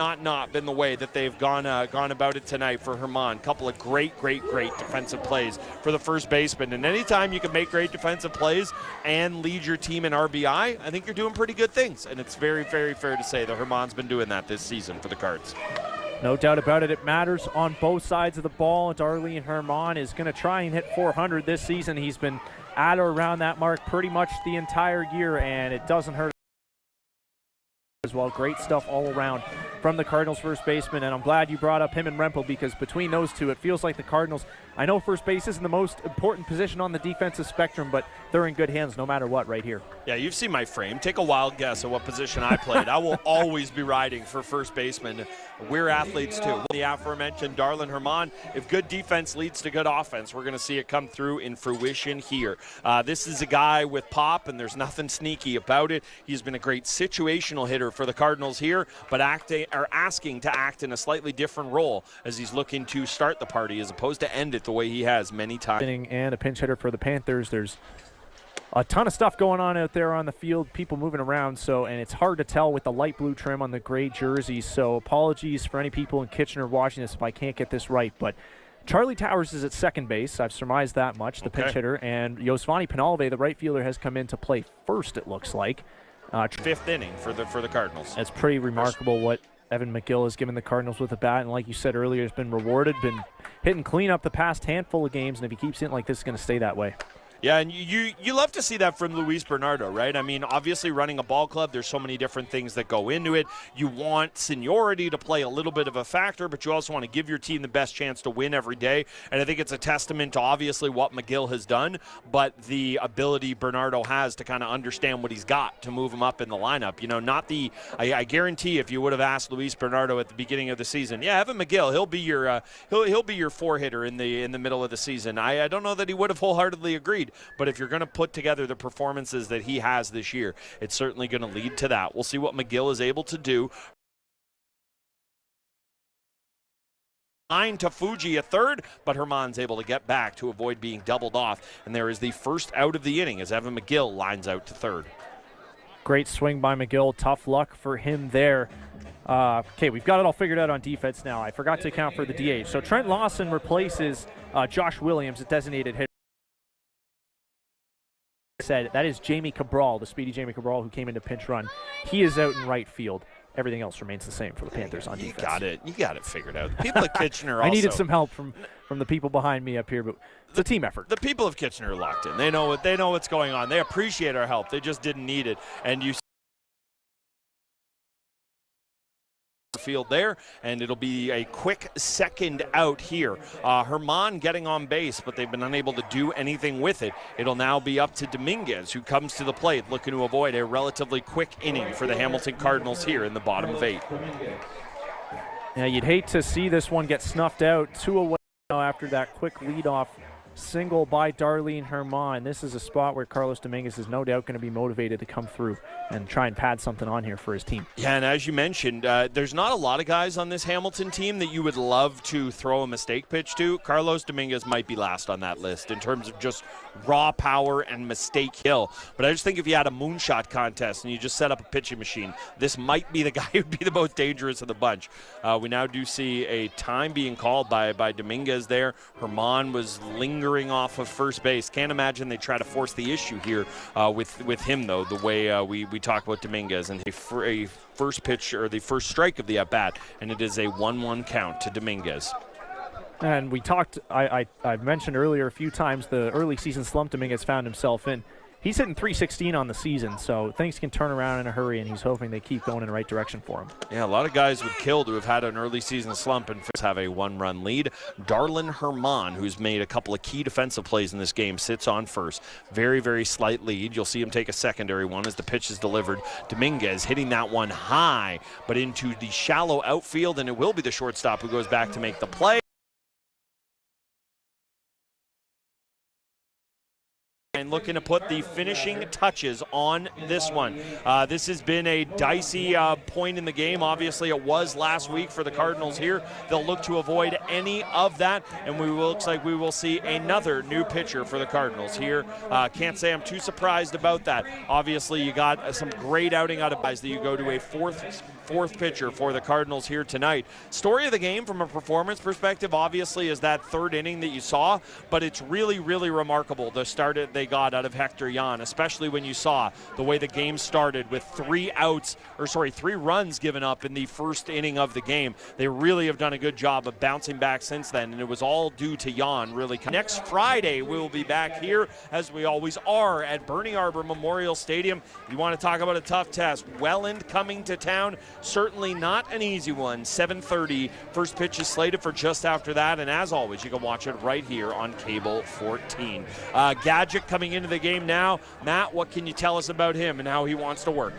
Speaker 7: been the way that they've gone about it tonight for Herman. Couple of great defensive plays for the first baseman. And anytime you can make great defensive plays and lead your team in RBI, I think you're doing pretty good things. And it's very fair to say that Herman's been doing that this season for the Cards.
Speaker 8: No doubt about it. It matters on both sides of the ball. Darlene Herman is going to try and hit 400 this season. He's been at or around that mark pretty much the entire year, and it doesn't hurt as well. Great stuff all around from the Cardinals first baseman, and I'm glad you brought up him and Rempel, because between those two, it feels like the Cardinals, I know first base isn't the most important position on the defensive spectrum, but they're in good hands no matter what right here.
Speaker 7: Yeah, you've seen my frame. Take a wild guess at what position I played. I will always be riding for first baseman. We're athletes too. The aforementioned Darlin Herman, if good defense leads to good offense, we're going to see it come through in fruition here. This is a guy with pop, and there's nothing sneaky about it. He's been a great situational hitter for the Cardinals here, but asking to act in a slightly different role as he's looking to start the party as opposed to end it the way he has many times.
Speaker 8: And a pinch hitter for the Panthers. There's a ton of stuff going on out there on the field, people moving around, and it's hard to tell with the light blue trim on the gray jerseys, so apologies for any people in Kitchener watching this if I can't get this right, but Charlie Towers is at second base. I've surmised that much, the pinch hitter, and Yosvani Penalve, the right fielder, has come in to play first, it looks like.
Speaker 7: Fifth inning for the Cardinals.
Speaker 8: It's pretty remarkable what Evan McGill has given the Cardinals with the bat, and like you said earlier, has been rewarded, been hitting clean up the past handful of games, and if he keeps hitting like this, it's going to stay that way.
Speaker 7: Yeah, and you love to see that from Luis Bernardo, right? I mean, obviously running a ball club, there's so many different things that go into it. You want seniority to play a little bit of a factor, but you also want to give your team the best chance to win every day. And I think it's a testament to obviously what McGill has done, but the ability Bernardo has to kind of understand what he's got to move him up in the lineup. You know, I guarantee if you would have asked Luis Bernardo at the beginning of the season, yeah, Evan McGill, he'll be your four hitter in the middle of the season. I don't know that he would have wholeheartedly agreed. But if you're going to put together the performances that he has this year, it's certainly going to lead to that. We'll see what McGill is able to do. 9 to Fuji, a third, but Herman's able to get back to avoid being doubled off. And there is the first out of the inning as Evan McGill lines out to third.
Speaker 8: Great swing by McGill. Tough luck for him there. Okay, we've got it all figured out on defense now. I forgot to account for the DH. So Trent Lawson replaces Josh Williams, a designated hitter. Said that is Jamie Cabral, the speedy Jamie Cabral, who came into pinch run. He is out in right field. Everything else remains the same for the Panthers on defense.
Speaker 7: You got it figured out. The people at Kitchener also.
Speaker 8: I needed some help from the people behind me up here, but it's a team effort.
Speaker 7: The people of Kitchener are locked in. They know what's going on. They appreciate our help. They just didn't need it. And you field there, and it'll be a quick second out here. Herman getting on base, but they've been unable to do anything with it. It'll now be up to Dominguez, who comes to the plate looking to avoid a relatively quick inning for the Hamilton Cardinals here in the bottom of 8.
Speaker 8: Yeah, you'd hate to see this one get snuffed out. 2 away now after that quick leadoff single by Darlene Herman. This is a spot where Carlos Dominguez is no doubt going to be motivated to come through and try and pad something on here for his team.
Speaker 7: Yeah, and as you mentioned, there's not a lot of guys on this Hamilton team that you would love to throw a mistake pitch to. Carlos Dominguez might be last on that list in terms of just raw power and mistake kill. But I just think if you had a moonshot contest and you just set up a pitching machine, this might be the guy who'd be the most dangerous of the bunch. We now do see a time being called by Dominguez there. Herman was lingering off of first base. Can't imagine they try to force the issue here with him, though, the way we talk about Dominguez. And a first pitch, or the first strike of the at-bat, and it is a 1-1 count to Dominguez.
Speaker 8: And we talked, I've mentioned earlier a few times the early season slump Dominguez found himself in. He's hitting .316 on the season, so things can turn around in a hurry, and he's hoping they keep going in the right direction for him.
Speaker 7: Yeah, a lot of guys would kill to have had an early season slump and have a 1-run lead. Darlin Herman, who's made a couple of key defensive plays in this game, sits on first. Very, very slight lead. You'll see him take a secondary one as the pitch is delivered. Dominguez hitting that one high, but into the shallow outfield, and it will be the shortstop who goes back to make the play. And looking to put the finishing touches on this one. This has been a dicey point in the game. Obviously, it was last week for the Cardinals here. They'll look to avoid any of that, and looks like we will see another new pitcher for the Cardinals here. Can't say I'm too surprised about that. Obviously, you got some great outing out of guys that you go to a fourth pitcher for the Cardinals here tonight. Story of the game from a performance perspective, obviously, is that third inning that you saw, but it's really, really remarkable the start they got out of Hector Yan, especially when you saw the way the game started with 3 runs given up in the first inning of the game. They really have done a good job of bouncing back since then, and it was all due to Yan really. Next Friday, we'll be back here, as we always are, at Bernie Arbor Memorial Stadium. You want to talk about a tough test. Welland coming to town. Certainly not an easy one. 7:30. First pitch is slated for just after that, and as always, you can watch it right here on Cable 14. Gadget coming into the game now. Matt, what can you tell us about him and how he wants to work?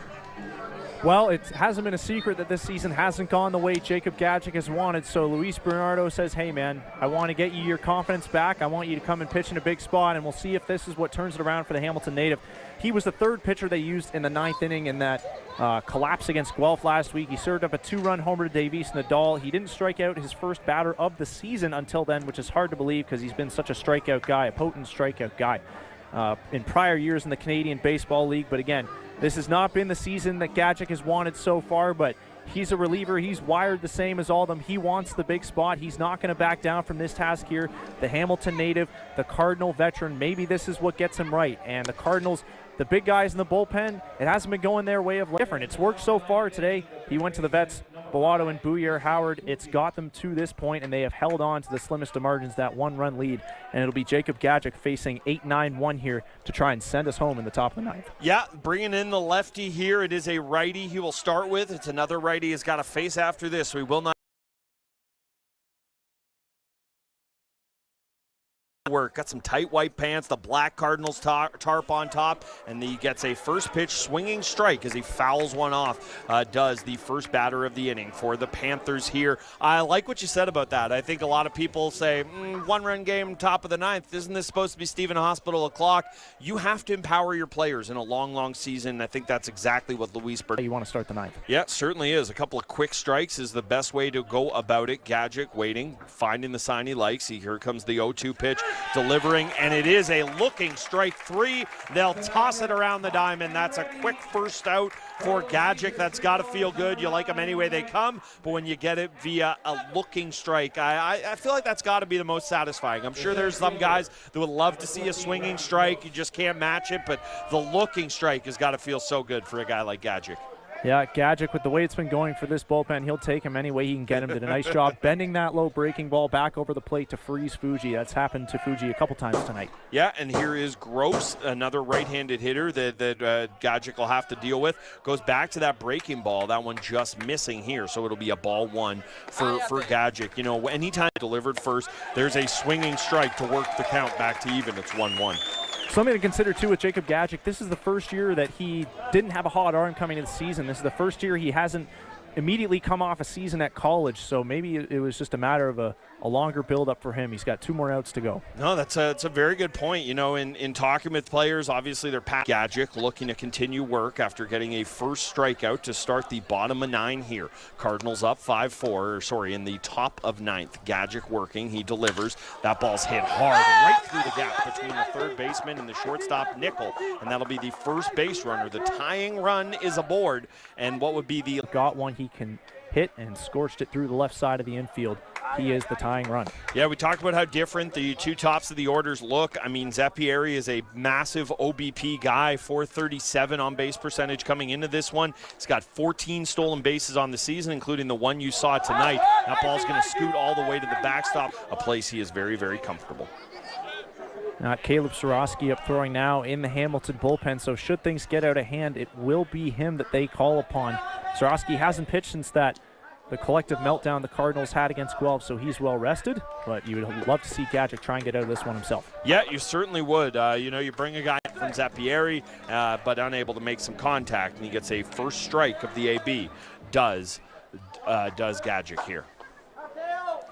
Speaker 8: Well, it hasn't been a secret that this season hasn't gone the way Jacob Gadget has wanted, so Luis Bernardo says, hey man, I want to get you your confidence back. I want you to come and pitch in a big spot, and we'll see if this is what turns it around for the Hamilton native. He was the third pitcher they used in the 9th inning in that collapse against Guelph last week. He served up a 2-run homer to Davies Nadal. He didn't strike out his first batter of the season until then, which is hard to believe because he's been such a strikeout guy, a potent strikeout guy. in prior years in the Canadian Baseball League. But again, this has not been the season that Gadzik has wanted so far, but he's a reliever. He's wired the same as all of them. He wants the big spot. He's not going to back down from this task here. The Hamilton native, the Cardinal veteran, maybe this is what gets him right. And the Cardinals, the big guys in the bullpen, it hasn't been going their way of life. Different. It's worked so far today. He went to the vets, Bellato and Bouyer Howard. It's got them to this point, and they have held on to the slimmest of margins, that one-run lead. And it'll be Jacob Gadzik facing 8-9-1 here to try and send us home in the top of the ninth.
Speaker 7: Yeah, bringing in the lefty here. It is a righty he will start with. It's another righty he's got to face after this, so he will not work. Got some tight white pants, the black Cardinals tarp on top, and he gets a first pitch swinging strike as he fouls one off. Does the first batter of the inning for the Panthers here. I like what you said about that. I think a lot of people say, one-run game, top of the ninth. Isn't this supposed to be Stephen Hospital o'clock? You have to empower your players in a long, long season. I think that's exactly what Luis Bert.
Speaker 8: You want to start the ninth?
Speaker 7: Yeah, certainly is. A couple of quick strikes is the best way to go about it. Gadzik waiting, finding the sign he likes. Here comes the 0-2 pitch. Delivering, and it is a looking strike three. They'll toss it around the diamond. That's a quick first out for Gadzik. That's got to feel good. You like them any way they come, but when you get it via a looking strike, I feel like that's got to be the most satisfying. I'm sure there's some guys that would love to see a swinging strike. You just can't match it, but the looking strike has got to feel so good for a guy like Gadzik.
Speaker 8: Yeah, Gadzik, with the way it's been going for this bullpen, he'll take him any way he can get him. Did a nice job bending that low breaking ball back over the plate to freeze Fuji. That's happened to Fuji a couple times tonight.
Speaker 7: Yeah, and here is Gross, another right-handed hitter that Gadzik will have to deal with. Goes back to that breaking ball. That one just missing here, so it'll be a ball one for Gadzik. You know, anytime delivered first, there's a swinging strike to work the count back to even. It's 1-1.
Speaker 8: Something to consider, too, with Jacob Gadzik. This is the first year that he didn't have a hot arm coming into the season. This is the first year he hasn't immediately come off a season at college, so maybe it was just a matter of a longer build-up for him. He's got 2 more outs to go.
Speaker 7: No, that's a very good point. You know, in talking with players, obviously they're Gadzik looking to continue work after getting a first strikeout to start the bottom of 9 here. Cardinals up 5-4, in the top of 9th. Gadzik working, he delivers. That ball's hit hard right through the gap between the third baseman and the shortstop Nickel, and that'll be the first base runner. The tying run is aboard, and what would be the...
Speaker 8: Got one he can hit and scorched it through the left side of the infield. He is the tying run.
Speaker 7: Yeah, we talked about how different the two tops of the orders look. I mean, Zeppieri is a massive OBP guy, 437 on base percentage coming into this one. He's got 14 stolen bases on the season, including the one you saw tonight. That ball's going to scoot all the way to the backstop, a place he is very, very comfortable.
Speaker 8: Caleb Sorosky up throwing now in the Hamilton bullpen, so should things get out of hand, it will be him that they call upon. Sorosky hasn't pitched since the collective meltdown the Cardinals had against Guelph, so he's well rested, but you would love to see Gadzik try and get out of this one himself.
Speaker 7: Yeah, you certainly would. You know, you bring a guy from Zeppieri, but unable to make some contact, and he gets a first strike of the AB. Does Gadzik here.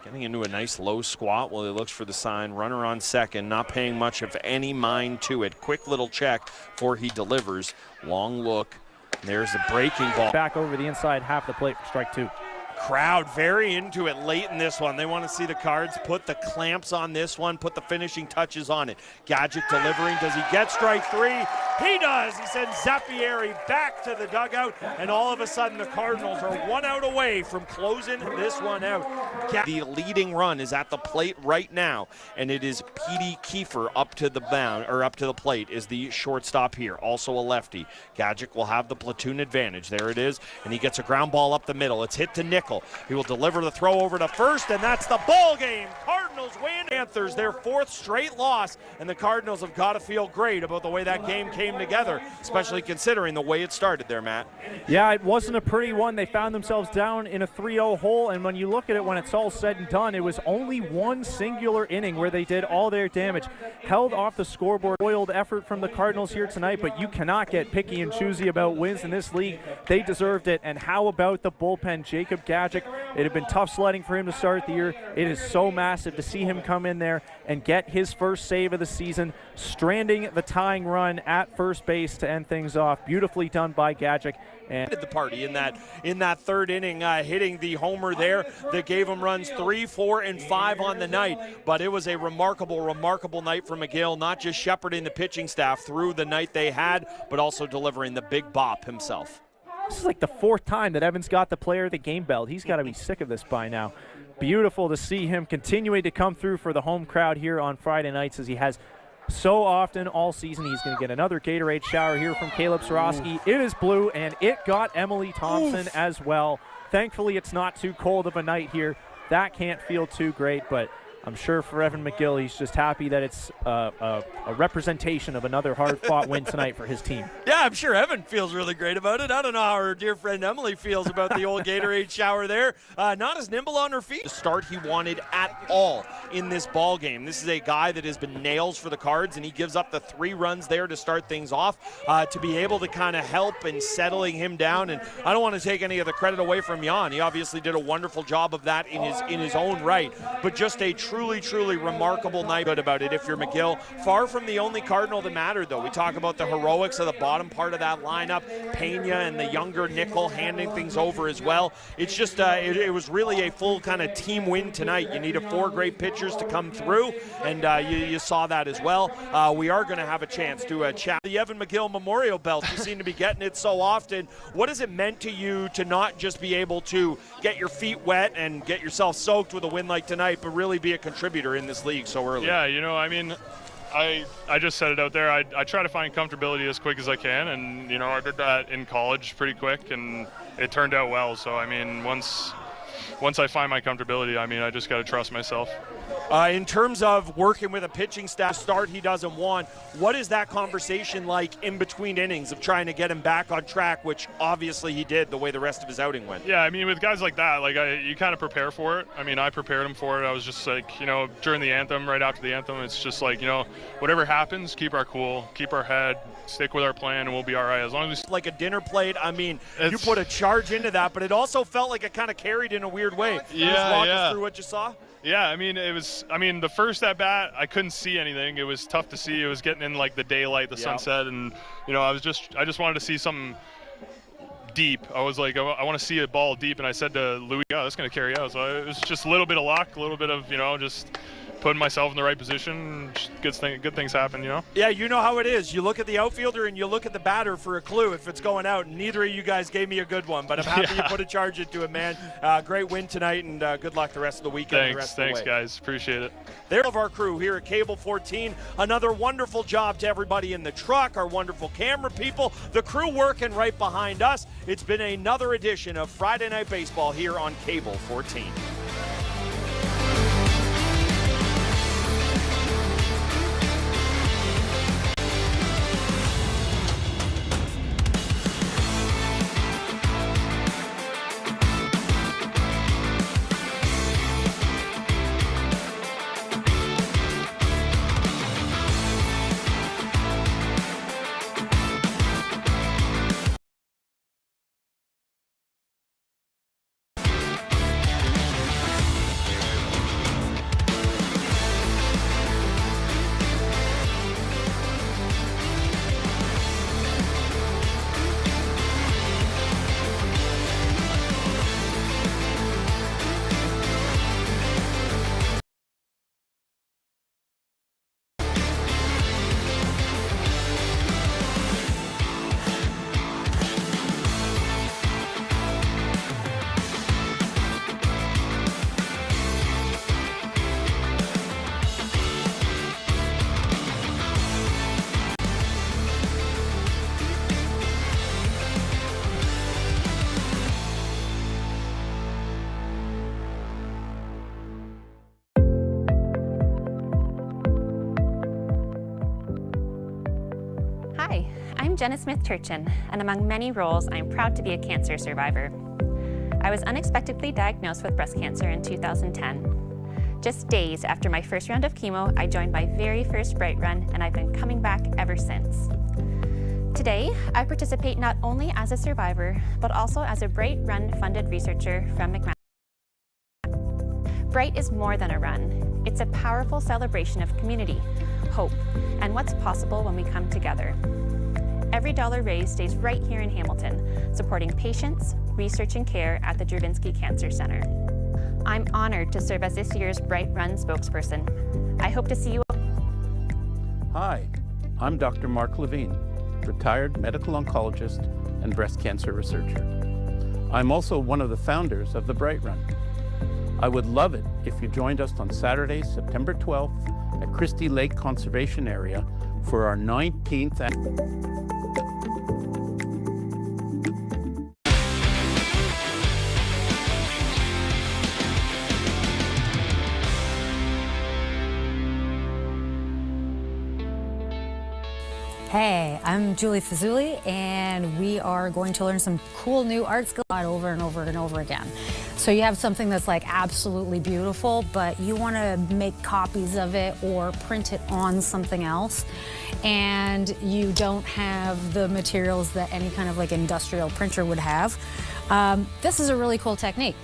Speaker 7: Getting into a nice low squat while he looks for the sign. Runner on second, not paying much of any mind to it. Quick little check before he delivers. Long look. There's the breaking ball.
Speaker 8: Back over the inside half the plate for strike 2.
Speaker 7: Crowd very into it late in this one. They want to see the Cards put the clamps on this one, put the finishing touches on it. Gadzik delivering. Does he get strike 3? He does. He sends Zeppieri back to the dugout, and all of a sudden the Cardinals are 1 out away from closing this one out. The leading run is at the plate right now, and it is Petey Kiefer up to the plate is the shortstop here, also a lefty. Gadzik will have the platoon advantage. There it is, and he gets a ground ball up the middle. It's hit to Nickel. He will deliver the throw over to first, and that's the ball game. Cardinals win. Panthers, their 4th straight loss, and the Cardinals have got to feel great about the way that game came together, especially considering the way it started there, Matt.
Speaker 8: Yeah, it wasn't a pretty one. They found themselves down in a 3-0 hole, and when you look at it, when it's all said and done, it was only one singular inning where they did all their damage. Held off the scoreboard. Oiled effort from the Cardinals here tonight, but you cannot get picky and choosy about wins in this league. They deserved it, and how about the bullpen? Jacob Gadzik It had been tough sledding for him to start the year. It is so massive to see him come in there and get his first save of the season, stranding the tying run at first base to end things off. Beautifully done by Gadget. And
Speaker 7: the party in that third inning, hitting the homer there that gave him runs 3, 4, and 5 on the night. But it was a remarkable night for McGill, not just shepherding the pitching staff through the night they had, but also delivering the big bop himself.
Speaker 8: This is like the 4th time that Evans got the player of the game belt. He's got to be sick of this by now. Beautiful to see him continuing to come through for the home crowd here on Friday nights, as he has so often all season. He's going to get another Gatorade shower here from Caleb Sorosky. It is blue, and it got Emily Thompson as well. Thankfully, it's not too cold of a night here. That can't feel too great, but I'm sure for Evan McGill, he's just happy that it's a representation of another hard-fought win tonight for his team.
Speaker 7: Yeah, I'm sure Evan feels really great about it. I don't know how our dear friend Emily feels about the old Gatorade shower there. Not as nimble on her feet. The start he wanted at all in this ball game. This is a guy that has been nails for the Cards, and he gives up the 3 runs there to start things off. To be able to kind of help in settling him down, and I don't want to take any of the credit away from Jan. He obviously did a wonderful job of that in his own right, but just a truly remarkable night about it if you're McGill. Far from the only Cardinal that mattered, though. We talk about the heroics of the bottom part of that lineup, Pena and the younger Nickel handing things over as well. It's just, it was really a full kind of team win tonight. You needed 4 great pitchers to come through, and you saw that as well. We are going to have a chance to chat the Evan McGill Memorial Belt. You seem to be getting it so often. What has it meant to you to not just be able to get your feet wet and get yourself soaked with a win like tonight, but really be a contributor in this league so early?
Speaker 21: Yeah, you know, I mean, I just said it out there. I try to find comfortability as quick as I can, and, you know, I did that in college pretty quick, and it turned out well. So, I mean, once I find my comfortability, I mean, I just got to trust myself.
Speaker 7: In terms of working with a pitching staff start he doesn't want, what is that conversation like in between innings of trying to get him back on track, which obviously he did the way the rest of his outing went?
Speaker 21: Yeah, I mean, with guys like that, like you kind of prepare for it. I mean, I prepared him for it. I was just like, you know, during the anthem, right after the anthem, it's just like, you know, whatever happens, keep our cool, keep our head, stick with our plan, and we'll be all right. As long as we...
Speaker 7: Like a dinner plate, I mean, you put a charge into that, but it also felt like it kind of carried in a weird way.
Speaker 21: Yeah,
Speaker 7: just walk us through what you saw?
Speaker 21: Yeah, I mean, the first at bat, I couldn't see anything. It was tough to see. It was getting in like the daylight, the sunset, and, you know, I just wanted to see something deep. I was like, I want to see a ball deep, and I said to Louis, yeah, that's going to carry out. So it was just a little bit of luck, a little bit of, you know, just putting myself in the right position. Good things happen, you know?
Speaker 7: Yeah, you know how it is. You look at the outfielder and you look at the batter for a clue if it's going out, and neither of you guys gave me a good one, but I'm happy you put a charge into it, man. Great win tonight, and good luck the rest of the weekend.
Speaker 21: Thanks, guys. Appreciate it.
Speaker 7: They're of our crew here at Cable 14. Another wonderful job to everybody in the truck, our wonderful camera people, the crew working right behind us. It's been another edition of Friday Night Baseball here on Cable 14.
Speaker 22: Hi, I'm Jenna Smith-Turchin, and among many roles, I'm proud to be a cancer survivor. I was unexpectedly diagnosed with breast cancer in 2010. Just days after my first round of chemo, I joined my very first Bright Run, and I've been coming back ever since. Today, I participate not only as a survivor, but also as a Bright Run funded researcher from McMaster. Bright is more than a run. It's a powerful celebration of community, hope, and what's possible when we come together. Every dollar raised stays right here in Hamilton, supporting patients, research and care at the Dravinsky Cancer Center. I'm honored to serve as this year's Bright Run spokesperson. I hope to see you.
Speaker 5: Hi, I'm Dr. Mark Levine, retired medical oncologist and breast cancer researcher. I'm also one of the founders of the Bright Run. I would love it if you joined us on Saturday, September 12th at Christie Lake Conservation Area for our 19th annual.
Speaker 6: Hey, I'm Julie Fazuli, and we are going to learn some cool new art skills over and over and over again. So you have something that's like absolutely beautiful, but you want to make copies of it or print it on something else, and you don't have the materials that any kind of like industrial printer would have. This is a really cool technique.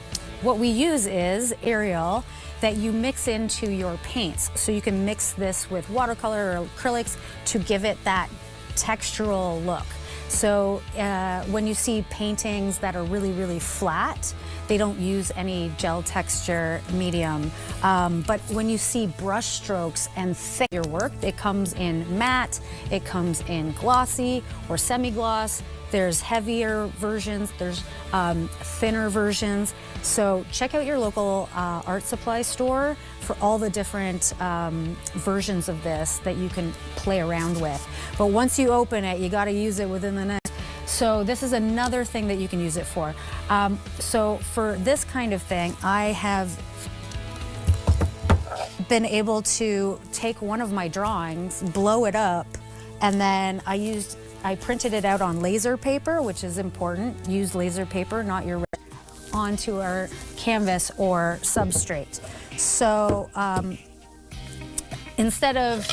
Speaker 6: What we use is Arial that you mix into your paints. So you can mix this with watercolor or acrylics to give it that textural look. So when you see paintings that are really, really flat, they don't use any gel texture medium. But when you see brush strokes and thick your work, it comes in matte, it comes in glossy or semi-gloss. There's heavier versions, there's thinner versions. So check out your local art supply store for all the different versions of this that you can play around with. But once you open it, you gotta use it within the next. So this is another thing that you can use it for. So for this kind of thing, I have been able to take one of my drawings, blow it up, and then I printed it out on laser paper, which is important. Use laser paper, not your onto our canvas or substrate. So instead of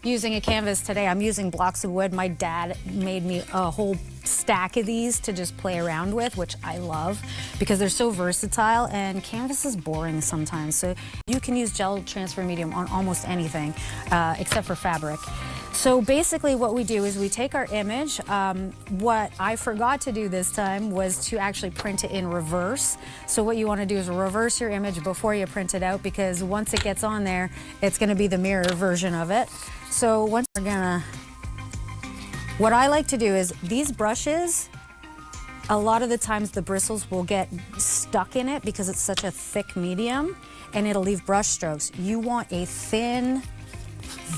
Speaker 6: using a canvas today, I'm using blocks of wood. My dad made me a whole stack of these to just play around with, which I love because they're so versatile, and canvas is boring sometimes. So you can use gel transfer medium on almost anything except for fabric. So basically what we do is we take our image. What I forgot to do this time was to actually print it in reverse. So what you want to do is reverse your image before you print it out, because once it gets on there, it's going to be the mirror version of it. So once we're gonna, what I like to do is these brushes, a lot of the times the bristles will get stuck in it because it's such a thick medium and it'll leave brush strokes. You want a thin,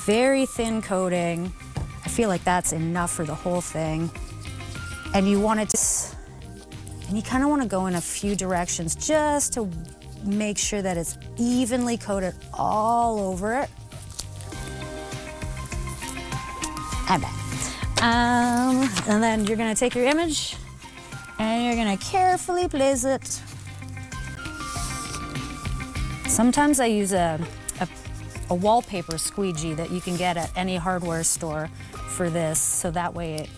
Speaker 6: very thin coating. I feel like that's enough for the whole thing. And you want it to, and you kind of want to go in a few directions just to make sure that it's evenly coated all over it. And back. And then you're gonna take your image and you're gonna carefully place it. Sometimes I use a wallpaper squeegee that you can get at any hardware store for this, so that way it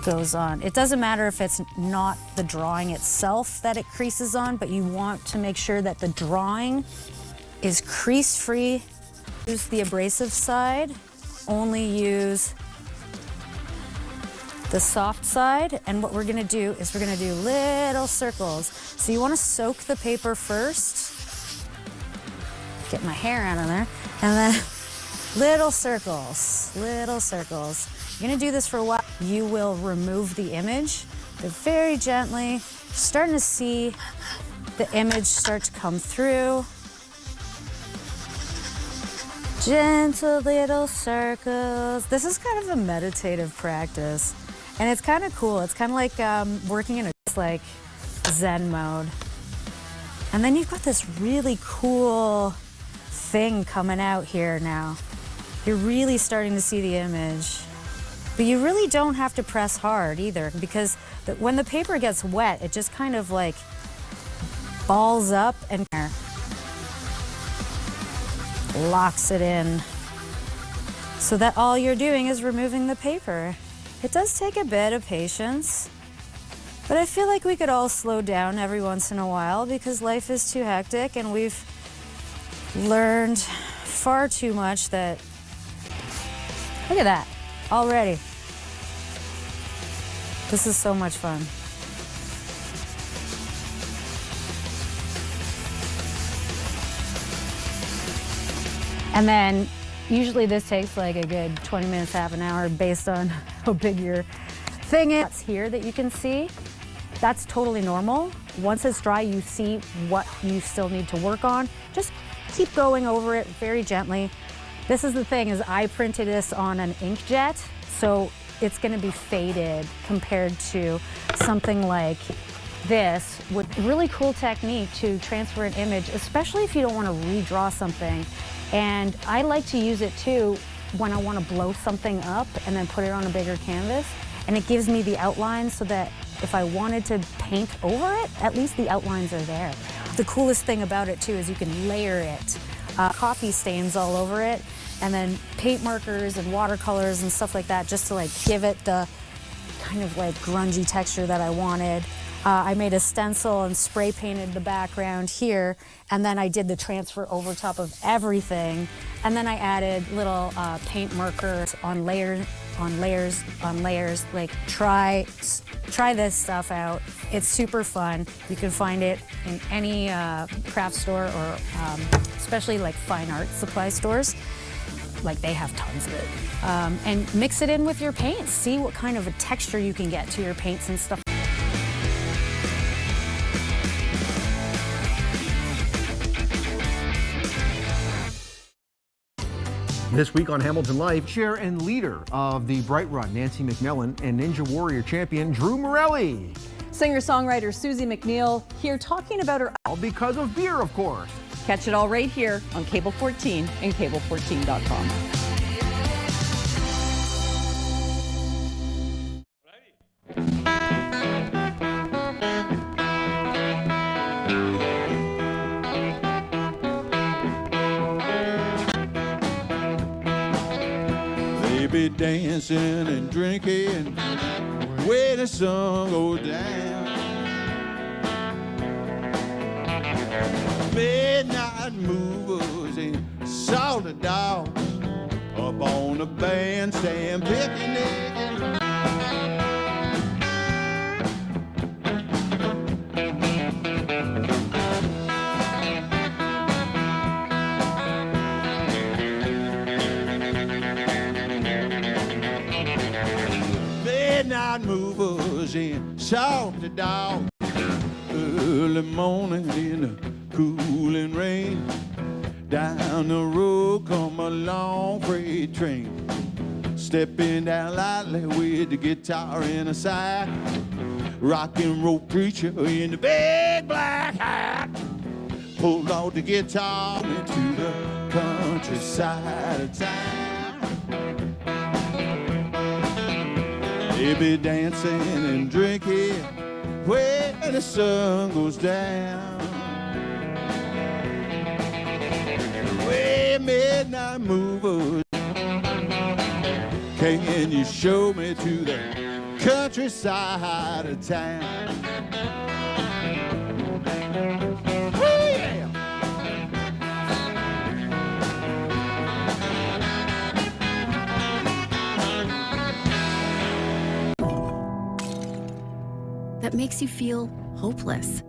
Speaker 6: goes on. It doesn't matter if it's not the drawing itself that it creases on, but you want to make sure that the drawing is crease-free. Use the abrasive side, only use the soft side, and what we're gonna do is we're gonna do little circles. So you wanna soak the paper first. Get my hair out of there. And then little circles, little circles. You're gonna do this for a while. You will remove the image, but very gently. Starting to see the image start to come through. Gentle little circles. This is kind of a meditative practice. And it's kind of cool. It's kind of like working in a like Zen mode. And then you've got this really cool thing coming out here now. You're really starting to see the image. But you really don't have to press hard either, because when the paper gets wet, it just kind of like balls up and locks it in. So that all you're doing is removing the paper. It does take a bit of patience. But I feel like we could all slow down every once in a while because life is too hectic and we've learned far too much that, look at that, already. This is so much fun. And then usually this takes like a good 20 minutes, half an hour based on how big your thing is. That's here that you can see. That's totally normal. Once it's dry, you see what you still need to work on. Just keep going over it very gently. This is the thing, is I printed this on an inkjet, so it's gonna be faded compared to something like this with really cool technique to transfer an image, especially if you don't wanna redraw something. And I like to use it too when I wanna blow something up and then put it on a bigger canvas. And it gives me the outlines so that if I wanted to paint over it, at least the outlines are there. The coolest thing about it too is you can layer it. Coffee stains all over it, and then paint markers and watercolors and stuff like that just to like give it the kind of like grungy texture that I wanted. I made a stencil and spray painted the background here, and then I did the transfer over top of everything. And then I added little paint markers on layers, like try this stuff out. It's super fun. You can find it in any craft store or especially like fine art supply stores. Like they have tons of it. And mix it in with your paints. See what kind of a texture you can get to your paints and stuff.
Speaker 2: This week on Hamilton Life, chair and leader of the Bright Run, Nancy McMillan, and Ninja Warrior champion Drew Morelli.
Speaker 3: Singer-songwriter Susie McNeil here talking about her...
Speaker 2: All because of beer, of course.
Speaker 3: Catch it all right here on Cable 14 and Cable14.com.
Speaker 4: Be dancing and drinking where the sun goes down. Midnight movers and salted dogs up on the bandstand picnic. Midnight movers and salted dogs. Early morning in the cooling rain. Down the road come a long freight train. Stepping down lightly with the guitar in a sack. Rock and roll preacher in the big black hat. Pulled out the guitar into the countryside of town. They be dancing and drinking when the sun goes down. Way midnight movers, can you show me to the countryside of town? Oh, yeah.
Speaker 23: That makes you feel hopeless.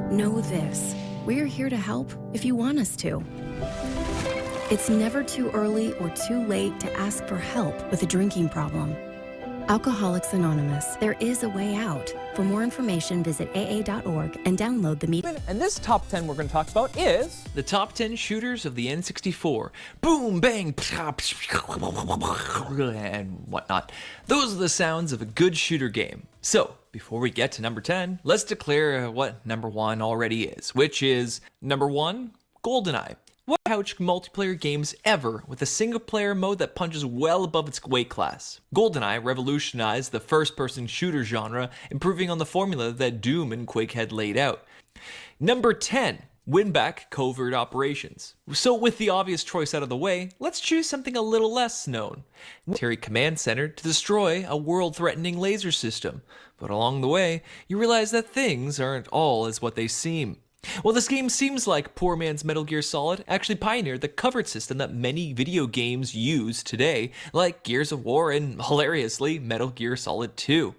Speaker 23: Know this, we're here to help if you want us to. It's never too early or too late to ask for help with a drinking problem. Alcoholics Anonymous, there is a way out. For more information, visit aa.org and download the meeting.
Speaker 20: And this top 10 we're going to talk about is the top 10 shooters of the N64. Boom, bang, and whatnot. Those are the sounds of a good shooter game. So, before we get to number 10, let's declare what number 1 already is, which is number 1, GoldenEye. What couch multiplayer games ever with a single-player mode that punches well above its weight class? GoldenEye revolutionized the first-person shooter genre, improving on the formula that Doom and Quake had laid out. Number 10, win back covert operations. So with the obvious choice out of the way, let's choose something a little less known. Military command center to destroy a world-threatening laser system. But along the way, you realize that things aren't all as what they seem. Well, this game seems like poor man's Metal Gear Solid actually pioneered the covert system that many video games use today, like Gears of War and, hilariously, Metal Gear Solid 2.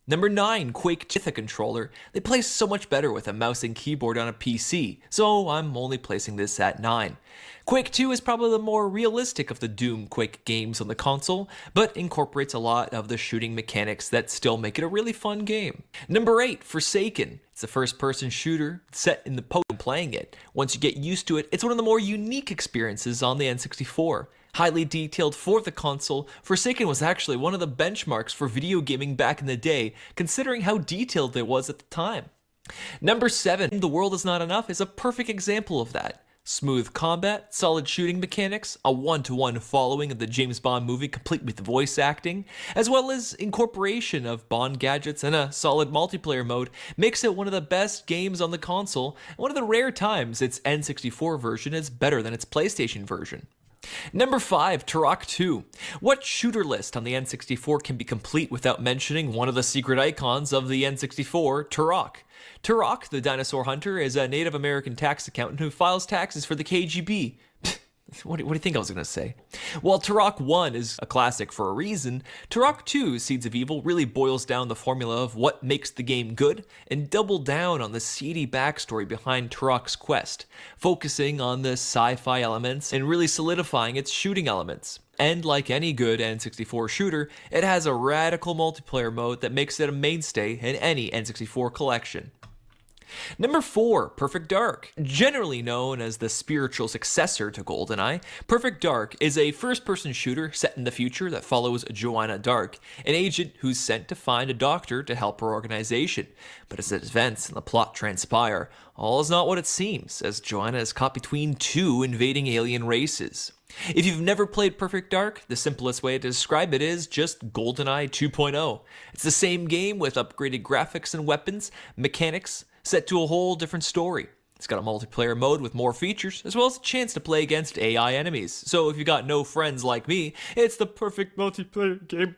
Speaker 20: Number 9, Quake 2 with a controller. They play so much better with a mouse and keyboard on a PC, so I'm only placing this at 9. Quake 2 is probably the more realistic of the Doom Quake games on the console, but incorporates a lot of the shooting mechanics that still make it a really fun game. Number 8, Forsaken. It's a first-person shooter set in the post playing it. Once you get used to it, it's one of the more unique experiences on the N64. Highly detailed for the console, Forsaken was actually one of the benchmarks for video gaming back in the day, considering how detailed it was at the time. Number 7, The World Is Not Enough is a perfect example of that. Smooth combat, solid shooting mechanics, a one-to-one following of the James Bond movie complete with voice acting, as well as incorporation of Bond gadgets and a solid multiplayer mode makes it one of the best games on the console, and one of the rare times its N64 version is better than its PlayStation version. Number 5, Turok 2. What shooter list on the N64 can be complete without mentioning one of the secret icons of the N64, Turok? Turok, the dinosaur hunter, is a Native American tax accountant who files taxes for the KGB. What do you think I was going to say? While Turok 1 is a classic for a reason, Turok 2, Seeds of Evil, really boils down the formula of what makes the game good and doubled down on the seedy backstory behind Turok's quest, focusing on the sci-fi elements and really solidifying its shooting elements. And like any good N64 shooter, it has a radical multiplayer mode that makes it a mainstay in any N64 collection. Number 4, Perfect Dark. Generally known as the spiritual successor to GoldenEye, Perfect Dark is a first-person shooter set in the future that follows Joanna Dark, an agent who's sent to find a doctor to help her organization. But as events and the plot transpire, all is not what it seems, as Joanna is caught between two invading alien races. If you've never played Perfect Dark, the simplest way to describe it is just GoldenEye 2.0. It's the same game with upgraded graphics and weapons, mechanics, set to a whole different story. It's got a multiplayer mode with more features, as well as a chance to play against AI enemies. So if you got no friends like me, it's the perfect multiplayer game.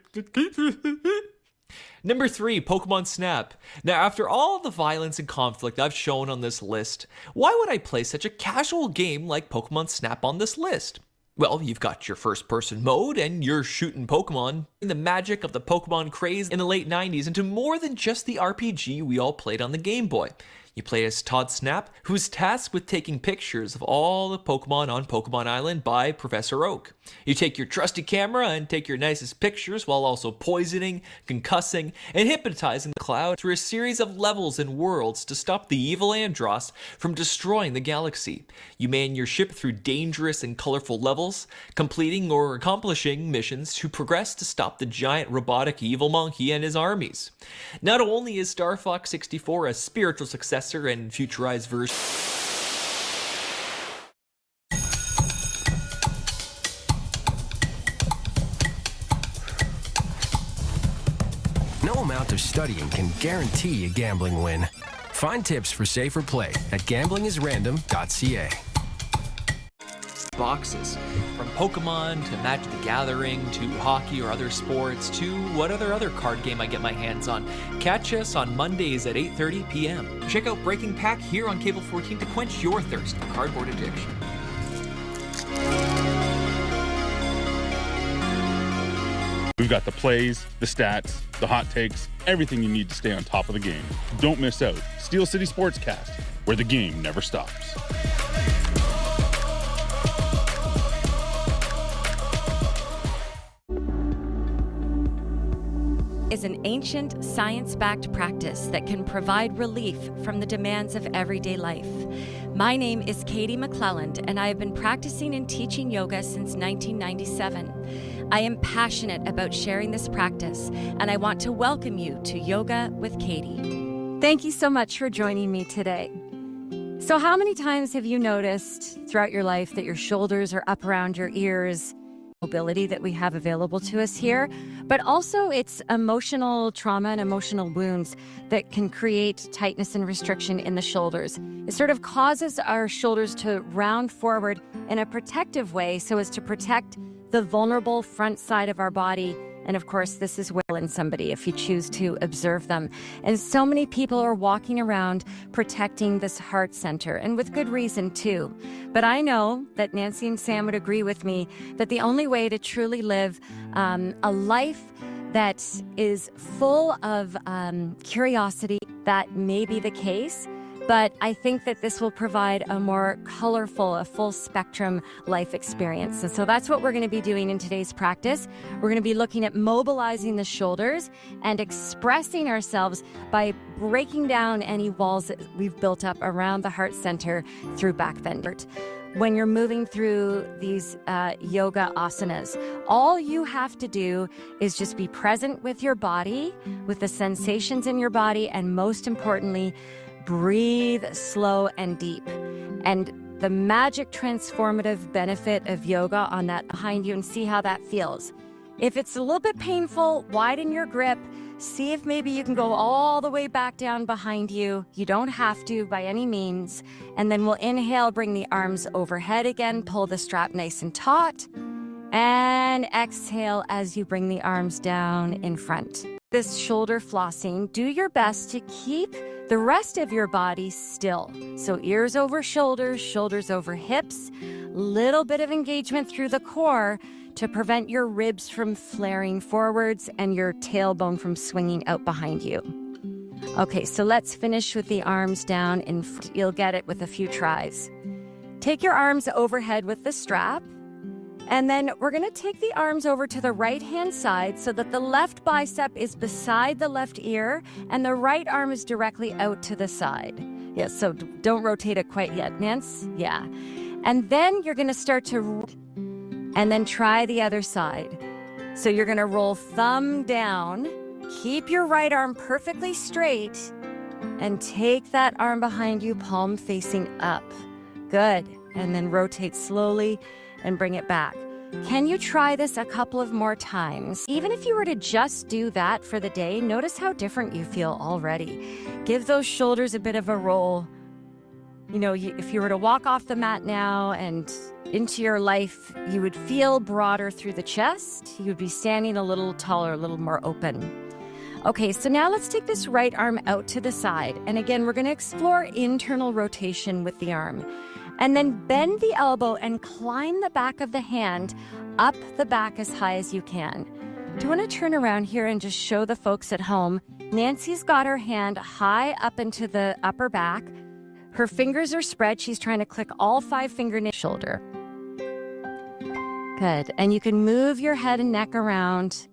Speaker 20: Number 3, Pokemon Snap. Now, after all the violence and conflict I've shown on this list, why would I play such a casual game like Pokemon Snap on this list? Well, you've got your first-person mode, and you're shooting Pokemon. The magic of the Pokemon craze in the late 90s into more than just the RPG we all played on the Game Boy. You play as Todd Snap, who's tasked with taking pictures of all the Pokemon on Pokemon Island by Professor Oak. You take your trusty camera and take your nicest pictures while also poisoning, concussing, and hypnotizing the cloud through a series of levels and worlds to stop the evil Andross from destroying the galaxy. You man your ship through dangerous and colorful levels, completing or accomplishing missions to progress to stop the giant robotic evil monkey and his armies. Not only is Star Fox 64 a spiritual successor and futurized version.
Speaker 1: No amount of studying can guarantee a gambling win. Find tips for safer play at gamblingisrandom.ca.
Speaker 20: Boxes. From Pokemon to Magic the Gathering to hockey or other sports to what other card game I get my hands on. Catch us on Mondays at 8:30 p.m. Check out Breaking Pack here on Cable 14 to quench your thirst for cardboard addiction.
Speaker 9: We've got the plays, the stats, the hot takes, everything you need to stay on top of the game. Don't miss out. Steel City Sportscast, where the game never stops.
Speaker 10: Is an ancient, science-backed practice that can provide relief from the demands of everyday life. My name is Katie McClelland, and I have been practicing and teaching yoga since 1997. I am passionate about sharing this practice, and I want to welcome you to Yoga with Katie.
Speaker 24: Thank you so much for joining me today. So how many times have you noticed throughout your life that your shoulders are up around your ears mobility that we have available to us here, but also it's emotional trauma and emotional wounds that can create tightness and restriction in the shoulders. It sort of causes our shoulders to round forward in a protective way so as to protect the vulnerable front side of our body. And of course, this is well in somebody if you choose to observe them. And so many people are walking around protecting this heart center, and with good reason too. But I know that Nancy and Sam would agree with me that the only way to truly live a life that is full of curiosity, that may be the case. But I think that this will provide a more colorful, a full spectrum life experience. And so that's what we're going to be doing in today's practice. We're going to be looking at mobilizing the shoulders and expressing ourselves by breaking down any walls that we've built up around the heart center through back bend. When you're moving through these yoga asanas, all you have to do is just be present with your body, with the sensations in your body, and most importantly, breathe slow and deep. And the magic transformative benefit of yoga on that behind you, and see how that feels. If it's a little bit painful, widen your grip. See if maybe you can go all the way back down behind you. You don't have to by any means. And then we'll inhale, bring the arms overhead again, pull the strap nice and taut. And exhale as you bring the arms down in front. This shoulder flossing, do your best to keep the rest of your body still. So ears over shoulders, shoulders over hips, little bit of engagement through the core to prevent your ribs from flaring forwards and your tailbone from swinging out behind you. Okay, so let's finish with the arms down in front. You'll get it with a few tries. Take your arms overhead with the strap. And then we're going to take the arms over to the right-hand side so that the left bicep is beside the left ear and the right arm is directly out to the side. Yeah, so don't rotate it quite yet, Nance. Yeah. And then you're going to start to, and then try the other side. So you're going to roll thumb down, keep your right arm perfectly straight, and take that arm behind you, palm facing up. Good. And then rotate slowly and bring it back. Can you try this a couple of more times? Even if you were to just do that for the day, notice how different you feel already. Give those shoulders a bit of a roll. You know, if you were to walk off the mat now and into your life, you would feel broader through the chest. You would be standing a little taller, a little more open. Okay, so now let's take this right arm out to the side. And again, we're going to explore internal rotation with the arm. And then bend the elbow and climb the back of the hand up the back as high as you can. Do you want to turn around here and just show the folks at home? Nancy's got her hand high up into the upper back. Her fingers are spread. She's trying to click all 5 fingernails shoulder. Good. And you can move your head and neck around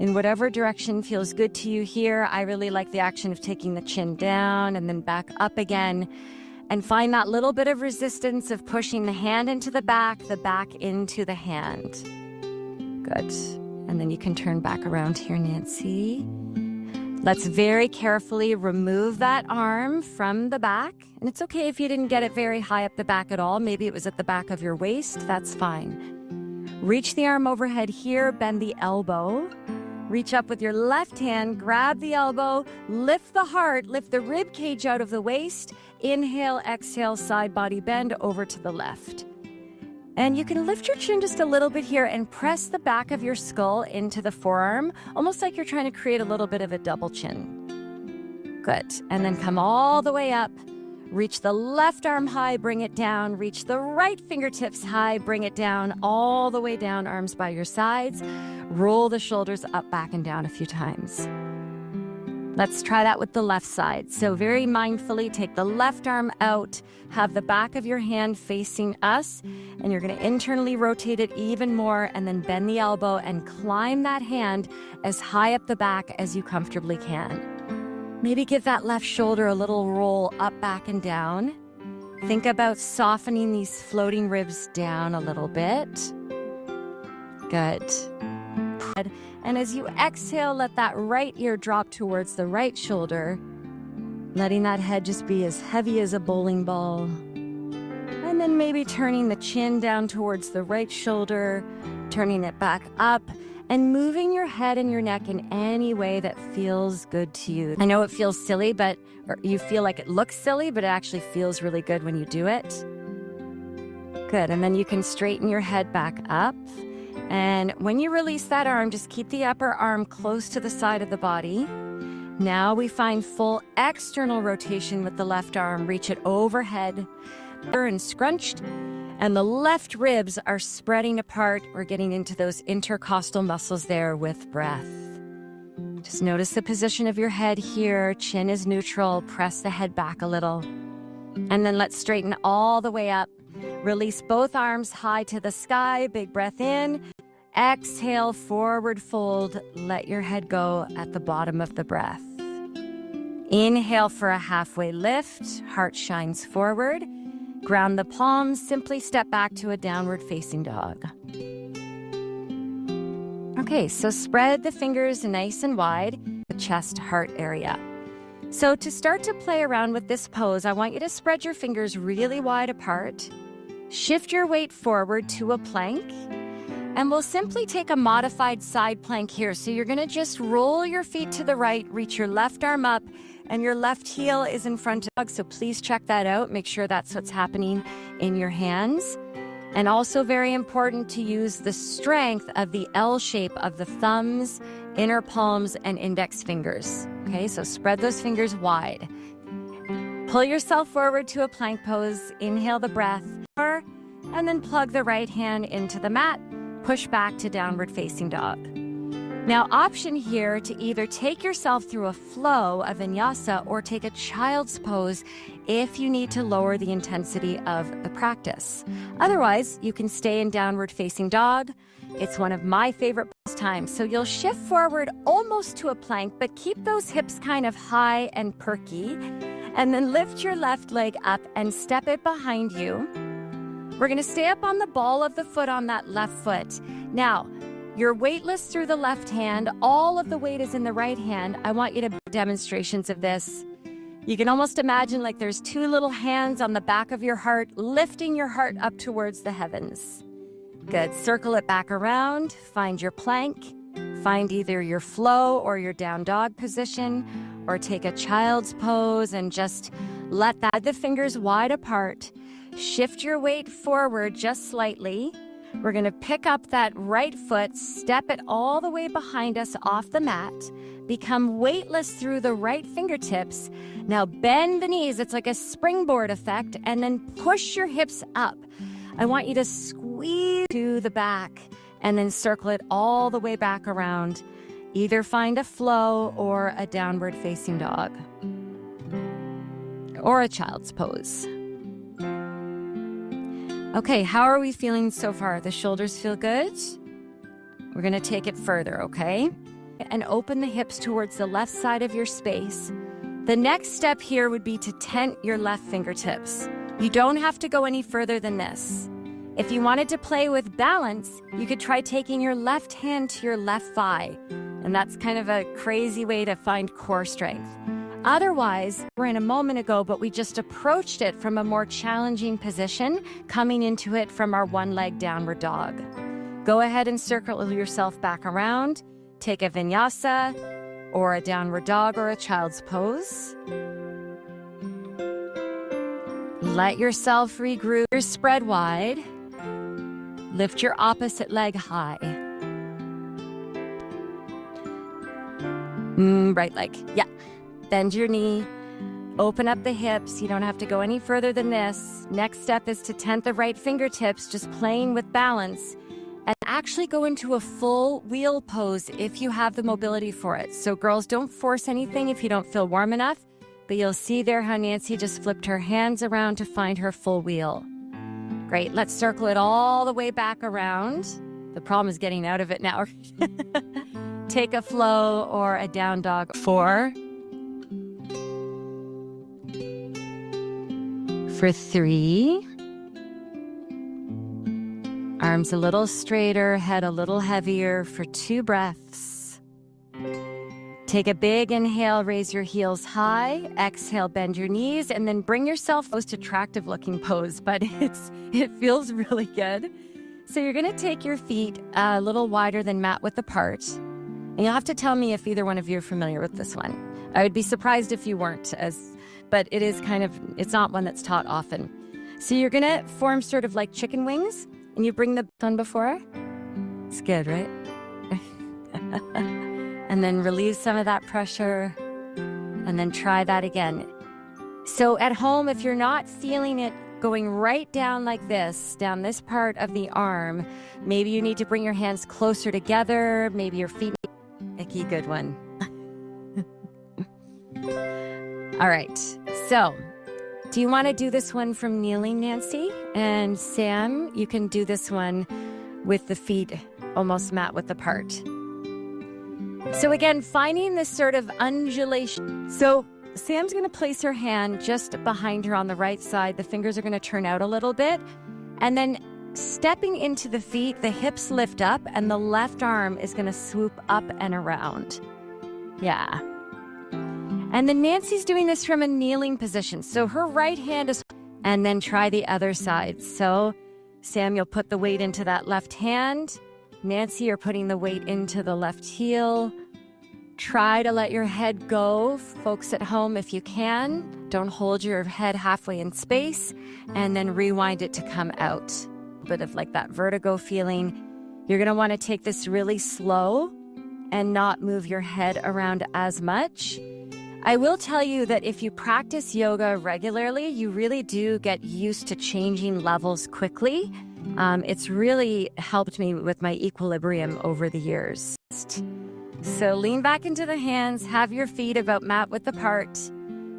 Speaker 24: in whatever direction feels good to you here. I really like the action of taking the chin down and then back up again. And find that little bit of resistance of pushing the hand into the back into the hand. Good. And then you can turn back around here, Nancy. Let's very carefully remove that arm from the back. And it's okay if you didn't get it very high up the back at all. Maybe it was at the back of your waist. That's fine. Reach the arm overhead here, bend the elbow. Reach up with your left hand, grab the elbow, lift the heart, lift the rib cage out of the waist. Inhale, exhale, side body bend over to the left. And you can lift your chin just a little bit here and press the back of your skull into the forearm, almost like you're trying to create a little bit of a double chin. Good. And then come all the way up. Reach the left arm high, bring it down. Reach the right fingertips high, bring it down, all the way down, arms by your sides. Roll the shoulders up, back, and down a few times. Let's try that with the left side. So very mindfully, take the left arm out, have the back of your hand facing us, and you're going to internally rotate it even more, and then bend the elbow and climb that hand as high up the back as you comfortably can. Maybe give that left shoulder a little roll up, back, and down. Think about softening these floating ribs down a little bit. Good. And as you exhale, let that right ear drop towards the right shoulder, letting that head just be as heavy as a bowling ball. And then maybe turning the chin down towards the right shoulder, turning it back up, and moving your head and your neck in any way that feels good to you. I know it feels silly, or you feel like it looks silly, but it actually feels really good when you do it. Good, and then you can straighten your head back up. And when you release that arm, just keep the upper arm close to the side of the body. Now we find full external rotation with the left arm. Reach it overhead and scrunched. And the left ribs are spreading apart. We're getting into those intercostal muscles there with breath. Just notice the position of your head here. Chin is neutral. Press the head back a little. And then let's straighten all the way up. Release both arms high to the sky. Big breath in. Exhale, forward fold. Let your head go at the bottom of the breath. Inhale for a halfway lift. Heart shines forward. Ground the palms. Simply step back to a downward facing dog. Okay, so spread the fingers nice and wide, the chest heart area. So to start to play around with this pose, I want you to spread your fingers really wide apart. Shift your weight forward to a plank. And we'll simply take a modified side plank here. So you're gonna just roll your feet to the right, reach your left arm up, and your left heel is in front of. So please check that out. Make sure that's what's happening in your hands. And also very important to use the strength of the L shape of the thumbs, inner palms, and index fingers. Okay, so spread those fingers wide. Pull yourself forward to a plank pose. Inhale the breath, and then plug the right hand into the mat. Push back to downward facing dog. Now, option here to either take yourself through a flow of vinyasa or take a child's pose if you need to lower the intensity of the practice. Otherwise, you can stay in downward facing dog. It's one of my favorite pose times. So you'll shift forward almost to a plank, but keep those hips kind of high and perky. And then lift your left leg up and step it behind you. We're gonna stay up on the ball of the foot on that left foot. Now, you're weightless through the left hand. All of the weight is in the right hand. I want you to do demonstrations of this. You can almost imagine like there's two little hands on the back of your heart, lifting your heart up towards the heavens. Good, circle it back around, find your plank, find either your flow or your down dog position, or take a child's pose and just let the fingers wide apart. Shift your weight forward just slightly. We're gonna pick up that right foot, step it all the way behind us off the mat, become weightless through the right fingertips. Now bend the knees, it's like a springboard effect, and then push your hips up. I want you to squeeze to the back and then circle it all the way back around. Either find a flow or a downward facing dog or a child's pose. Okay, how are we feeling so far? The shoulders feel good? We're gonna take it further, okay? And open the hips towards the left side of your space. The next step here would be to tent your left fingertips. You don't have to go any further than this. If you wanted to play with balance, you could try taking your left hand to your left thigh. And that's kind of a crazy way to find core strength. Otherwise, we're in a moment ago, but we just approached it from a more challenging position, coming into it from our one-leg downward dog. Go ahead and circle yourself back around. Take a vinyasa or a downward dog or a child's pose. Let yourself regroup. Spread wide. Lift your opposite leg high. Right leg, yeah. Bend your knee, open up the hips. You don't have to go any further than this. Next step is to tent the right fingertips, just playing with balance, and actually go into a full wheel pose if you have the mobility for it. So girls, don't force anything if you don't feel warm enough, but you'll see there how Nancy just flipped her hands around to find her full wheel. Great, let's circle it all the way back around. The problem is getting out of it now. Take a flow or a down dog. 4. For 3. Arms a little straighter, head a little heavier for 2 breaths. Take a big inhale, raise your heels high. Exhale, bend your knees, and then bring yourself most attractive looking pose, but it feels really good. So you're going to take your feet a little wider than mat width apart. And you'll have to tell me if either one of you are familiar with this one. I would be surprised if you weren't, but it is it's not one that's taught often. So you're going to form sort of like chicken wings, and you bring the on before. It's good, right? And then relieve some of that pressure, and then try that again. So at home, if you're not feeling it going right down like this, down this part of the arm, maybe you need to bring your hands closer together, maybe your feet. Icky, good one. All right, so do you want to do this one from kneeling, Nancy? And Sam, you can do this one with the feet almost mat width apart. So again, finding this sort of undulation. So Sam's going to place her hand just behind her on the right side. The fingers are going to turn out a little bit. And then stepping into the feet, the hips lift up, and the left arm is going to swoop up and around. Yeah. And then Nancy's doing this from a kneeling position. So her right hand is, and then try the other side. So Sam, you'll put the weight into that left hand. Nancy, you're putting the weight into the left heel. Try to let your head go, folks at home, if you can. Don't hold your head halfway in space, and then rewind it to come out. A bit of like that vertigo feeling. You're going to want to take this really slow and not move your head around as much. I will tell you that if you practice yoga regularly, you really do get used to changing levels quickly. It's really helped me with my equilibrium over the years. So lean back into the hands, have your feet about mat width apart.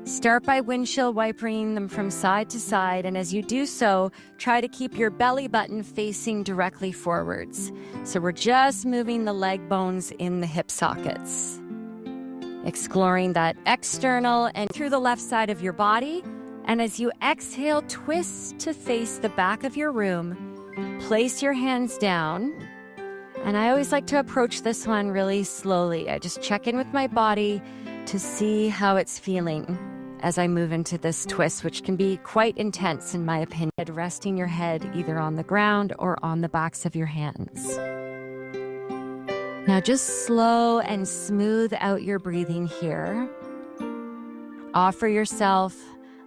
Speaker 24: Start by windshield wipering them from side to side, and as you do so, try to keep your belly button facing directly forwards. So we're just moving the leg bones in the hip sockets. Exploring that external and through the left side of your body. And as you exhale, twist to face the back of your room. Place your hands down. And I always like to approach this one really slowly. I just check in with my body to see how it's feeling as I move into this twist, which can be quite intense in my opinion. Resting your head either on the ground or on the backs of your hands. Now just slow and smooth out your breathing here. Offer yourself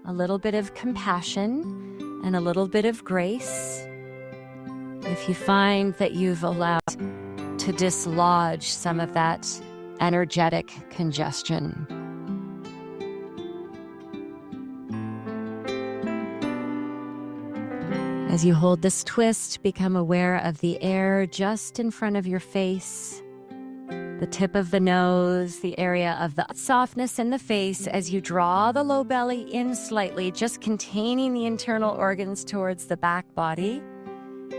Speaker 24: a little bit of compassion and a little bit of grace. If you find that you've allowed to dislodge some of that energetic congestion. As you hold this twist, become aware of the air just in front of your face, the tip of the nose, the area of the softness in the face as you draw the low belly in slightly, just containing the internal organs towards the back body.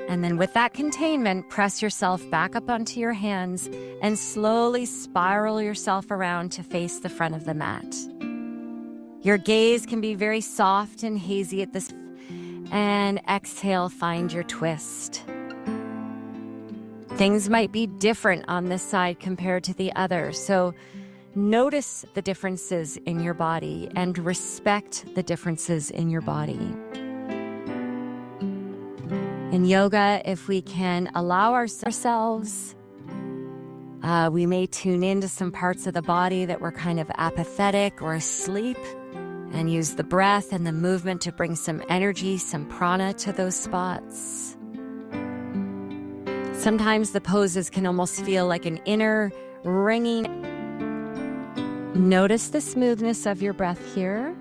Speaker 24: And then with that containment, press yourself back up onto your hands and slowly spiral yourself around to face the front of the mat. Your gaze can be very soft and hazy at this, and exhale, find your twist. Things might be different on this side compared to the other, so notice the differences in your body and respect the differences in your body. In yoga, if we can allow ourselves, we may tune into some parts of the body that were kind of apathetic or asleep and use the breath and the movement to bring some energy, some prana to those spots. Sometimes the poses can almost feel like an inner ringing. Notice the smoothness of your breath here.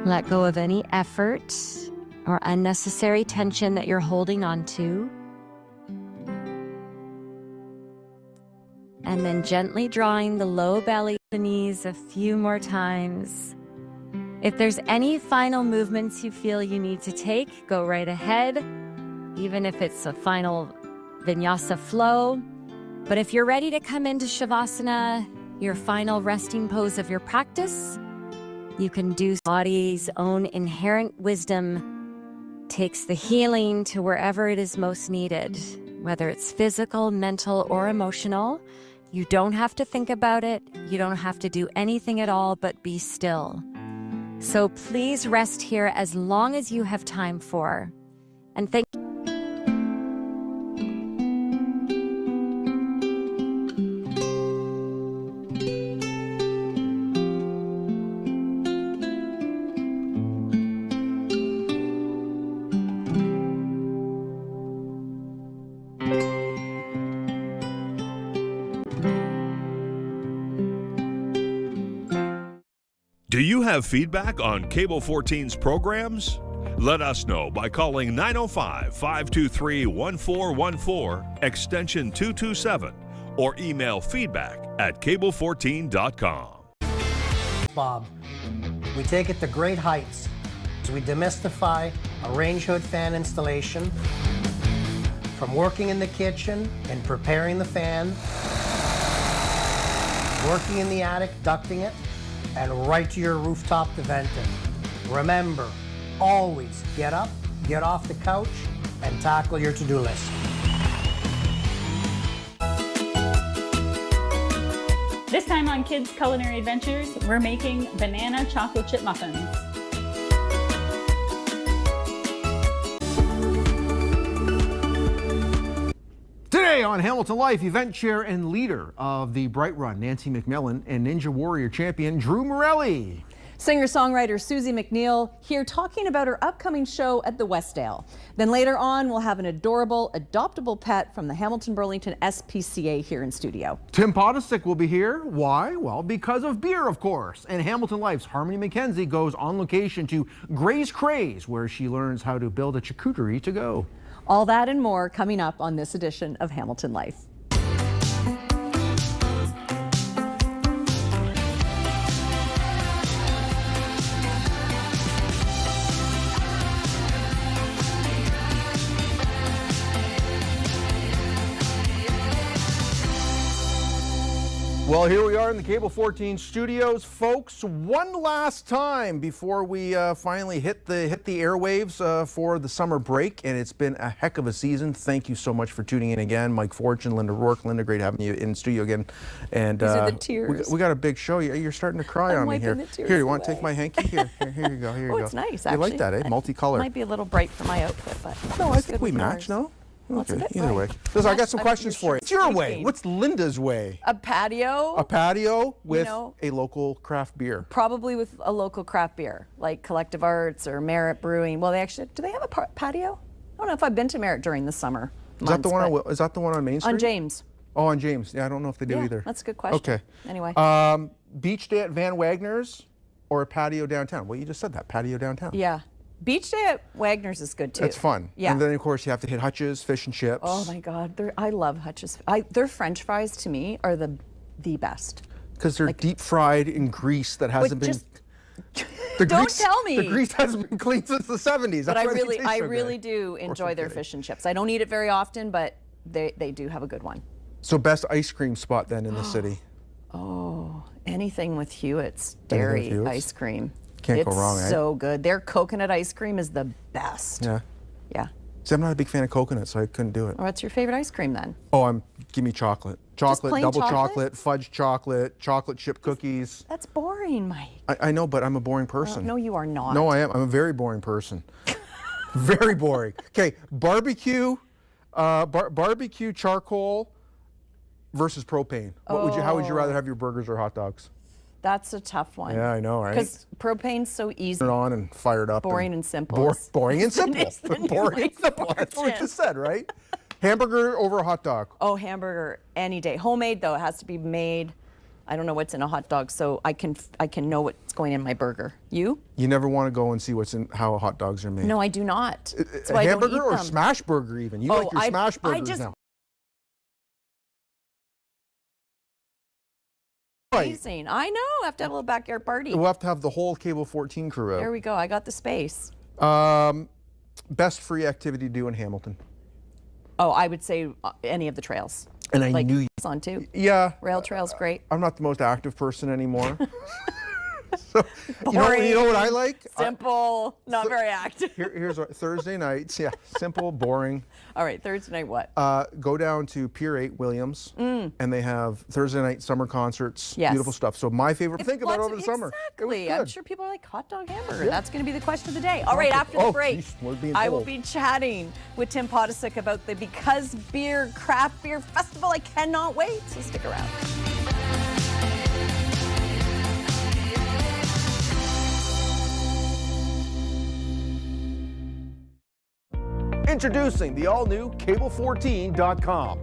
Speaker 24: Let go of any effort or unnecessary tension that you're holding on to. And then gently drawing the low belly to the knees a few more times. If there's any final movements you feel you need to take, go right ahead, even if it's a final vinyasa flow. But if you're ready to come into Shavasana, your final resting pose of your practice, you can do body's own inherent wisdom takes the healing to wherever it is most needed, whether it's physical, mental, or emotional. You don't have to think about it. You don't have to do anything at all but be still. So please rest here as long as you have time for. And thank
Speaker 11: Do you have feedback on Cable 14's programs? Let us know by calling 905-523-1414, extension 227, or email feedback@cable14.com.
Speaker 12: Bob, we take it to great heights as we demystify a range hood fan installation, from working in the kitchen and preparing the fan, working in the attic, ducting it, and right to your rooftop to vent it. Remember, always get up, get off the couch, and tackle your to-do list.
Speaker 13: This time on Kids Culinary Adventures, we're making banana chocolate chip muffins.
Speaker 2: Today on Hamilton Life, event chair and leader of the Bright Run, Nancy McMillan, and Ninja Warrior champion Drew Morelli.
Speaker 3: Singer-songwriter Susie McNeil here talking about her upcoming show at the Westdale. Then later on, we'll have an adorable, adoptable pet from the Hamilton-Burlington SPCA here in studio.
Speaker 2: Tim Podesick will be here. Why? Well, because of beer, of course. And Hamilton Life's Harmony McKenzie goes on location to Gray's Craze, where she learns how to build a charcuterie to go.
Speaker 3: All that and more coming up on this edition of Hamilton Life.
Speaker 2: Well, here we are in the Cable 14 studios, folks. One last time before we finally hit the airwaves for the summer break, and it's been a heck of a season. Thank you so much for tuning in again, Mike Fortune, Linda Rourke. Linda, great having you in studio again. And
Speaker 3: these are the tears.
Speaker 2: We got a big show. You're starting to cry on me here. Here, you want to take my hanky? Here you go. Here you go.
Speaker 3: It's nice. Actually,
Speaker 2: you like that, eh? Multicolor.
Speaker 3: Might be a little bright for my outfit, but
Speaker 2: no, I think we match. No. Okay, either way. Listen, I got some questions for you. It's your way. What's Linda's way?
Speaker 3: A patio.
Speaker 2: A patio with a local craft beer.
Speaker 3: Probably with a local craft beer, like Collective Arts or Merritt Brewing. Well, do they have a patio? I don't know if I've been to Merritt during the summer
Speaker 2: Is that the one on Main Street?
Speaker 3: On James.
Speaker 2: Oh, on James. Yeah, I don't know if they do either.
Speaker 3: That's a good question.
Speaker 2: Okay.
Speaker 3: Anyway.
Speaker 2: Beach day at Van Wagner's or a patio downtown? Well, you just said that, patio downtown.
Speaker 3: Yeah. Beach day at Wagner's is good too.
Speaker 2: It's fun.
Speaker 3: Yeah.
Speaker 2: And then of course you have to hit Hutch's Fish and Chips.
Speaker 3: Oh my God, I love Hutch's. Their French fries to me are the best.
Speaker 2: Because they're deep fried in grease that hasn't been.
Speaker 3: Don't tell me.
Speaker 2: The grease hasn't been cleaned since the 70s.
Speaker 3: But I really do enjoy their fish and chips. I don't eat it very often, but they do have a good one.
Speaker 2: So best ice cream spot then in the city?
Speaker 3: Oh, anything with Hewitt's dairy ice cream.
Speaker 2: Can't go wrong, eh?
Speaker 3: It's so good. Their coconut ice cream is the best.
Speaker 2: Yeah.
Speaker 3: Yeah.
Speaker 2: See, I'm not a big fan of coconut, so I couldn't do it.
Speaker 3: What's your favorite ice cream then?
Speaker 2: Oh, give me chocolate. Chocolate, double
Speaker 3: chocolate?
Speaker 2: fudge chocolate, chocolate chip cookies.
Speaker 3: That's boring, Mike.
Speaker 2: I know, but I'm a boring person.
Speaker 3: No, you are not.
Speaker 2: No, I am. I'm a very boring person. Very boring. Okay, barbecue, barbecue charcoal versus propane. How would you rather have your burgers or hot dogs?
Speaker 3: That's a tough one.
Speaker 2: Yeah, I know, right?
Speaker 3: Because propane's so easy.
Speaker 2: Turn it on and fire it up.
Speaker 3: Boring and simple.
Speaker 2: Boring and simple. Boring and simple. That's what you said, right? Hamburger over a hot dog.
Speaker 3: Oh, hamburger any day. Homemade though, it has to be made. I don't know what's in a hot dog, so I can know what's going in my burger. You?
Speaker 2: You never want to go and see how hot dogs are made.
Speaker 3: No, I do not. That's
Speaker 2: a
Speaker 3: why
Speaker 2: hamburger
Speaker 3: I don't eat
Speaker 2: or
Speaker 3: them.
Speaker 2: smash burger even? You like your smash burgers now.
Speaker 3: Amazing. I know. I have to have a little backyard party.
Speaker 2: We'll have to have the whole Cable 14 crew out.
Speaker 3: There we go. I got the space.
Speaker 2: Best free activity to do in Hamilton?
Speaker 3: Oh, I would say any of the trails.
Speaker 2: And I knew you.
Speaker 3: On too.
Speaker 2: Yeah.
Speaker 3: Rail trail's great.
Speaker 2: I'm not the most active person anymore. You know what I like?
Speaker 3: Simple, not very active.
Speaker 2: Here's our Thursday nights. Yeah, simple, boring.
Speaker 3: All right, Thursday night what?
Speaker 2: Go down to Pier 8 Williams, and they have Thursday night summer concerts.
Speaker 3: Yes.
Speaker 2: Beautiful stuff. So my favorite. Think about it over the summer.
Speaker 3: Exactly. I'm sure people are like hot dog hamburger. That's going to be the question of the day. All right, after the break,
Speaker 2: geez, we're being
Speaker 3: I will
Speaker 2: told.
Speaker 3: be chatting with Tim Podesick about the Because Beer Craft Beer Festival. I cannot wait. So stick around.
Speaker 2: Introducing the all-new Cable14.com.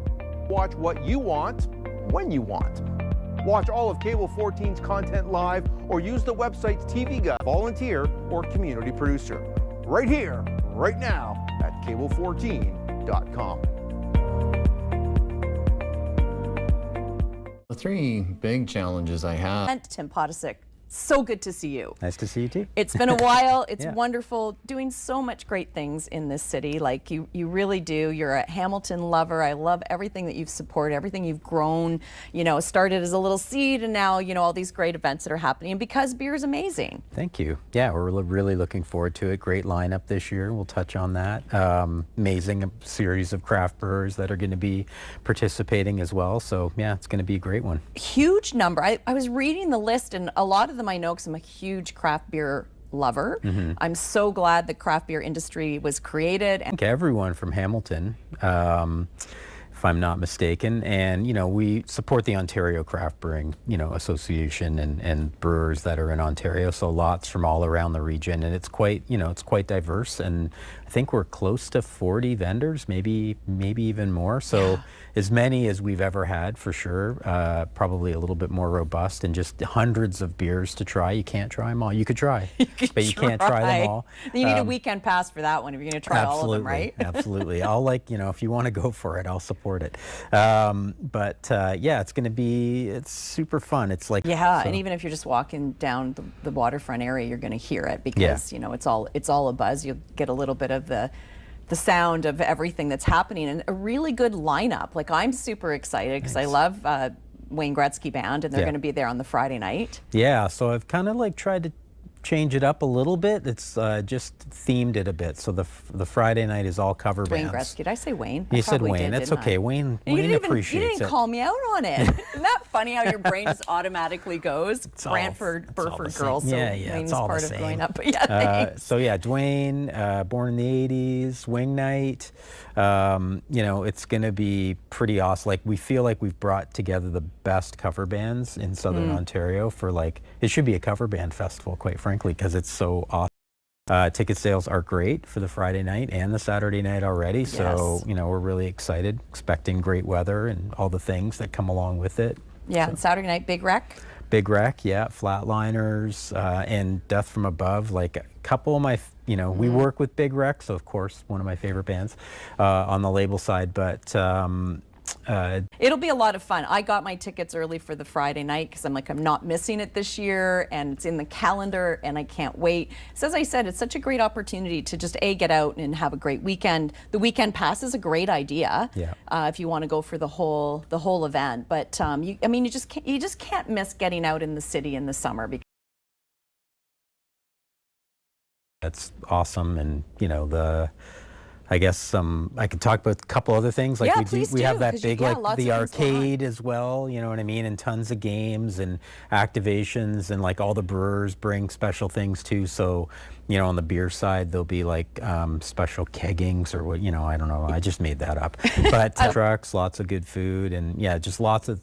Speaker 2: Watch what you want, when you want. Watch all of Cable 14's content live or use the website's TV guide, volunteer, or community producer. Right here, right now at Cable14.com.
Speaker 14: The three big challenges I have.
Speaker 3: And Tim Podesick, so good to see you.
Speaker 15: Nice to see you too.
Speaker 3: It's been a while. It's
Speaker 15: Yeah.
Speaker 3: wonderful doing so much great things in this city. Like you really do. You're a Hamilton lover. I love everything that you've supported, everything you've grown, started as a little seed and now, all these great events that are happening. And Because Beer is amazing.
Speaker 15: Thank you. Yeah, we're really looking forward to it. Great lineup this year. We'll touch on that. Amazing series of craft brewers that are going to be participating as well. So yeah, it's going to be a great one.
Speaker 3: Huge number. I was reading the list and a lot of them I know because I'm a huge craft beer lover.
Speaker 15: Mhm.
Speaker 3: I'm so glad the craft beer industry was created.
Speaker 15: I think everyone from Hamilton, if I'm not mistaken, and we support the Ontario Craft Brewing Association and brewers that are in Ontario, so lots from all around the region, and it's quite diverse, and I think we're close to 40 vendors, maybe even more, so as many as we've ever had for sure. Probably a little bit more robust, and just hundreds of beers to try. You can't try them all. You could try, but you can't try them all.
Speaker 3: You need a weekend pass for that one if you're going to try all of them, right?
Speaker 15: Absolutely. I'll if you want to go for it, I'll support it. Yeah, it's super fun. It's like
Speaker 3: and even if you're just walking down the waterfront area, you're going to hear it because it's all a buzz. You'll get a little bit of the sound of everything that's happening and a really good lineup. Like I'm super excited because I love Wayne Gretzky Band and they're going to be there on the Friday night.
Speaker 15: Yeah, so I've kind of tried to change it up a little bit. It's just themed it a bit. So the Friday night is all cover
Speaker 3: Wayne
Speaker 15: bands.
Speaker 3: Gretzky. Did I say Wayne?
Speaker 15: You
Speaker 3: I
Speaker 15: said
Speaker 3: probably
Speaker 15: Wayne.
Speaker 3: did,
Speaker 15: That's
Speaker 3: didn't
Speaker 15: okay.
Speaker 3: I?
Speaker 15: Wayne
Speaker 3: You
Speaker 15: appreciates
Speaker 3: You didn't
Speaker 15: it.
Speaker 3: call me out on it. Isn't that funny how your brain just automatically goes? Brantford, Burford girls. So
Speaker 15: Yeah,
Speaker 3: Wayne's
Speaker 15: it's all
Speaker 3: part
Speaker 15: the
Speaker 3: of
Speaker 15: same.
Speaker 3: growing up. But yeah, thanks.
Speaker 15: So yeah, Dwayne, born in the 80s, Wing Night. It's going to be pretty awesome. Like we feel like we've brought together the best cover bands in Southern Ontario for it should be a cover band festival, quite frankly, because it's so awesome. Ticket sales are great for the Friday night and the Saturday night already. So, we're really excited, expecting great weather and all the things that come along with it.
Speaker 3: Yeah, and Saturday night, Big Wreck.
Speaker 15: Big Wreck, yeah, Flatliners, and Death from Above, like a couple of my, we work with Big Wreck, so of course, one of my favorite bands on the label side, but
Speaker 3: it'll be a lot of fun. I got my tickets early for the Friday night because I'm not missing it this year and it's in the calendar and I can't wait. So as I said, it's such a great opportunity to just get out and have a great weekend. The weekend pass is a great idea if you want to go for the whole event. But you just can't miss getting out in the city in the summer because
Speaker 15: that's awesome. And I guess I could talk about a couple other things. Like we have that big the arcade as well, you know what I mean, and tons of games and activations, and all the brewers bring special things too. So, on the beer side there'll be special keggings or what, I don't know. I just made that up. But trucks, lots of good food, and just lots of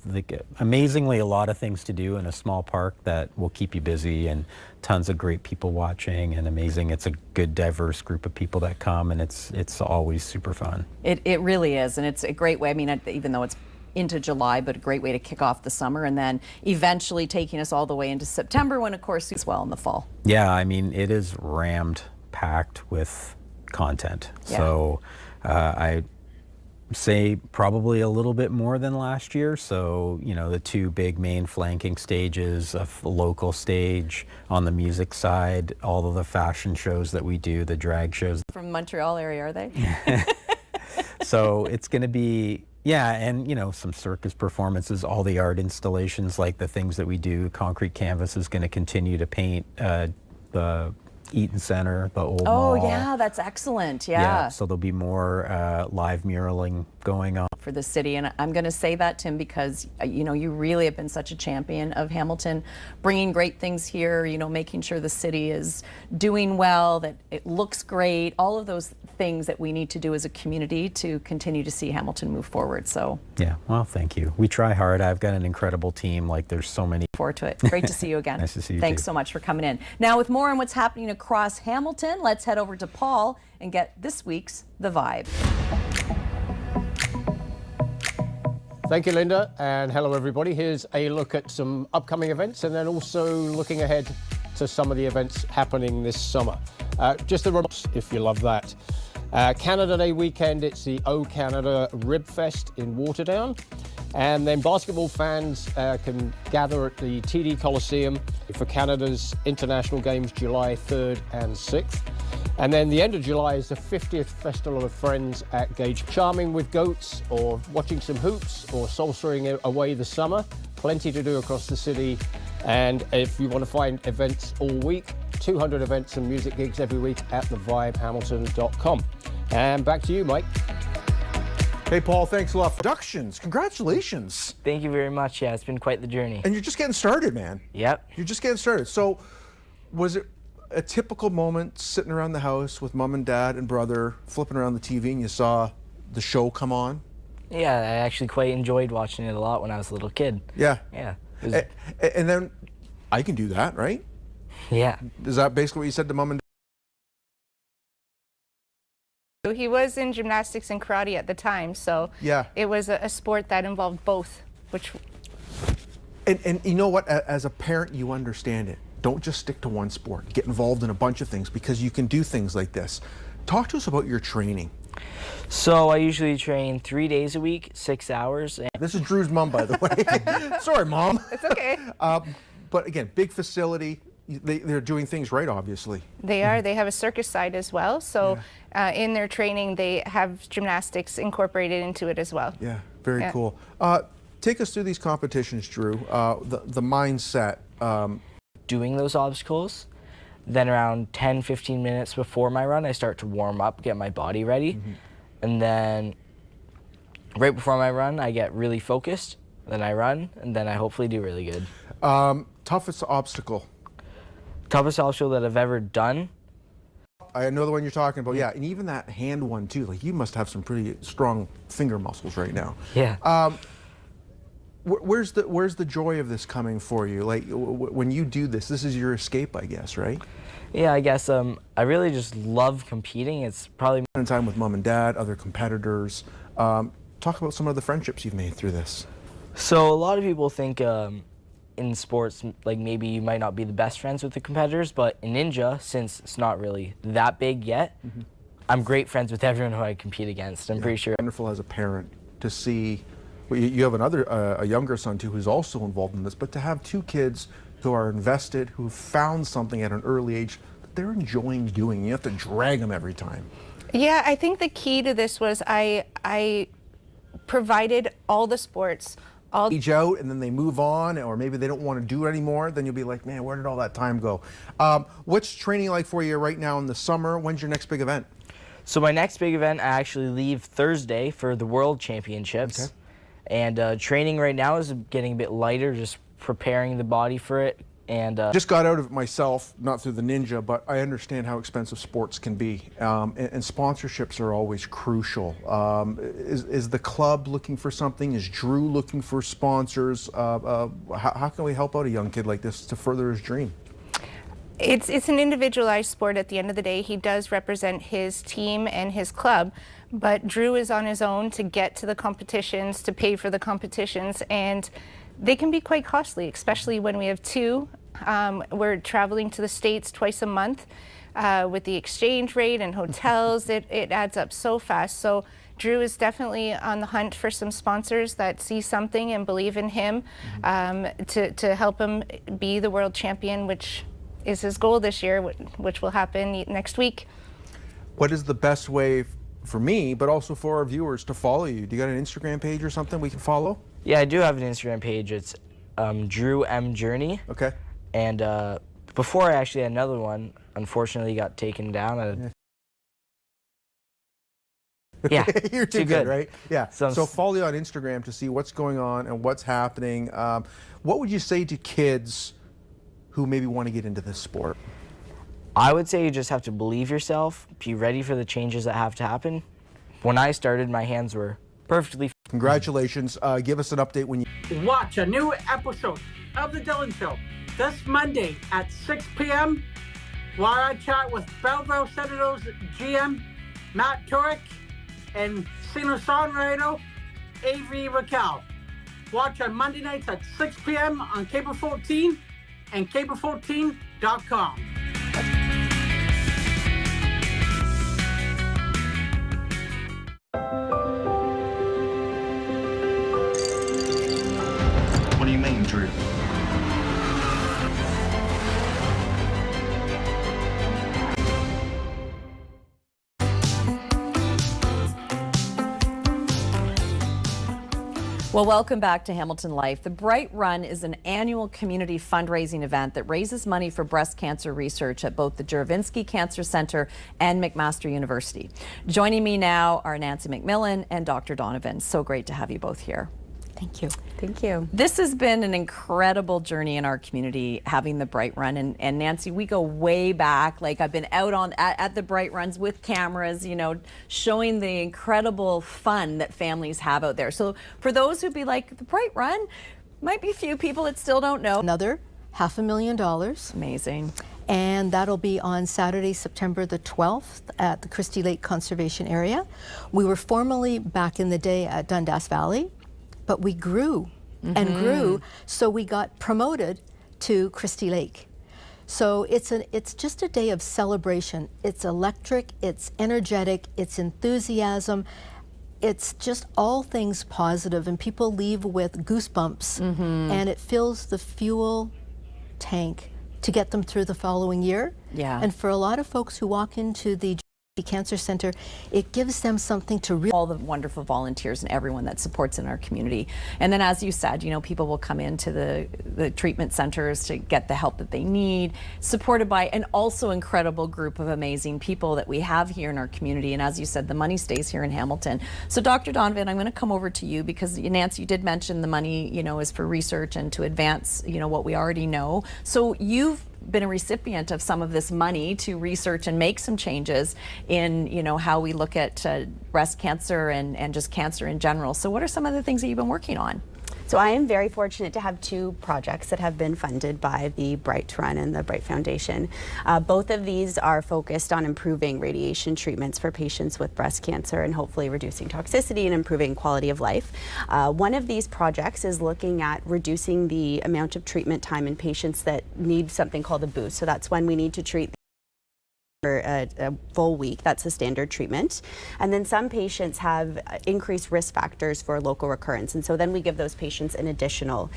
Speaker 15: amazingly a lot of things to do in a small park that will keep you busy, and tons of great people watching, and amazing. It's a good diverse group of people that come, and it's always super fun.
Speaker 3: It really is, and it's a great way. I mean, even though it's into July, but a great way to kick off the summer, and then eventually taking us all the way into September, when of course as well in the fall.
Speaker 15: Yeah, I mean, it is rammed packed with content. So I say probably a little bit more than last year. So, the two big main flanking stages, a local stage on the music side, all of the fashion shows that we do, the drag shows.
Speaker 3: From Montreal area, are they?
Speaker 15: So it's going to be, Yeah, and some circus performances, all the art installations, like the things that we do. Concrete Canvas is going to continue to paint the Eaton Center, the old mall.
Speaker 3: Oh yeah, that's excellent. Yeah.
Speaker 15: So there'll be more live muraling going on
Speaker 3: for the city, and I'm going to say that, Tim, because you really have been such a champion of Hamilton, bringing great things here. Making sure the city is doing well, that it looks great. All of those things that we need to do as a community to continue to see Hamilton move forward. So
Speaker 15: yeah, well, thank you. We try hard. I've got an incredible team. Like there's so many.
Speaker 3: Forward to it. Great to see you again.
Speaker 15: Nice to see you.
Speaker 3: Thanks
Speaker 15: too.
Speaker 3: so much for coming in. Now, with more on what's happening across Hamilton, let's head over to Paul and get this week's The Vibe.
Speaker 16: Thank you, Linda, and hello everybody. Here's a look at some upcoming events and then also looking ahead to some of the events happening this summer. Just the remarks, if you love that. Canada Day weekend, it's the O Canada Rib Fest in Waterdown. And then basketball fans can gather at the TD Coliseum for Canada's international games July 3rd and 6th. And then the end of July is the 50th Festival of Friends at Gage. Charming with goats, or watching some hoops, or salsaing away the summer. Plenty to do across the city. And if you want to find events all week, 200 events and music gigs every week at thevibehamilton.com. And back to you, Mike.
Speaker 2: Hey, Paul, thanks a lot for productions. Congratulations.
Speaker 17: Thank you very much. Yeah, it's been quite the journey.
Speaker 2: And you're just getting started, man.
Speaker 17: Yep.
Speaker 2: You're just getting started. So was it a typical moment sitting around the house with mom and dad and brother, flipping around the TV, and you saw the show come on?
Speaker 17: Yeah, I actually quite enjoyed watching it a lot when I was a little kid.
Speaker 2: Yeah.
Speaker 17: Yeah.
Speaker 2: And then I can do that, right?
Speaker 17: Yeah.
Speaker 2: Is that basically what you said to mom and dad?
Speaker 18: He was in gymnastics and karate at the time, so
Speaker 2: yeah,
Speaker 18: it was a sport that involved both.
Speaker 2: And you know what? As a parent, you understand it. Don't just stick to one sport. Get involved in a bunch of things because you can do things like this. Talk to us about your training.
Speaker 17: So I usually train 3 days a week, 6 hours.
Speaker 2: This is Drew's mom, by the way. Sorry, Mom.
Speaker 18: It's okay.
Speaker 2: But again, big facility. They're doing things right, obviously.
Speaker 18: They are. They have a circus side as well. So in their training, they have gymnastics incorporated into it as well.
Speaker 2: Yeah, very cool. Take us through these competitions, Drew. The mindset.
Speaker 17: Doing those obstacles. Then around 10, 15 minutes before my run, I start to warm up, get my body ready. Mm-hmm. And then right before my run, I get really focused. Then I run, and then I hopefully do really good.
Speaker 2: Toughest obstacle?
Speaker 17: Toughest obstacle that I've ever done?
Speaker 2: I know the one you're talking about, yeah. And even that hand one, too. Like, you must have some pretty strong finger muscles right now.
Speaker 17: Yeah.
Speaker 2: Where's the joy of this coming for you? Like, when you do this is your escape, I guess, right?
Speaker 17: Yeah, I guess I really just love competing. It's probably
Speaker 2: spending time with mom and dad, other competitors. Talk about some of the friendships you've made through this.
Speaker 17: So a lot of people think in sports, like maybe you might not be the best friends with the competitors, but in Ninja, since it's not really that big yet, I'm great friends with everyone who I compete against. I'm pretty sure.
Speaker 2: Wonderful as a parent to see. Well, you have a younger son too who's also involved in this, but to have two kids who are invested, who found something at an early age that they're enjoying doing. You have to drag them every time.
Speaker 18: Yeah, I think the key to this was I provided all the sports.
Speaker 2: Age out and then they move on, or maybe they don't want to do it anymore, then you'll be like, man, where did all that time go? What's training like for you right now in the summer? When's your next big event?
Speaker 17: So my next big event, I actually leave Thursday for the World Championships.
Speaker 2: Okay.
Speaker 17: And training right now is getting a bit lighter, just preparing the body for it. And
Speaker 2: just got out of it myself, not through the Ninja, but I understand how expensive sports can be, and sponsorships are always crucial. Is the club looking for something? Is Drew looking for sponsors? How can we help out a young kid like this to further his dream?
Speaker 18: It's an individualized sport at the end of the day. He does represent his team and his club, but Drew is on his own to get to the competitions, to pay for the competitions, and they can be quite costly, especially when we have two. We're traveling to the States twice a month with the exchange rate and hotels. It adds up so fast. So Drew is definitely on the hunt for some sponsors that see something and believe in him to help him be the world champion, which is his goal this year, which will happen next week.
Speaker 2: What is the best way for me, but also for our viewers to follow you. Do you got an Instagram page or something we can follow?
Speaker 17: Yeah, I do have an Instagram page. It's Drew M Journey.
Speaker 2: Okay.
Speaker 17: And before I actually had another one, unfortunately got taken down. Yeah,
Speaker 2: You're too good, right? Yeah.
Speaker 17: So
Speaker 2: follow you on Instagram to see what's going on and what's happening. What would you say to kids who maybe want to get into this sport?
Speaker 17: I would say you just have to believe yourself, be ready for the changes that have to happen. When I started, my hands were perfectly.
Speaker 2: Congratulations. Give us an update when you
Speaker 7: watch a new episode of The Dylan Show this Monday at 6 p.m. while I chat with Belleville Senators GM Matt Turek and singer-songwriter Avery Raquel. Watch on Monday nights at 6 p.m. on Cable 14 and cable14.com.
Speaker 8: What do you mean, Drew?
Speaker 3: Well, welcome back to Hamilton Life. The Bright Run is an annual community fundraising event that raises money for breast cancer research at both the Juravinski Cancer Center and McMaster University. Joining me now are Nancy McMillan and Dr. Donovan. So great to have you both here.
Speaker 19: Thank you.
Speaker 3: Thank you. This has been an incredible journey in our community, having the Bright Run. And Nancy, we go way back. Like, I've been out at the Bright Runs with cameras, you know, showing the incredible fun that families have out there. So for those who'd be like, the Bright Run, might be a few people that still don't know.
Speaker 19: Another $500,000.
Speaker 3: Amazing.
Speaker 19: And that'll be on Saturday, September the 12th at the Christie Lake Conservation Area. We were formerly back in the day at Dundas Valley, but we grew and grew, so we got promoted to Christie Lake. So it's just a day of celebration. It's electric, it's energetic, it's enthusiasm. It's just all things positive, and people leave with goosebumps, and it fills the fuel tank to get them through the following year.
Speaker 3: Yeah.
Speaker 19: And for a lot of folks who walk into the Cancer Center, it gives them something to
Speaker 3: all the wonderful volunteers and everyone that supports in our community. And then, as you said, you know, people will come into the treatment centers to get the help that they need, supported by an also incredible group of amazing people that we have here in our community. And as you said, the money stays here in Hamilton. So Dr. Donovan, I'm going to come over to you because Nancy, you did mention the money, you know, is for research and to advance, you know, what we already know. So you've been a recipient of some of this money to research and make some changes in, you know, how we look at breast cancer and just cancer in general. So what are some of the things that you've been working on?
Speaker 21: So I am very fortunate to have two projects that have been funded by the Bright Run and the Bright Foundation. Both of these are focused on improving radiation treatments for patients with breast cancer and hopefully reducing toxicity and improving quality of life. One of these projects is looking at reducing the amount of treatment time in patients that need something called a boost. So that's when we need to treat for a full week. That's a standard treatment. And then some patients have increased risk factors for local recurrence. And so then we give those patients an additional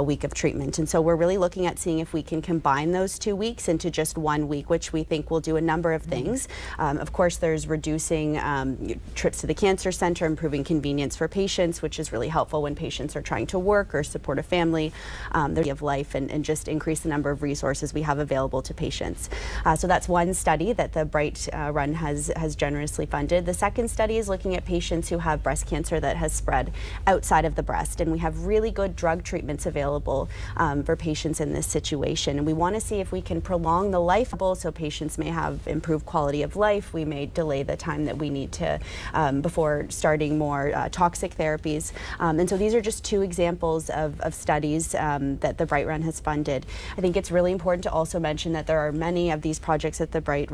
Speaker 21: week of treatment. And so we're really looking at seeing if we can combine those 2 weeks into just 1 week, which we think will do a number of things. Of course, there's reducing trips to the cancer center, improving convenience for patients, which is really helpful when patients are trying to work or support a family, their of life, and just increase the number of resources we have available to patients. So that's one study that the Bright Run has generously funded. The second study is looking at patients who have breast cancer that has spread outside of the breast, and we have really good drug treatments available for patients in this situation. And we want to see if we can prolong the life so patients may have improved quality of life. We may delay the time that we need to before starting more toxic therapies. And so these are just two examples of studies that the Bright Run has funded. I think it's really important to also mention that there are many of these projects at the Bright Run